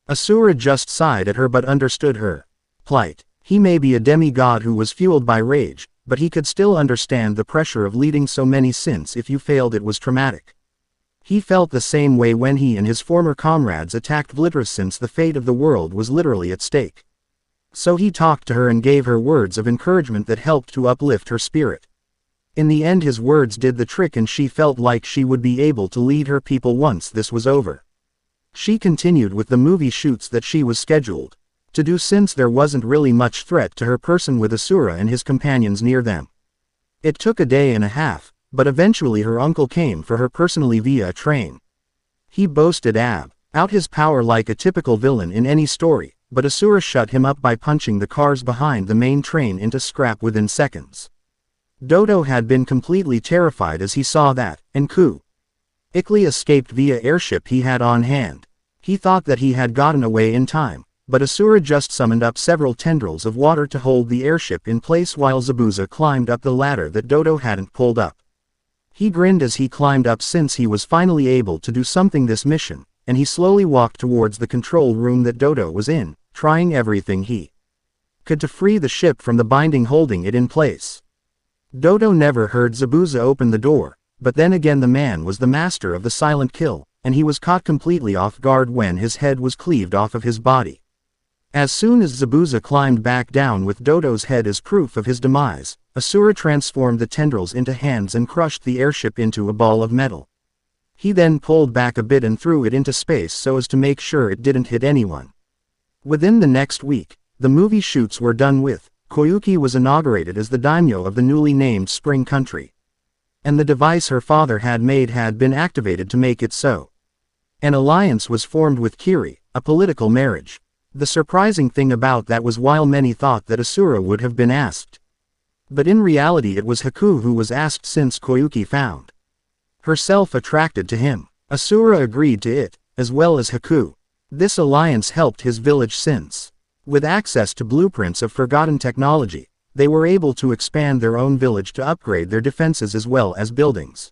Asura just sighed at her but understood her plight. He may be a demigod who was fueled by rage, but he could still understand the pressure of leading so many, since if you failed it was traumatic. He felt the same way when he and his former comrades attacked Vlitra, since the fate of the world was literally at stake. So he talked to her and gave her words of encouragement that helped to uplift her spirit. In the end his words did the trick, and she felt like she would be able to lead her people once this was over. She continued with the movie shoots that she was scheduled to do, since there wasn't really much threat to her person with Asura and his companions near them. It took a day and a half, but eventually her uncle came for her personally via a train. He boasted out his power like a typical villain in any story, but Asura shut him up by punching the cars behind the main train into scrap within seconds. Dodo had been completely terrified as he saw that, and quickly escaped via airship he had on hand. He thought that he had gotten away in time, but Asura just summoned up several tendrils of water to hold the airship in place while Zabuza climbed up the ladder that Dodo hadn't pulled up. He grinned as he climbed up, since he was finally able to do something this mission, and he slowly walked towards the control room that Dodo was in, trying everything he could to free the ship from the binding holding it in place. Dodo never heard Zabuza open the door, but then again the man was the master of the silent kill, and he was caught completely off guard when his head was cleaved off of his body. As soon as Zabuza climbed back down with Dodo's head as proof of his demise, Asura transformed the tendrils into hands and crushed the airship into a ball of metal. He then pulled back a bit and threw it into space so as to make sure it didn't hit anyone. Within the next week, the movie shoots were done with. Koyuki was inaugurated as the daimyo of the newly named Spring Country. And the device her father had made had been activated to make it so. An alliance was formed with Kiri, a political marriage. The surprising thing about that was while many thought that Asura would have been asked But in reality it was Haku who was asked since Koyuki found herself attracted to him. Asura agreed to it, as well as Haku. This alliance helped his village since, with access to blueprints of forgotten technology, they were able to expand their own village to upgrade their defenses as well as buildings.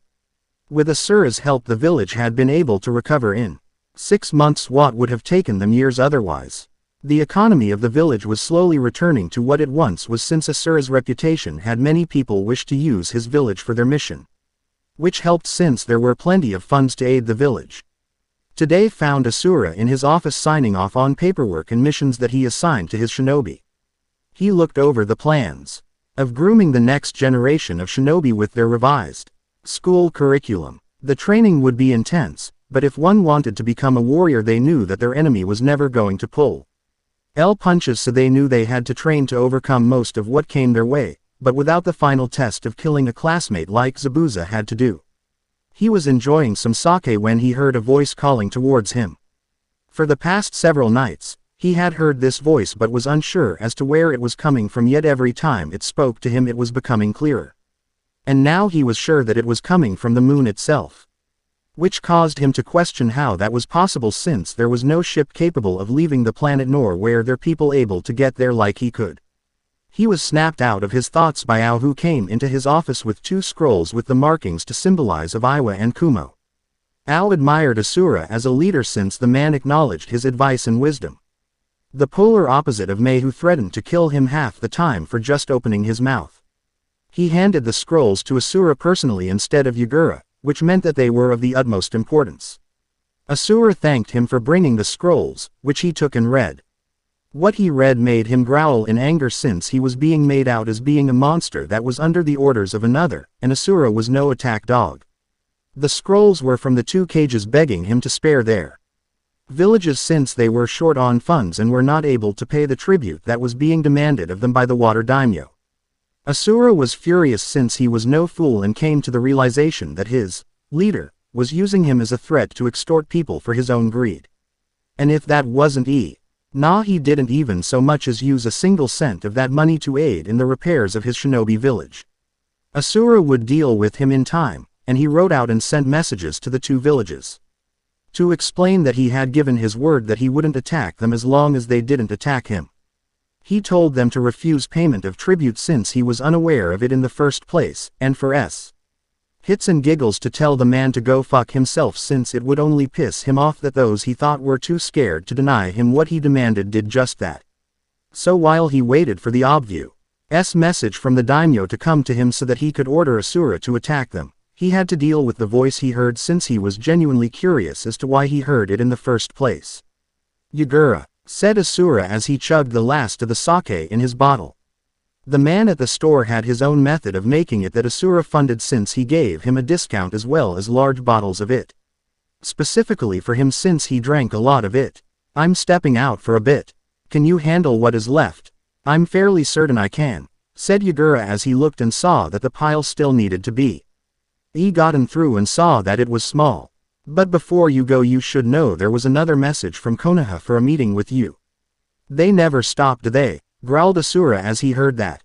With Asura's help the village had been able to recover in 6 months what would have taken them years otherwise. The economy of the village was slowly returning to what it once was since Asura's reputation had many people wished to use his village for their mission, which helped since there were plenty of funds to aid the village. Today found Asura in his office signing off on paperwork and missions that he assigned to his shinobi. He looked over the plans of grooming the next generation of shinobi with their revised school curriculum. The training would be intense, but if one wanted to become a warrior they knew that their enemy was never going to pull punches, so they knew they had to train to overcome most of what came their way, but without the final test of killing a classmate like Zabuza had to do. He was enjoying some sake when he heard a voice calling towards him. For the past several nights, he had heard this voice but was unsure as to where it was coming from, yet every time it spoke to him it was becoming clearer. And now he was sure that it was coming from the moon itself, which caused him to question how that was possible since there was no ship capable of leaving the planet nor were there people able to get there like he could. He was snapped out of his thoughts by Ao, who came into his office with 2 scrolls with the markings to symbolize of Iwa and Kumo. Ao admired Asura as a leader since the man acknowledged his advice and wisdom. The polar opposite of Mei, who threatened to kill him half the time for just opening his mouth. He handed the scrolls to Asura personally instead of Yagura, which meant that they were of the utmost importance. Asura thanked him for bringing the scrolls, which he took and read. What he read made him growl in anger since he was being made out as being a monster that was under the orders of another, and Asura was no attack dog. The scrolls were from the 2 cages begging him to spare their villages since they were short on funds and were not able to pay the tribute that was being demanded of them by the water daimyo. Asura was furious since he was no fool and came to the realization that his leader was using him as a threat to extort people for his own greed. And if that wasn't he didn't even so much as use a single cent of that money to aid in the repairs of his shinobi village. Asura would deal with him in time, and he wrote out and sent messages to the 2 villages to explain that he had given his word that he wouldn't attack them as long as they didn't attack him. He told them to refuse payment of tribute since he was unaware of it in the first place, and for hits and giggles to tell the man to go fuck himself since it would only piss him off that those he thought were too scared to deny him what he demanded did just that. So while he waited for the obvious message from the daimyo to come to him so that he could order Asura to attack them, he had to deal with the voice he heard since he was genuinely curious as to why he heard it in the first place. Yagura, said Asura as he chugged the last of the sake in his bottle. The man at the store had his own method of making it that Asura funded since he gave him a discount as well as large bottles of it. Specifically for him since he drank a lot of it. I'm stepping out for a bit. Can you handle what is left? I'm fairly certain I can, said Yagura as he looked and saw that the pile still needed to be. He gotten through and saw that it was small. But before you go you should know there was another message from Konoha for a meeting with you. They never stopped, do they? Growled Asura as he heard that.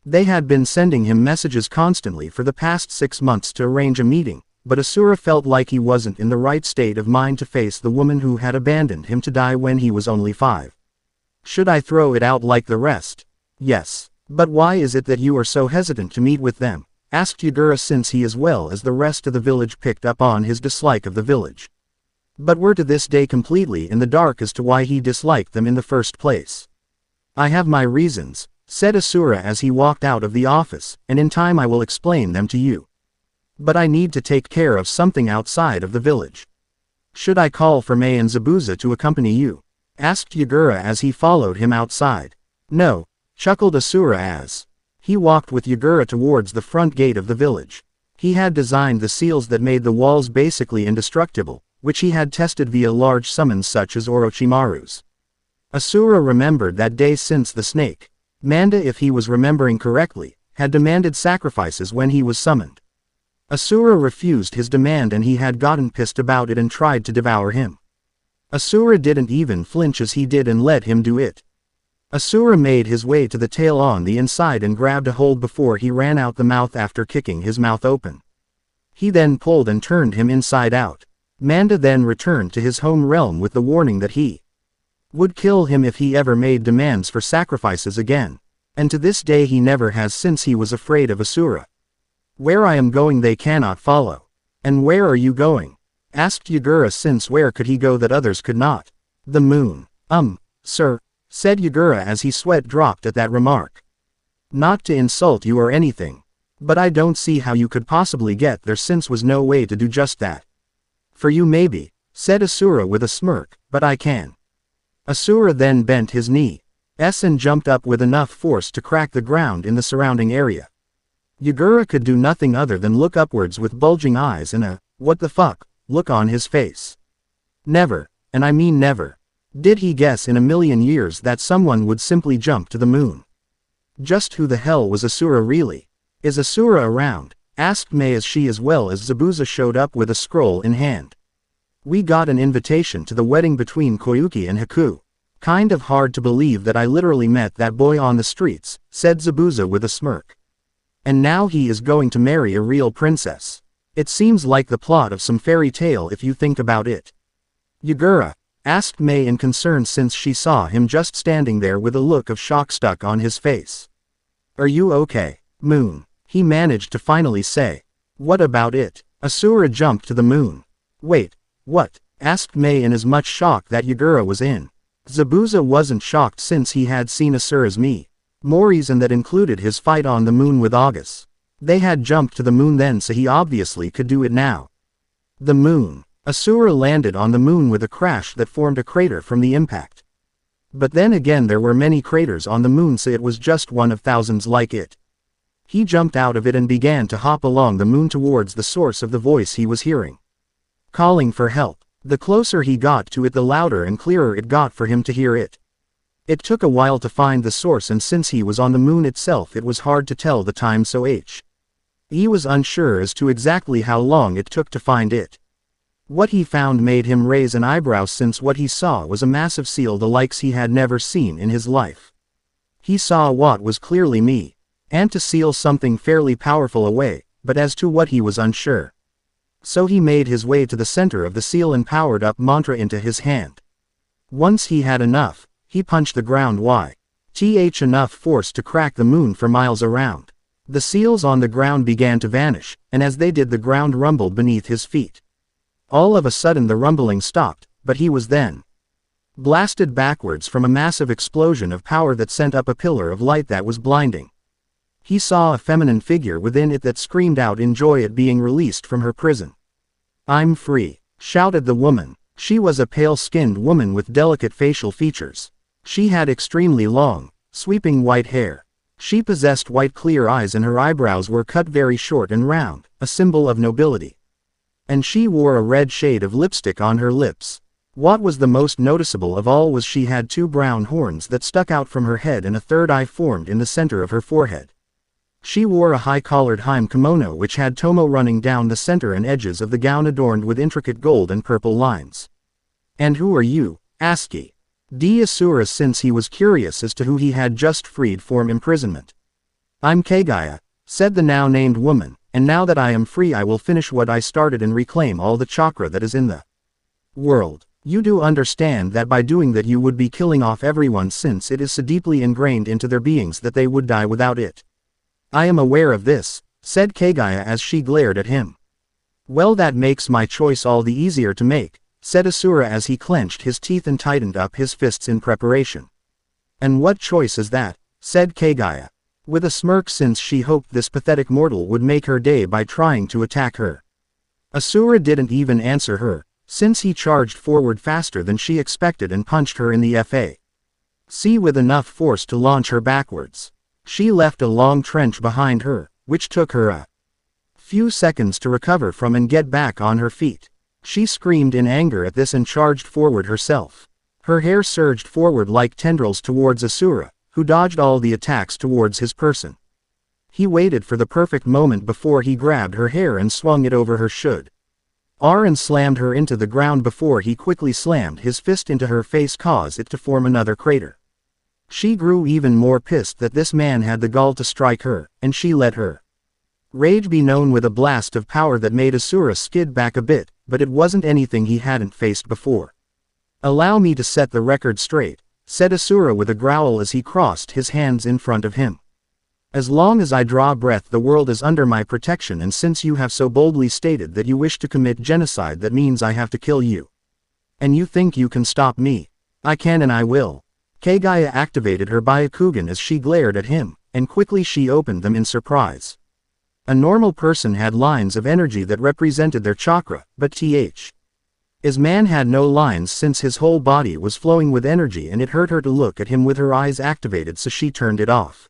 They had been sending him messages constantly for the past 6 months to arrange a meeting, but Asura felt like he wasn't in the right state of mind to face the woman who had abandoned him to die when he was only 5. Should I throw it out like the rest? Yes. But why is it that you are so hesitant to meet with them? Asked Yagura since he as well as the rest of the village picked up on his dislike of the village. But were to this day completely in the dark as to why he disliked them in the first place. I have my reasons, said Asura as he walked out of the office, and in time I will explain them to you. But I need to take care of something outside of the village. Should I call for Mei and Zabuza to accompany you? Asked Yagura as he followed him outside. No, chuckled Asura as he walked with Yagura towards the front gate of the village. He had designed the seals that made the walls basically indestructible, which he had tested via large summons such as Orochimaru's. Asura remembered that day since the snake, Manda, if he was remembering correctly, had demanded sacrifices when he was summoned. Asura refused his demand and he had gotten pissed about it and tried to devour him. Asura didn't even flinch as he did and let him do it. Asura made his way to the tail on the inside and grabbed a hold before he ran out the mouth after kicking his mouth open. He then pulled and turned him inside out. Manda then returned to his home realm with the warning that he would kill him if he ever made demands for sacrifices again. And to this day he never has, since he was afraid of Asura. Where I am going they cannot follow. And where are you going? Asked Yagura, since where could he go that others could not? The moon. Sir, said Yagura as his sweat dropped at that remark. Not to insult you or anything, but I don't see how you could possibly get there, since was no way to do just that. For you maybe, said Asura with a smirk, but I can. Asura then bent his knee and jumped up with enough force to crack the ground in the surrounding area. Yagura could do nothing other than look upwards with bulging eyes and a, what the fuck, look on his face. Never, and I mean never, did he guess in a million years that someone would simply jump to the moon. Just who the hell was Asura really? Is Asura around? Asked Mei as she as well as Zabuza showed up with a scroll in hand. We got an invitation to the wedding between Koyuki and Haku. Kind of hard to believe that I literally met that boy on the streets, said Zabuza with a smirk. And now he is going to marry a real princess. It seems like the plot of some fairy tale if you think about it. Yagura, asked Mei in concern, since she saw him just standing there with a look of shock stuck on his face. Are you okay, Moon? He managed to finally say. What about it? Asura jumped to the moon. Wait, what? Asked Mei in as much shock that Yagura was in. Zabuza wasn't shocked, since he had seen Asura's Mori's, and that included his fight on the moon with August. They had jumped to the moon then, so he obviously could do it now. The moon. Asura landed on the moon with a crash that formed a crater from the impact. But then again, there were many craters on the moon, so it was just one of thousands like it. He jumped out of it and began to hop along the moon towards the source of the voice he was hearing, calling for help. The closer he got to it, the louder and clearer it got for him to hear it. It took a while to find the source, and since he was on the moon itself, it was hard to tell the time, so he was unsure as to exactly how long it took to find it. What he found made him raise an eyebrow, since what he saw was a massive seal, the likes he had never seen in his life. He saw what was clearly and to seal something fairly powerful away, but as to what he was unsure. So he made his way to the center of the seal and powered up mantra into his hand. Once he had enough, he punched the ground enough force to crack the moon for miles around. The seals on the ground began to vanish, and as they did, the ground rumbled beneath his feet. All of a sudden the rumbling stopped, but he was then blasted backwards from a massive explosion of power that sent up a pillar of light that was blinding. He saw a feminine figure within it that screamed out in joy at being released from her prison. I'm free, shouted the woman. She was a pale-skinned woman with delicate facial features. She had extremely long, sweeping white hair. She possessed white clear eyes, and her eyebrows were cut very short and round, a symbol of nobility. And she wore a red shade of lipstick on her lips. What was the most noticeable of all was she had 2 brown horns that stuck out from her head, and a third eye formed in the center of her forehead. She wore a high-collared hime kimono which had tomo running down the center and edges of the gown adorned with intricate gold and purple lines. And who are you? asked Asura, since he was curious as to who he had just freed from imprisonment. I'm Kaguya, said the now named woman, and now that I am free I will finish what I started and reclaim all the chakra that is in the world. You do understand that by doing that you would be killing off everyone, since it is so deeply ingrained into their beings that they would die without it. I am aware of this, said Kaguya as she glared at him. Well, that makes my choice all the easier to make, said Asura as he clenched his teeth and tightened up his fists in preparation. And what choice is that? Said Kaguya, with a smirk, since she hoped this pathetic mortal would make her day by trying to attack her. Asura didn't even answer her, since he charged forward faster than she expected and punched her in the face with enough force to launch her backwards. She left a long trench behind her, which took her a few seconds to recover from and get back on her feet. She screamed in anger at this and charged forward herself. Her hair surged forward like tendrils towards Asura, who dodged all the attacks towards his person. He waited for the perfect moment before he grabbed her hair and swung it over her and slammed her into the ground before he quickly slammed his fist into her face, cause it to form another crater. She grew even more pissed that this man had the gall to strike her, and she let her rage be known with a blast of power that made Asura skid back a bit, but it wasn't anything he hadn't faced before. "Allow me to set the record straight," said Asura with a growl as he crossed his hands in front of him. "As long as I draw breath, the world is under my protection, and since you have so boldly stated that you wish to commit genocide, that means I have to kill you. And you think you can stop me? I can, and I will." Kaguya activated her Byakugan as she glared at him, and quickly she opened them in surprise. A normal person had lines of energy that represented their chakra, but His man had no lines since his whole body was flowing with energy, and it hurt her to look at him with her eyes activated, so she turned it off.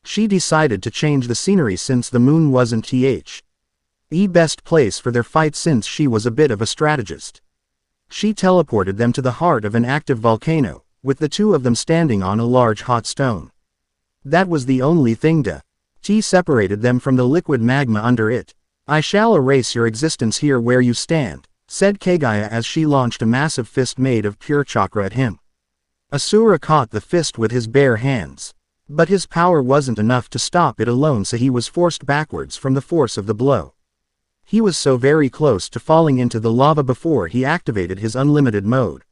She decided to change the scenery since the moon wasn't the best place for their fight, since she was a bit of a strategist. She teleported them to the heart of an active volcano, with the two of them standing on a large hot stone. That was the only thing separated them from the liquid magma under it. "I shall erase your existence here where you stand," said Kaguya as she launched a massive fist made of pure chakra at him. Asura caught the fist with his bare hands. But his power wasn't enough to stop it alone, so he was forced backwards from the force of the blow. He was so very close to falling into the lava before he activated his unlimited mode.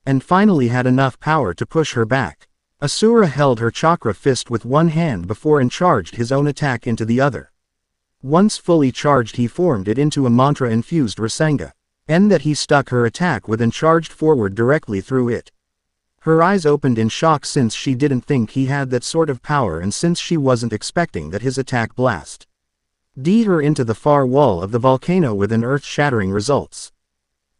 And finally had enough power to push her back. Asura held her chakra fist with one hand before and charged his own attack into the other. Once fully charged, he formed it into a mantra-infused Rasengan, and that he stuck her attack with and charged forward directly through it. Her eyes opened in shock since she didn't think he had that sort of power, and since she wasn't expecting that his attack blast her into the far wall of the volcano with an earth-shattering results.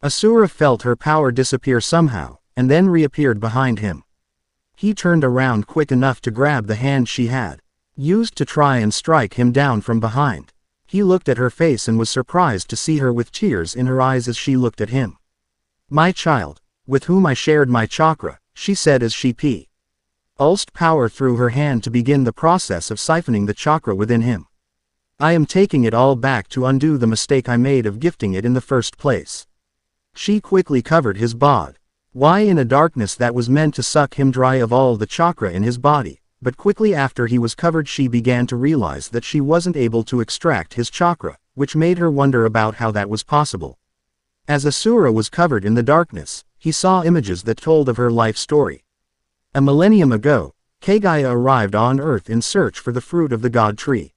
Asura felt her power disappear somehow, and then reappeared behind him. He turned around quick enough to grab the hand she had used to try and strike him down from behind. He looked at her face and was surprised to see her with tears in her eyes as she looked at him. "My child, with whom I shared my chakra," she said as she pulsed power through her hand to begin the process of siphoning the chakra within him. "I am taking it all back to undo the mistake I made of gifting it in the first place." She quickly covered his bod. Why in a darkness that was meant to suck him dry of all the chakra in his body, but quickly after he was covered she began to realize that she wasn't able to extract his chakra, which made her wonder about how that was possible. As Asura was covered in the darkness, he saw images that told of her life story. A millennium ago, Kaguya arrived on Earth in search for the fruit of the God Tree.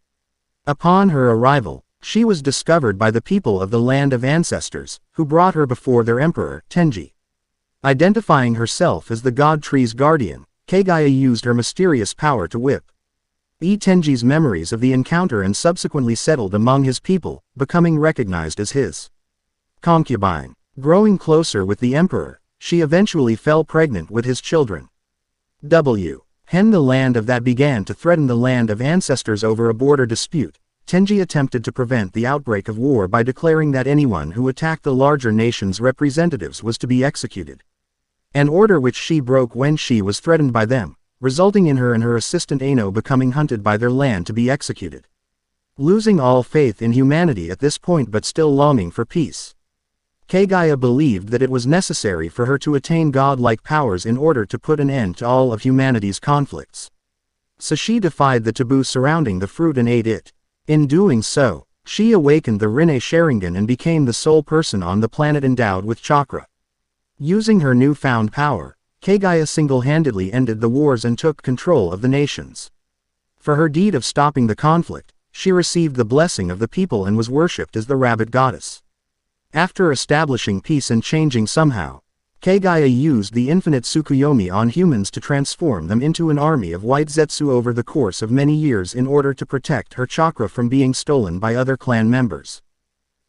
Upon her arrival, she was discovered by the people of the Land of Ancestors, who brought her before their emperor, Tenji. Identifying herself as the God Tree's guardian, Kaguya used her mysterious power to whip Tenji's memories of the encounter and subsequently settled among his people, becoming recognized as his concubine. Growing closer with the emperor, she eventually fell pregnant with his children. Hen the land of that began to threaten the Land of Ancestors over a border dispute. Tenji attempted to prevent the outbreak of war by declaring that anyone who attacked the larger nation's representatives was to be executed. An order which she broke when she was threatened by them, resulting in her and her assistant Ano becoming hunted by their land to be executed. Losing all faith in humanity at this point but still longing for peace, Kaguya believed that it was necessary for her to attain godlike powers in order to put an end to all of humanity's conflicts. So she defied the taboo surrounding the fruit and ate it. In doing so, she awakened the Rinne Sharingan and became the sole person on the planet endowed with chakra. Using her newfound power, Kaguya single-handedly ended the wars and took control of the nations. For her deed of stopping the conflict, she received the blessing of the people and was worshipped as the rabbit goddess. After establishing peace and changing somehow, Kaguya used the infinite Tsukuyomi on humans to transform them into an army of white Zetsu over the course of many years in order to protect her chakra from being stolen by other clan members.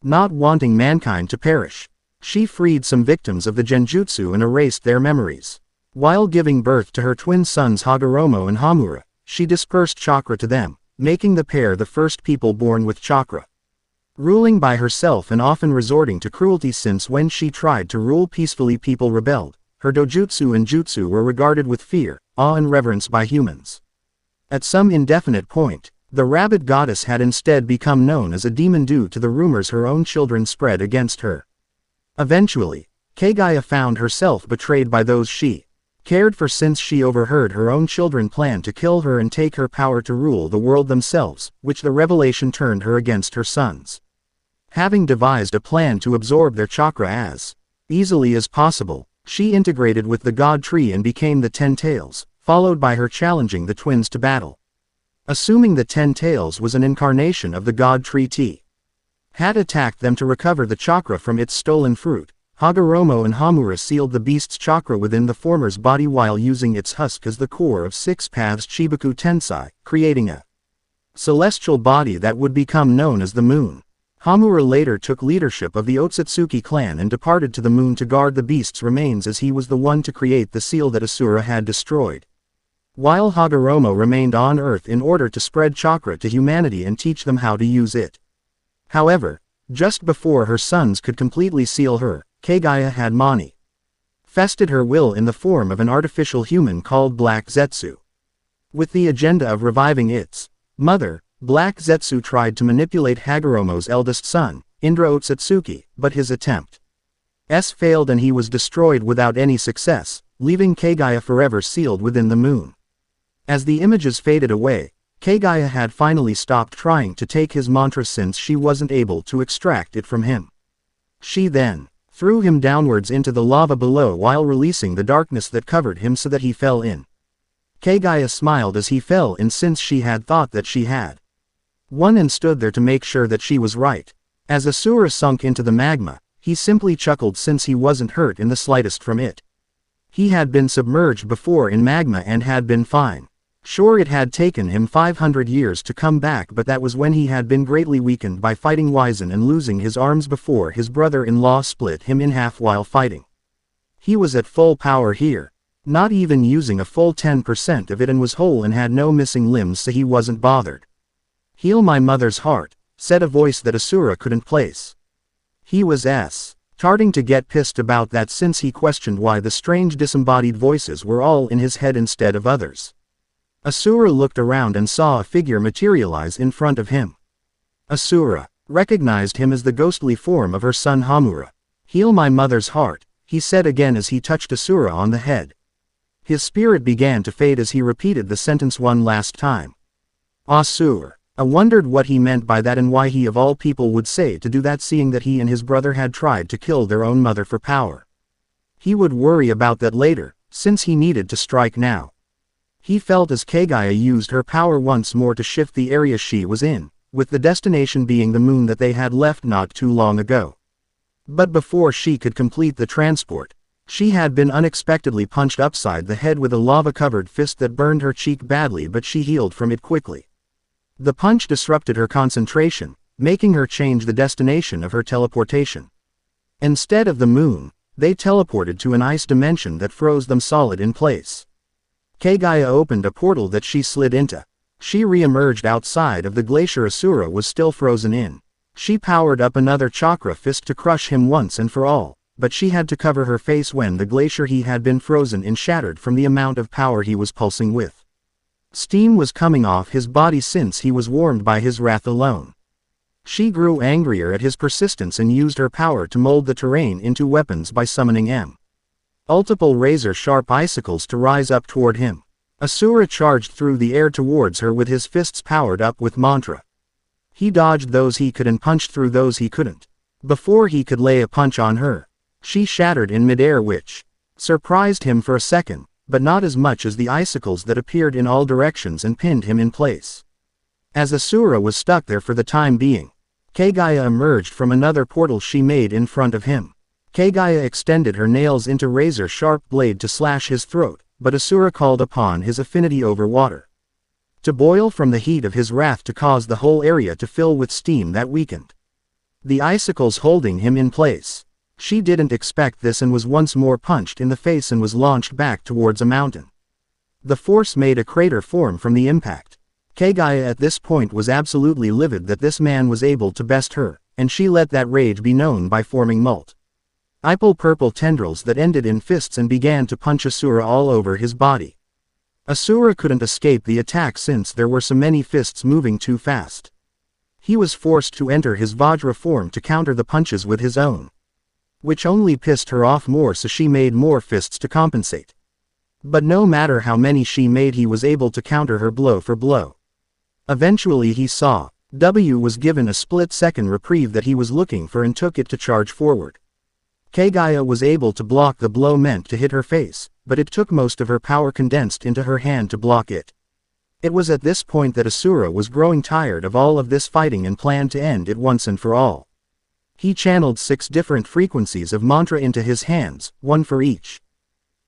Not wanting mankind to perish, she freed some victims of the genjutsu and erased their memories. While giving birth to her twin sons Hagoromo and Hamura, she dispersed chakra to them, making the pair the first people born with chakra. Ruling by herself and often resorting to cruelty, since when she tried to rule peacefully people rebelled, her dojutsu and jutsu were regarded with fear, awe and reverence by humans. At some indefinite point, the rabbit goddess had instead become known as a demon due to the rumors her own children spread against her. Eventually, Kaguya found herself betrayed by those she cared for since she overheard her own children plan to kill her and take her power to rule the world themselves, which the revelation turned her against her sons. Having devised a plan to absorb their chakra as easily as possible, she integrated with the God Tree and became the Ten Tails, followed by her challenging the twins to battle. Assuming the Ten Tails was an incarnation of the God Tree T, had attacked them to recover the chakra from its stolen fruit, Hagoromo and Hamura sealed the beast's chakra within the former's body while using its husk as the core of Six Paths Chibaku Tensai, creating a celestial body that would become known as the Moon. Hamura later took leadership of the Otsutsuki clan and departed to the moon to guard the beast's remains as he was the one to create the seal that Asura had destroyed, while Hagoromo remained on Earth in order to spread chakra to humanity and teach them how to use it. However, just before her sons could completely seal her, Kaguya had manifested her will in the form of an artificial human called Black Zetsu. With the agenda of reviving its mother, Black Zetsu tried to manipulate Hagoromo's eldest son, Indra Otsutsuki, but his attempt failed and he was destroyed without any success, leaving Kaguya forever sealed within the moon. As the images faded away, Kaguya had finally stopped trying to take his mantra since she wasn't able to extract it from him. She then threw him downwards into the lava below while releasing the darkness that covered him so that he fell in. Kaguya smiled as he fell in since she had thought that she had won and stood there to make sure that she was right. As Asura sunk into the magma, he simply chuckled since he wasn't hurt in the slightest from it. He had been submerged before in magma and had been fine. Sure, it had taken him 500 years to come back, but that was when he had been greatly weakened by fighting Wizen and losing his arms before his brother-in-law split him in half while fighting. He was at full power here, not even using a full 10% of it, and was whole and had no missing limbs, so he wasn't bothered. "Heal my mother's heart," said a voice that Asura couldn't place. He was starting to get pissed about that since he questioned why the strange disembodied voices were all in his head instead of others. Asura looked around and saw a figure materialize in front of him. Asura recognized him as the ghostly form of her son Hamura. "Heal my mother's heart," he said again as he touched Asura on the head. His spirit began to fade as he repeated the sentence one last time. Asura wondered what he meant by that and why he of all people would say to do that, seeing that he and his brother had tried to kill their own mother for power. He would worry about that later, since he needed to strike now. He felt as Kaguya used her power once more to shift the area she was in, with the destination being the moon that they had left not too long ago. But before she could complete the transport, she had been unexpectedly punched upside the head with a lava-covered fist that burned her cheek badly, but she healed from it quickly. The punch disrupted her concentration, making her change the destination of her teleportation. Instead of the moon, they teleported to an ice dimension that froze them solid in place. Kaguya opened a portal that she slid into. She re-emerged outside of the glacier Asura was still frozen in. She powered up another chakra fist to crush him once and for all, but she had to cover her face when the glacier he had been frozen in shattered from the amount of power he was pulsing with. Steam was coming off his body since he was warmed by his wrath alone. She grew angrier at his persistence and used her power to mold the terrain into weapons by summoning multiple razor-sharp icicles to rise up toward him. Asura charged through the air towards her with his fists powered up with mantra. He dodged those he could and punched through those he couldn't. Before he could lay a punch on her, she shattered in midair, which surprised him for a second, but not as much as the icicles that appeared in all directions and pinned him in place. As Asura was stuck there for the time being, Kaguya emerged from another portal she made in front of him. Kaguya extended her nails into razor-sharp blade to slash his throat, but Asura called upon his affinity over water to boil from the heat of his wrath to cause the whole area to fill with steam that weakened the icicles holding him in place. She didn't expect this and was once more punched in the face and was launched back towards a mountain. The force made a crater form from the impact. Kaguya at this point was absolutely livid that this man was able to best her, and she let that rage be known by forming multiple purple tendrils that ended in fists and began to punch Asura all over his body. Asura couldn't escape the attack since there were so many fists moving too fast. He was forced to enter his Vajra form to counter the punches with his own, which only pissed her off more, so she made more fists to compensate. But no matter how many she made, he was able to counter her blow for blow. Eventually he saw. W was given a split-second reprieve that he was looking for and took it to charge forward. Kaguya was able to block the blow meant to hit her face, but it took most of her power condensed into her hand to block it. It was at this point that Asura was growing tired of all of this fighting and planned to end it once and for all. He channeled 6 different frequencies of mantra into his hands, one for each.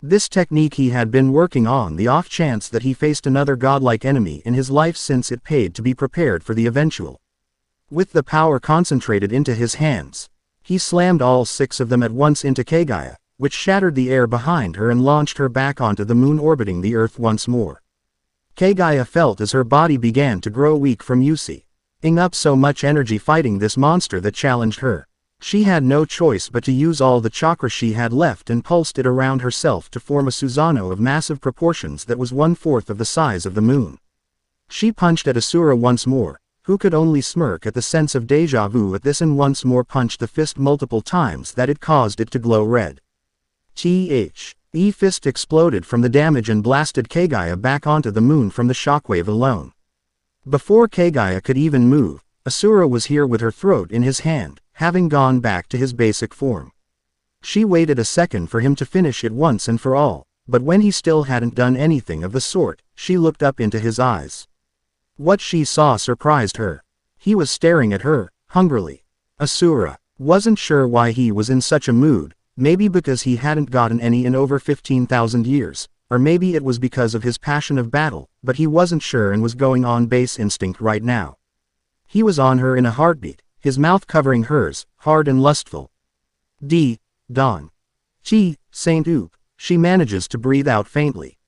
This technique he had been working on the off chance that he faced another godlike enemy in his life, since it paid to be prepared for the eventual. With the power concentrated into his hands, he slammed all 6 of them at once into Kaguya, which shattered the air behind her and launched her back onto the moon, orbiting the earth once more. Kaguya felt as her body began to grow weak from using up so much energy fighting this monster that challenged her. She had no choice but to use all the chakra she had left and pulsed it around herself to form a Susanoo of massive proportions that was 1/4 of the size of the moon. She punched at Asura once more, who could only smirk at the sense of deja vu at this, and once more punched the fist multiple times that it caused it to glow red. The fist exploded from the damage and blasted Kaguya back onto the moon from the shockwave alone. Before Kaguya could even move, Asura was here with her throat in his hand, having gone back to his basic form. She waited a second for him to finish it once and for all, but when he still hadn't done anything of the sort, she looked up into his eyes. What she saw surprised her. He was staring at her, hungrily. Asura wasn't sure why he was in such a mood, maybe because he hadn't gotten any in over 15,000 years, or maybe it was because of his passion of battle, but he wasn't sure and was going on base instinct right now. He was on her in a heartbeat, his mouth covering hers, hard and lustful. Dawn. Saint Oop, she manages to breathe out faintly.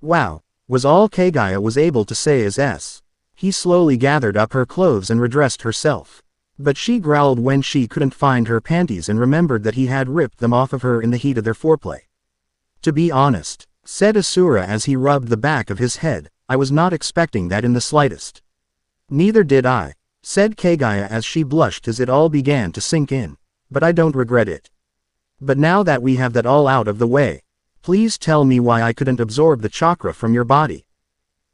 Wow, was all Kaguya was able to say as S. He slowly gathered up her clothes and redressed herself. But she growled when she couldn't find her panties and remembered that he had ripped them off of her in the heat of their foreplay. To be honest, said Asura as he rubbed the back of his head, I was not expecting that in the slightest. Neither did I, said Kaguya as she blushed as it all began to sink in, but I don't regret it. But now that we have that all out of the way, please tell me why I couldn't absorb the chakra from your body.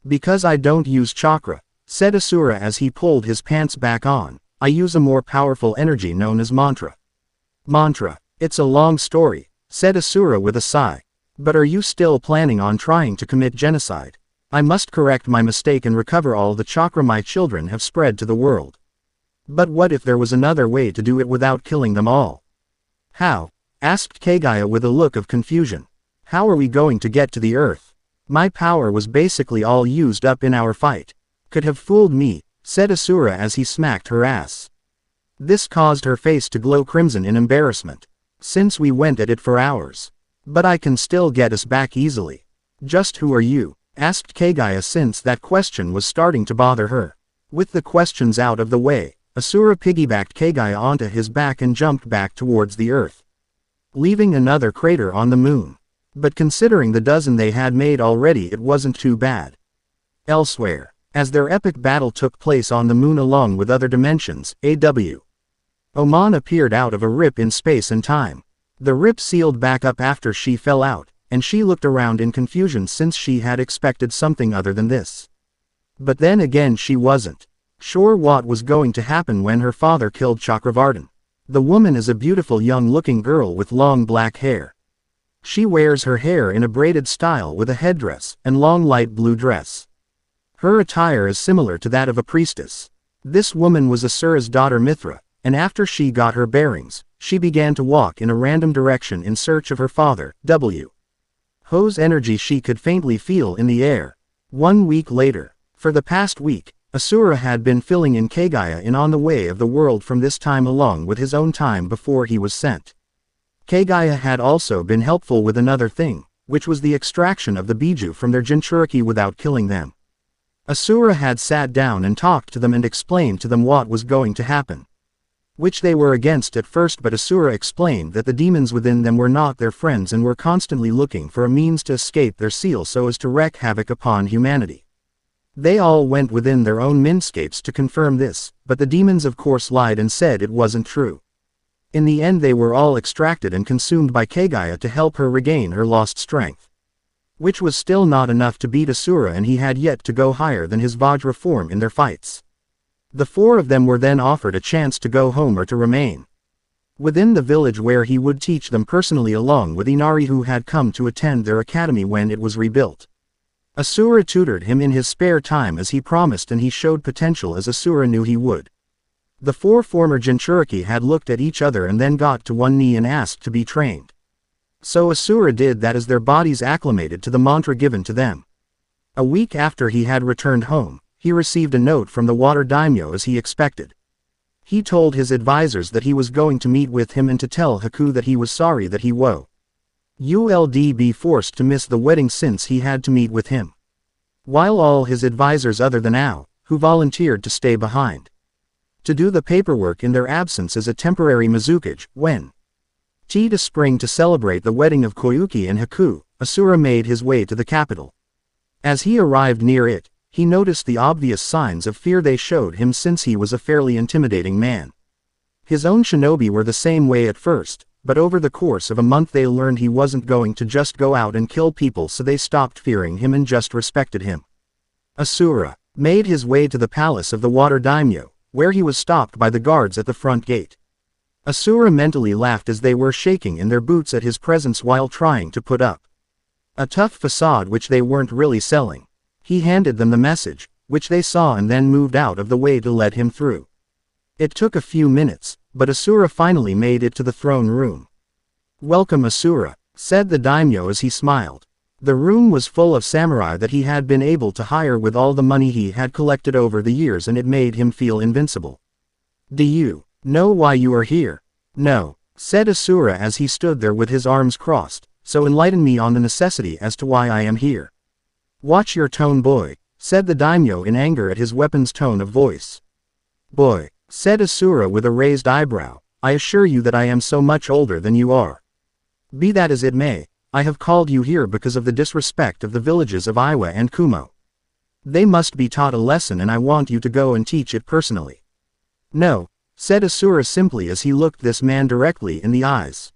Because I don't use chakra, said Asura as he pulled his pants back on. I use a more powerful energy known as mantra. Mantra. It's a long story, said Asura with a sigh. But are you still planning on trying to commit genocide? I must correct my mistake and recover all the chakra my children have spread to the world. But what if there was another way to do it without killing them all? How? Asked Kaguya with a look of confusion. How are we going to get to the earth? My power was basically all used up in our fight. Could have fooled me, said Asura as he smacked her ass. This caused her face to glow crimson in embarrassment. Since we went at it for hours. But I can still get us back easily. Just who are you? Asked Kaguya since that question was starting to bother her. With the questions out of the way, Asura piggybacked Kaguya onto his back and jumped back towards the earth, leaving another crater on the moon. But considering the dozen they had made already, it wasn't too bad. Elsewhere, as their epic battle took place on the moon along with other dimensions, A.W. Oman appeared out of a rip in space and time. The rip sealed back up after she fell out, and she looked around in confusion since she had expected something other than this. But then again she wasn't sure what was going to happen when her father killed Chakravartin. The woman is a beautiful young-looking girl with long black hair. She wears her hair in a braided style with a headdress and long light blue dress. Her attire is similar to that of a priestess. This woman was Asura's daughter Mithra, and after she got her bearings, she began to walk in a random direction in search of her father, W. Ho's energy she could faintly feel in the air. 1 week later. For the past week, Asura had been filling in Kaguya in on the way of the world from this time along with his own time before he was sent. Kaguya had also been helpful with another thing, which was the extraction of the Biju from their Jinchuriki without killing them. Asura had sat down and talked to them and explained to them what was going to happen. Which they were against at first, but Asura explained that the demons within them were not their friends and were constantly looking for a means to escape their seal so as to wreak havoc upon humanity. They all went within their own minscapes to confirm this, but the demons of course lied and said it wasn't true. In the end they were all extracted and consumed by Kaguya to help her regain her lost strength. which was still not enough to beat Asura, and he had yet to go higher than his Vajra form in their fights. The four of them were then offered a chance to go home or to remain within the village, where he would teach them personally along with Inari, who had come to attend their academy when it was rebuilt. Asura tutored him in his spare time as he promised, and he showed potential as Asura knew he would. The four former Jinchuriki had looked at each other and then got to one knee and asked to be trained. So Asura did that, as their bodies acclimated to the mantra given to them. A week after he had returned home, he received a note from the water daimyo as he expected. He told his advisors that he was going to meet with him and to tell Haku that he was sorry that he would be forced to miss the wedding since he had to meet with him. While all his advisors other than Ao, who volunteered to stay behind to do the paperwork in their absence as a temporary Mizukage, when to spring to celebrate the wedding of Koyuki and Haku, Asura made his way to the capital. As he arrived near it, he noticed the obvious signs of fear they showed him, since he was a fairly intimidating man. His own shinobi were the same way at first, but over the course of a month they learned he wasn't going to just go out and kill people, so they stopped fearing him and just respected him. Asura made his way to the palace of the water daimyo, where he was stopped by the guards at the front gate. Asura mentally laughed as they were shaking in their boots at his presence while trying to put up a tough facade which they weren't really selling. He handed them the message, which they saw, and then moved out of the way to let him through. It took a few minutes, but Asura finally made it to the throne room. "Welcome, Asura," said the daimyo as he smiled. The room was full of samurai that he had been able to hire with all the money he had collected over the years, and it made him feel invincible. "Do you know why you are here?" "No," said Asura as he stood there with his arms crossed, "so enlighten me on the necessity as to why I am here." "Watch your tone, boy," said the daimyo in anger at his weapon's tone of voice. "Boy," said Asura with a raised eyebrow, "I assure you that I am so much older than you are. Be that as it may, I have called you here because of the disrespect of the villages of Iwa and Kumo. They must be taught a lesson, and I want you to go and teach it personally." "No," said Asura simply as he looked this man directly in the eyes.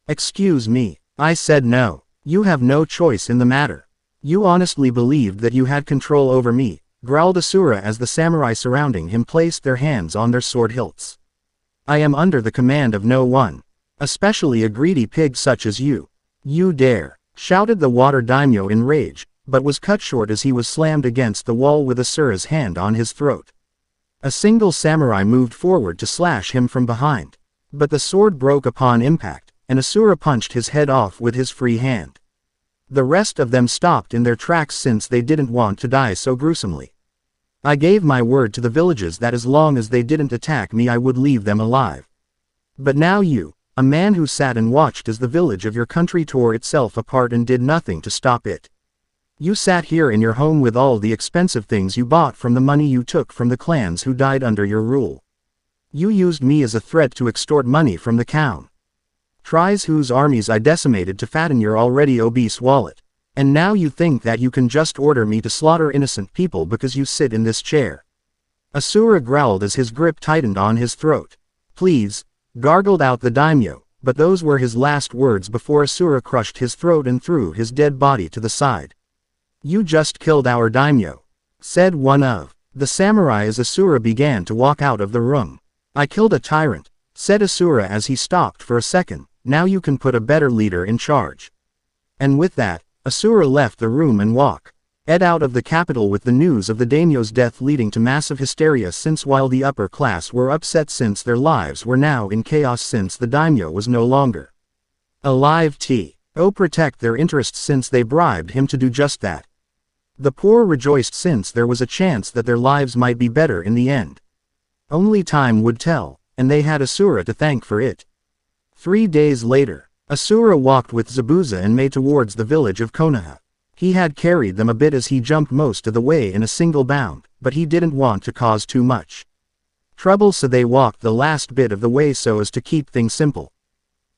"Excuse me, I said no. You have no choice in the matter. You honestly believed that you had control over me," growled Asura as the samurai surrounding him placed their hands on their sword hilts. "I am under the command of no one, especially a greedy pig such as you. You dare," shouted the water daimyo in rage, but was cut short as he was slammed against the wall with Asura's hand on his throat. A single samurai moved forward to slash him from behind, but the sword broke upon impact, and Asura punched his head off with his free hand. The rest of them stopped in their tracks since they didn't want to die so gruesomely. "I gave my word to the villages that as long as they didn't attack me I would leave them alive. But now you, a man who sat and watched as the village of your country tore itself apart and did nothing to stop it. You sat here in your home with all the expensive things you bought from the money you took from the clans who died under your rule. You used me as a threat to extort money from the Kaun Tries whose armies I decimated to fatten your already obese wallet. And now you think that you can just order me to slaughter innocent people because you sit in this chair." Asura growled as his grip tightened on his throat. "Please," gargled out the daimyo, but those were his last words before Asura crushed his throat and threw his dead body to the side. "You just killed our daimyo," said one of the samurai as Asura began to walk out of the room. "I killed a tyrant," said Asura as he stopped for a second. "Now you can put a better leader in charge." And with that, Asura left the room and walked out of the capital with the news of the daimyo's death leading to massive hysteria, since while the upper class were upset since their lives were now in chaos since the daimyo was no longer alive, protect their interests since they bribed him to do just that. The poor rejoiced since there was a chance that their lives might be better in the end. Only time would tell, and they had Asura to thank for it. 3 days later, Asura walked with Zabuza and made towards the village of Konoha. He had carried them a bit as he jumped most of the way in a single bound, but he didn't want to cause too much trouble, so they walked the last bit of the way so as to keep things simple.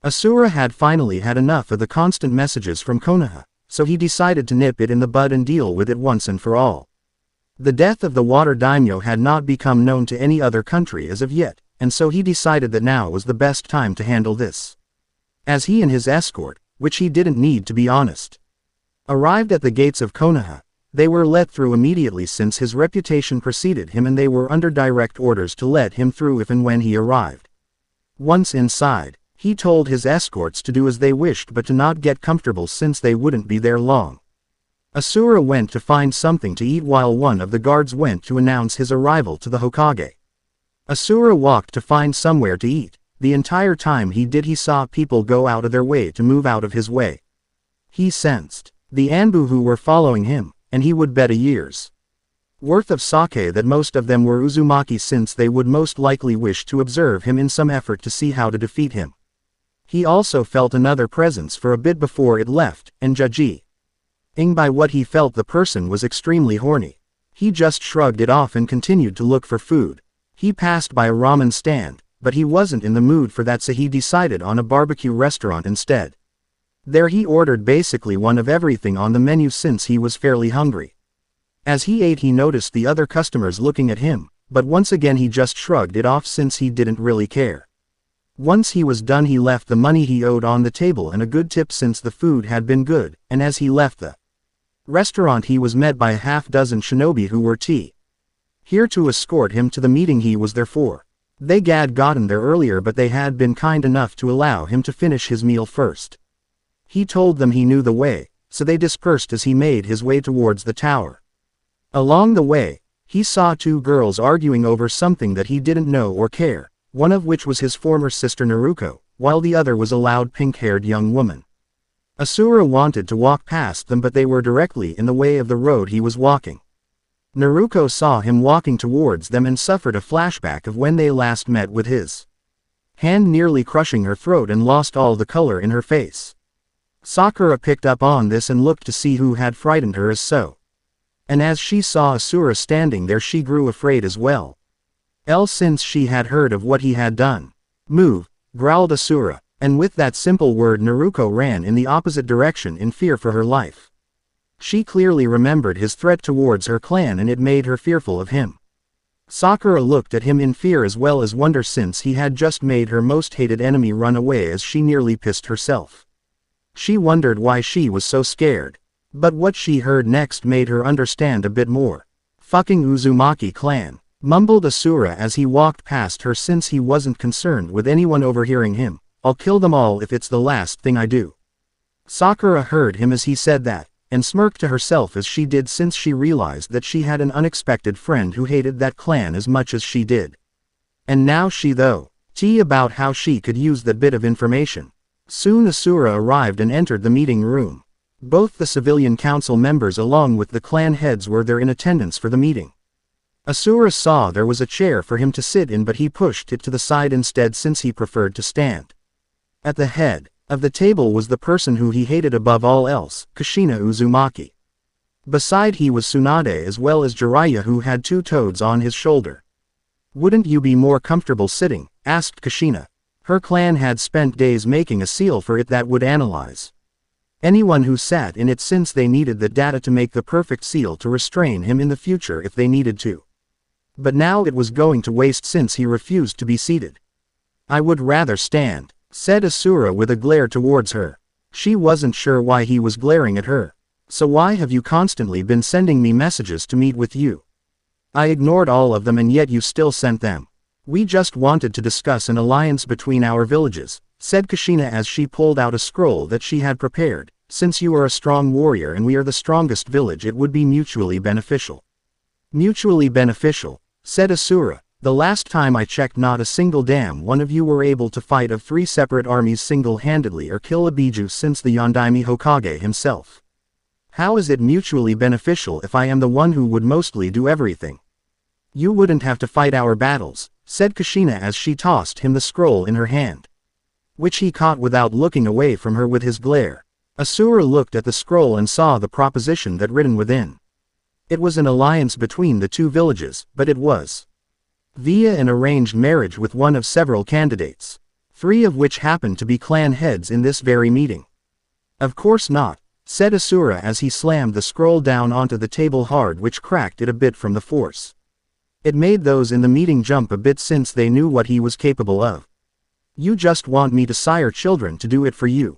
Asura had finally had enough of the constant messages from Konoha, so he decided to nip it in the bud and deal with it once and for all. The death of the water daimyo had not become known to any other country as of yet, and so he decided that now was the best time to handle this. As he and his escort, which he didn't need to be honest, Arrived at the gates of Konoha, they were let through immediately since his reputation preceded him and they were under direct orders to let him through if and when he arrived. Once inside, he told his escorts to do as they wished but to not get comfortable since they wouldn't be there long. Asura went to find something to eat while one of the guards went to announce his arrival to the Hokage. Asura walked to find somewhere to eat. The entire time he saw people go out of their way to move out of his way. He sensed the Anbu who were following him, and he would bet a year's worth of sake that most of them were Uzumaki since they would most likely wish to observe him in some effort to see how to defeat him. He also felt another presence for a bit before it left, and judging by what he felt the person was extremely horny. He just shrugged it off and continued to look for food. He passed by a ramen stand, but he wasn't in the mood for that so he decided on a barbecue restaurant instead. There he ordered basically one of everything on the menu since he was fairly hungry. As he ate he noticed the other customers looking at him, but once again he just shrugged it off since he didn't really care. Once he was done he left the money he owed on the table and a good tip since the food had been good, and as he left the restaurant he was met by a half-dozen shinobi who were here to escort him to the meeting he was there for. They had gotten there earlier but they had been kind enough to allow him to finish his meal first. He told them he knew the way, so they dispersed as he made his way towards the tower. Along the way, he saw two girls arguing over something that he didn't know or care, one of which was his former sister Naruto, while the other was a loud pink-haired young woman. Asura wanted to walk past them but they were directly in the way of the road he was walking. Naruto saw him walking towards them and suffered a flashback of when they last met with his hand nearly crushing her throat and lost all the color in her face. Sakura picked up on this and looked to see who had frightened her so. And as she saw Asura standing there she grew afraid as well. Since she had heard of what he had done. Move, growled Asura, and with that simple word Naruto ran in the opposite direction in fear for her life. She clearly remembered his threat towards her clan and it made her fearful of him. Sakura looked at him in fear as well as wonder since he had just made her most hated enemy run away as she nearly pissed herself. She wondered why she was so scared. But what she heard next made her understand a bit more. Fucking Uzumaki clan, mumbled Asura as he walked past her since he wasn't concerned with anyone overhearing him. I'll kill them all if it's the last thing I do. Sakura heard him as he said that, and smirked to herself as she did since she realized that she had an unexpected friend who hated that clan as much as she did. And now she about how she could use that bit of information. Soon Asura arrived and entered the meeting room. Both the civilian council members along with the clan heads were there in attendance for the meeting. Asura saw there was a chair for him to sit in but he pushed it to the side instead since he preferred to stand. At the head of the table was the person who he hated above all else, Kushina Uzumaki. Beside he was Tsunade as well as Jiraiya who had two toads on his shoulder. Wouldn't you be more comfortable sitting? Asked Kushina. Her clan had spent days making a seal for it that would analyze anyone who sat in it since they needed the data to make the perfect seal to restrain him in the future if they needed to. But now it was going to waste since he refused to be seated. I would rather stand, said Asura with a glare towards her. She wasn't sure why he was glaring at her. So why have you constantly been sending me messages to meet with you? I ignored all of them and yet you still sent them. We just wanted to discuss an alliance between our villages, said Kushina as she pulled out a scroll that she had prepared. Since you are a strong warrior and we are the strongest village it would be mutually beneficial. Mutually beneficial, said Asura. The last time I checked not a single damn one of you were able to fight of 3 separate armies single-handedly or kill a Biju since the Yondaime Hokage himself. How is it mutually beneficial if I am the one who would mostly do everything? You wouldn't have to fight our battles, said Kushina as she tossed him the scroll in her hand, which he caught without looking away from her with his glare. Asura looked at the scroll and saw the proposition that written within. It was an alliance between the two villages, but it was via an arranged marriage with one of several candidates, 3 of which happened to be clan heads in this very meeting. Of course not, said Asura as he slammed the scroll down onto the table hard which cracked it a bit from the force. It made those in the meeting jump a bit since they knew what he was capable of. You just want me to sire children to do it for you.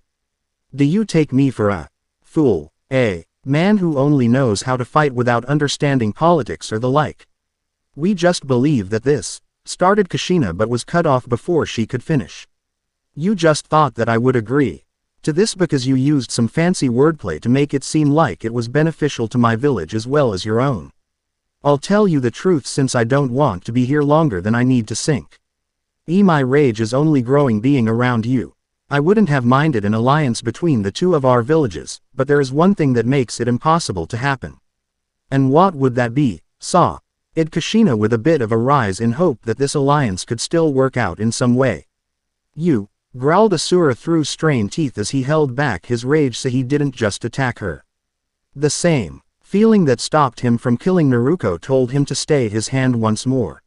Do you take me for a fool? A man who only knows how to fight without understanding politics or the like. We just believe that this started Kushina but was cut off before she could finish. You just thought that I would agree to this because you used some fancy wordplay to make it seem like it was beneficial to my village as well as your own. I'll tell you the truth since I don't want to be here longer than I need to sink. My rage is only growing being around you. I wouldn't have minded an alliance between the two of our villages, but there is one thing that makes it impossible to happen. And what would that be? Saw it Kushina with a bit of a rise in hope that this alliance could still work out in some way. You, growled Asura through strained teeth as he held back his rage so he didn't just attack her. The same feeling that stopped him from killing Naruto told him to stay his hand once more.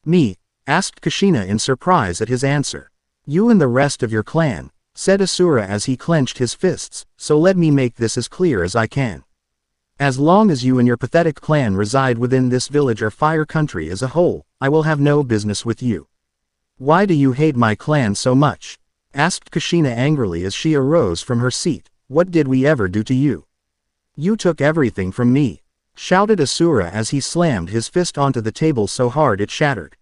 Me? Asked Kushina in surprise at his answer. You and the rest of your clan, said Asura as he clenched his fists, so let me make this as clear as I can. As long as you and your pathetic clan reside within this village or fire country as a whole, I will have no business with you. Why do you hate my clan so much? Asked Kushina angrily as she arose from her seat. What did we ever do to you? You took everything from me, shouted Asura as he slammed his fist onto the table so hard it shattered.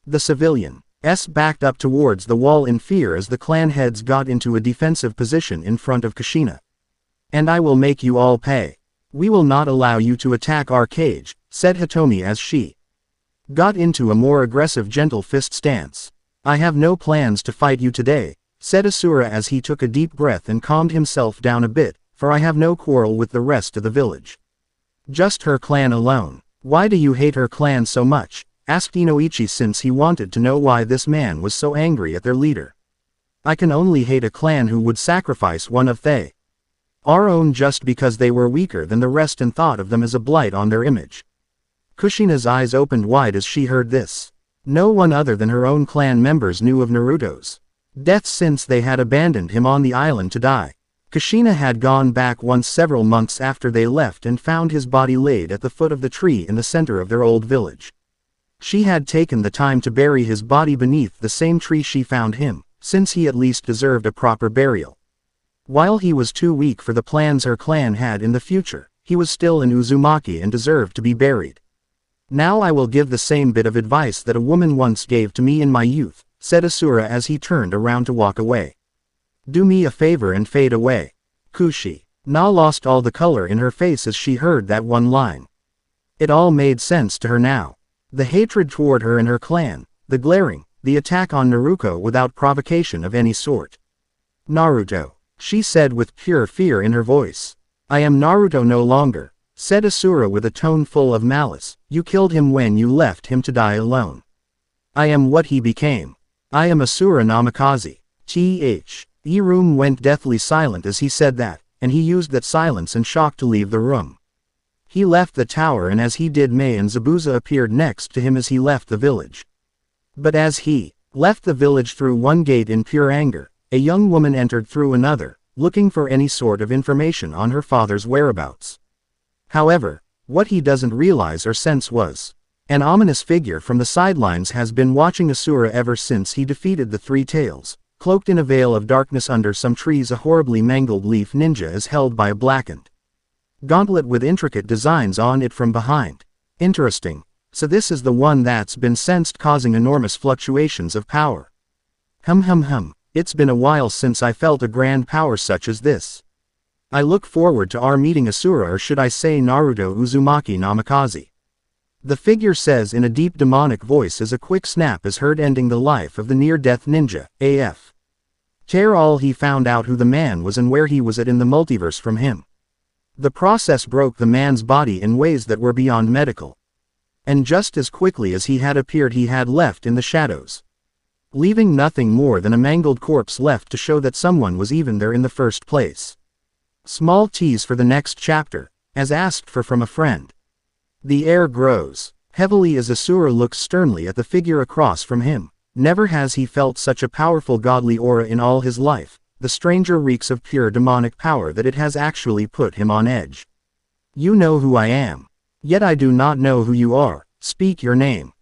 The civilians backed up towards the wall in fear as the clan heads got into a defensive position in front of Kushina. And I will make you all pay. We will not allow you to attack our cage, said Hitomi as she got into a more aggressive gentle fist stance. I have no plans to fight you today, said Asura as he took a deep breath and calmed himself down a bit, for I have no quarrel with the rest of the village. Just her clan alone. Why do you hate her clan so much? Asked Inoichi since he wanted to know why this man was so angry at their leader. I can only hate a clan who would sacrifice one of our own just because they were weaker than the rest and thought of them as a blight on their image. Kushina's eyes opened wide as she heard this. No one other than her own clan members knew of Naruto's death since they had abandoned him on the island to die. Kushina had gone back once several months after they left and found his body laid at the foot of the tree in the center of their old village. She had taken the time to bury his body beneath the same tree she found him, since he at least deserved a proper burial. While he was too weak for the plans her clan had in the future, he was still in Uzumaki and deserved to be buried. Now I will give the same bit of advice that a woman once gave to me in my youth, said Asura as he turned around to walk away. Do me a favor and fade away. Kushina lost all the color in her face as she heard that one line. It all made sense to her now. The hatred toward her and her clan, the glaring, the attack on Naruto without provocation of any sort. Naruto, she said with pure fear in her voice. I am Naruto no longer, said Asura with a tone full of malice. You killed him when you left him to die alone. I am what he became. I am Asura Namikaze. The room went deathly silent as he said that, and he used that silence and shock to leave the room. He left the tower and as he did Mei and Zabuza appeared next to him as he left the village. But as he left the village through one gate in pure anger, a young woman entered through another, looking for any sort of information on her father's whereabouts. However, what he doesn't realize or sense was, an ominous figure from the sidelines has been watching Asura ever since he defeated the Three Tails, cloaked in a veil of darkness under some trees. A horribly mangled leaf ninja is held by a blackened gauntlet with intricate designs on it from behind. Interesting. So this is the one that's been sensed causing enormous fluctuations of power. It's been a while since I felt a grand power such as this. I look forward to our meeting Asura, or should I say Naruto Uzumaki Namikaze. The figure says in a deep demonic voice as a quick snap is heard ending the life of the near-death ninja, AF. Tear all. He found out who the man was and where he was at in the multiverse from him. The process broke the man's body in ways that were beyond medical. And just as quickly as he had appeared he had left in the shadows, leaving nothing more than a mangled corpse left to show that someone was even there in the first place. Small tease for the next chapter, as asked for from a friend. The air grows heavily as Asura looks sternly at the figure across from him. Never has he felt such a powerful godly aura in all his life. The stranger reeks of pure demonic power that it has actually put him on edge. You know who I am. Yet I do not know who you are. Speak your name.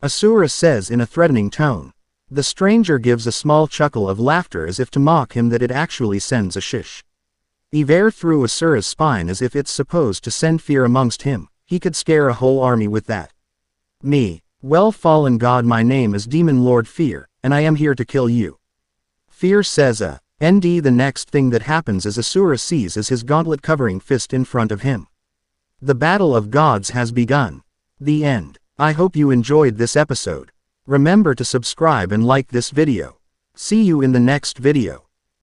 Asura says in a threatening tone. The stranger gives a small chuckle of laughter as if to mock him that it actually sends a shish Ivar through Asura's spine as if it's supposed to send fear amongst him. He could scare a whole army with that. Me. Well, fallen god, my name is Demon Lord Fear, and I am here to kill you. Fear says ND. The next thing that happens is Asura seizes his gauntlet covering fist in front of him. The battle of gods has begun. The end. I hope you enjoyed this episode. Remember to subscribe and like this video. See you in the next video.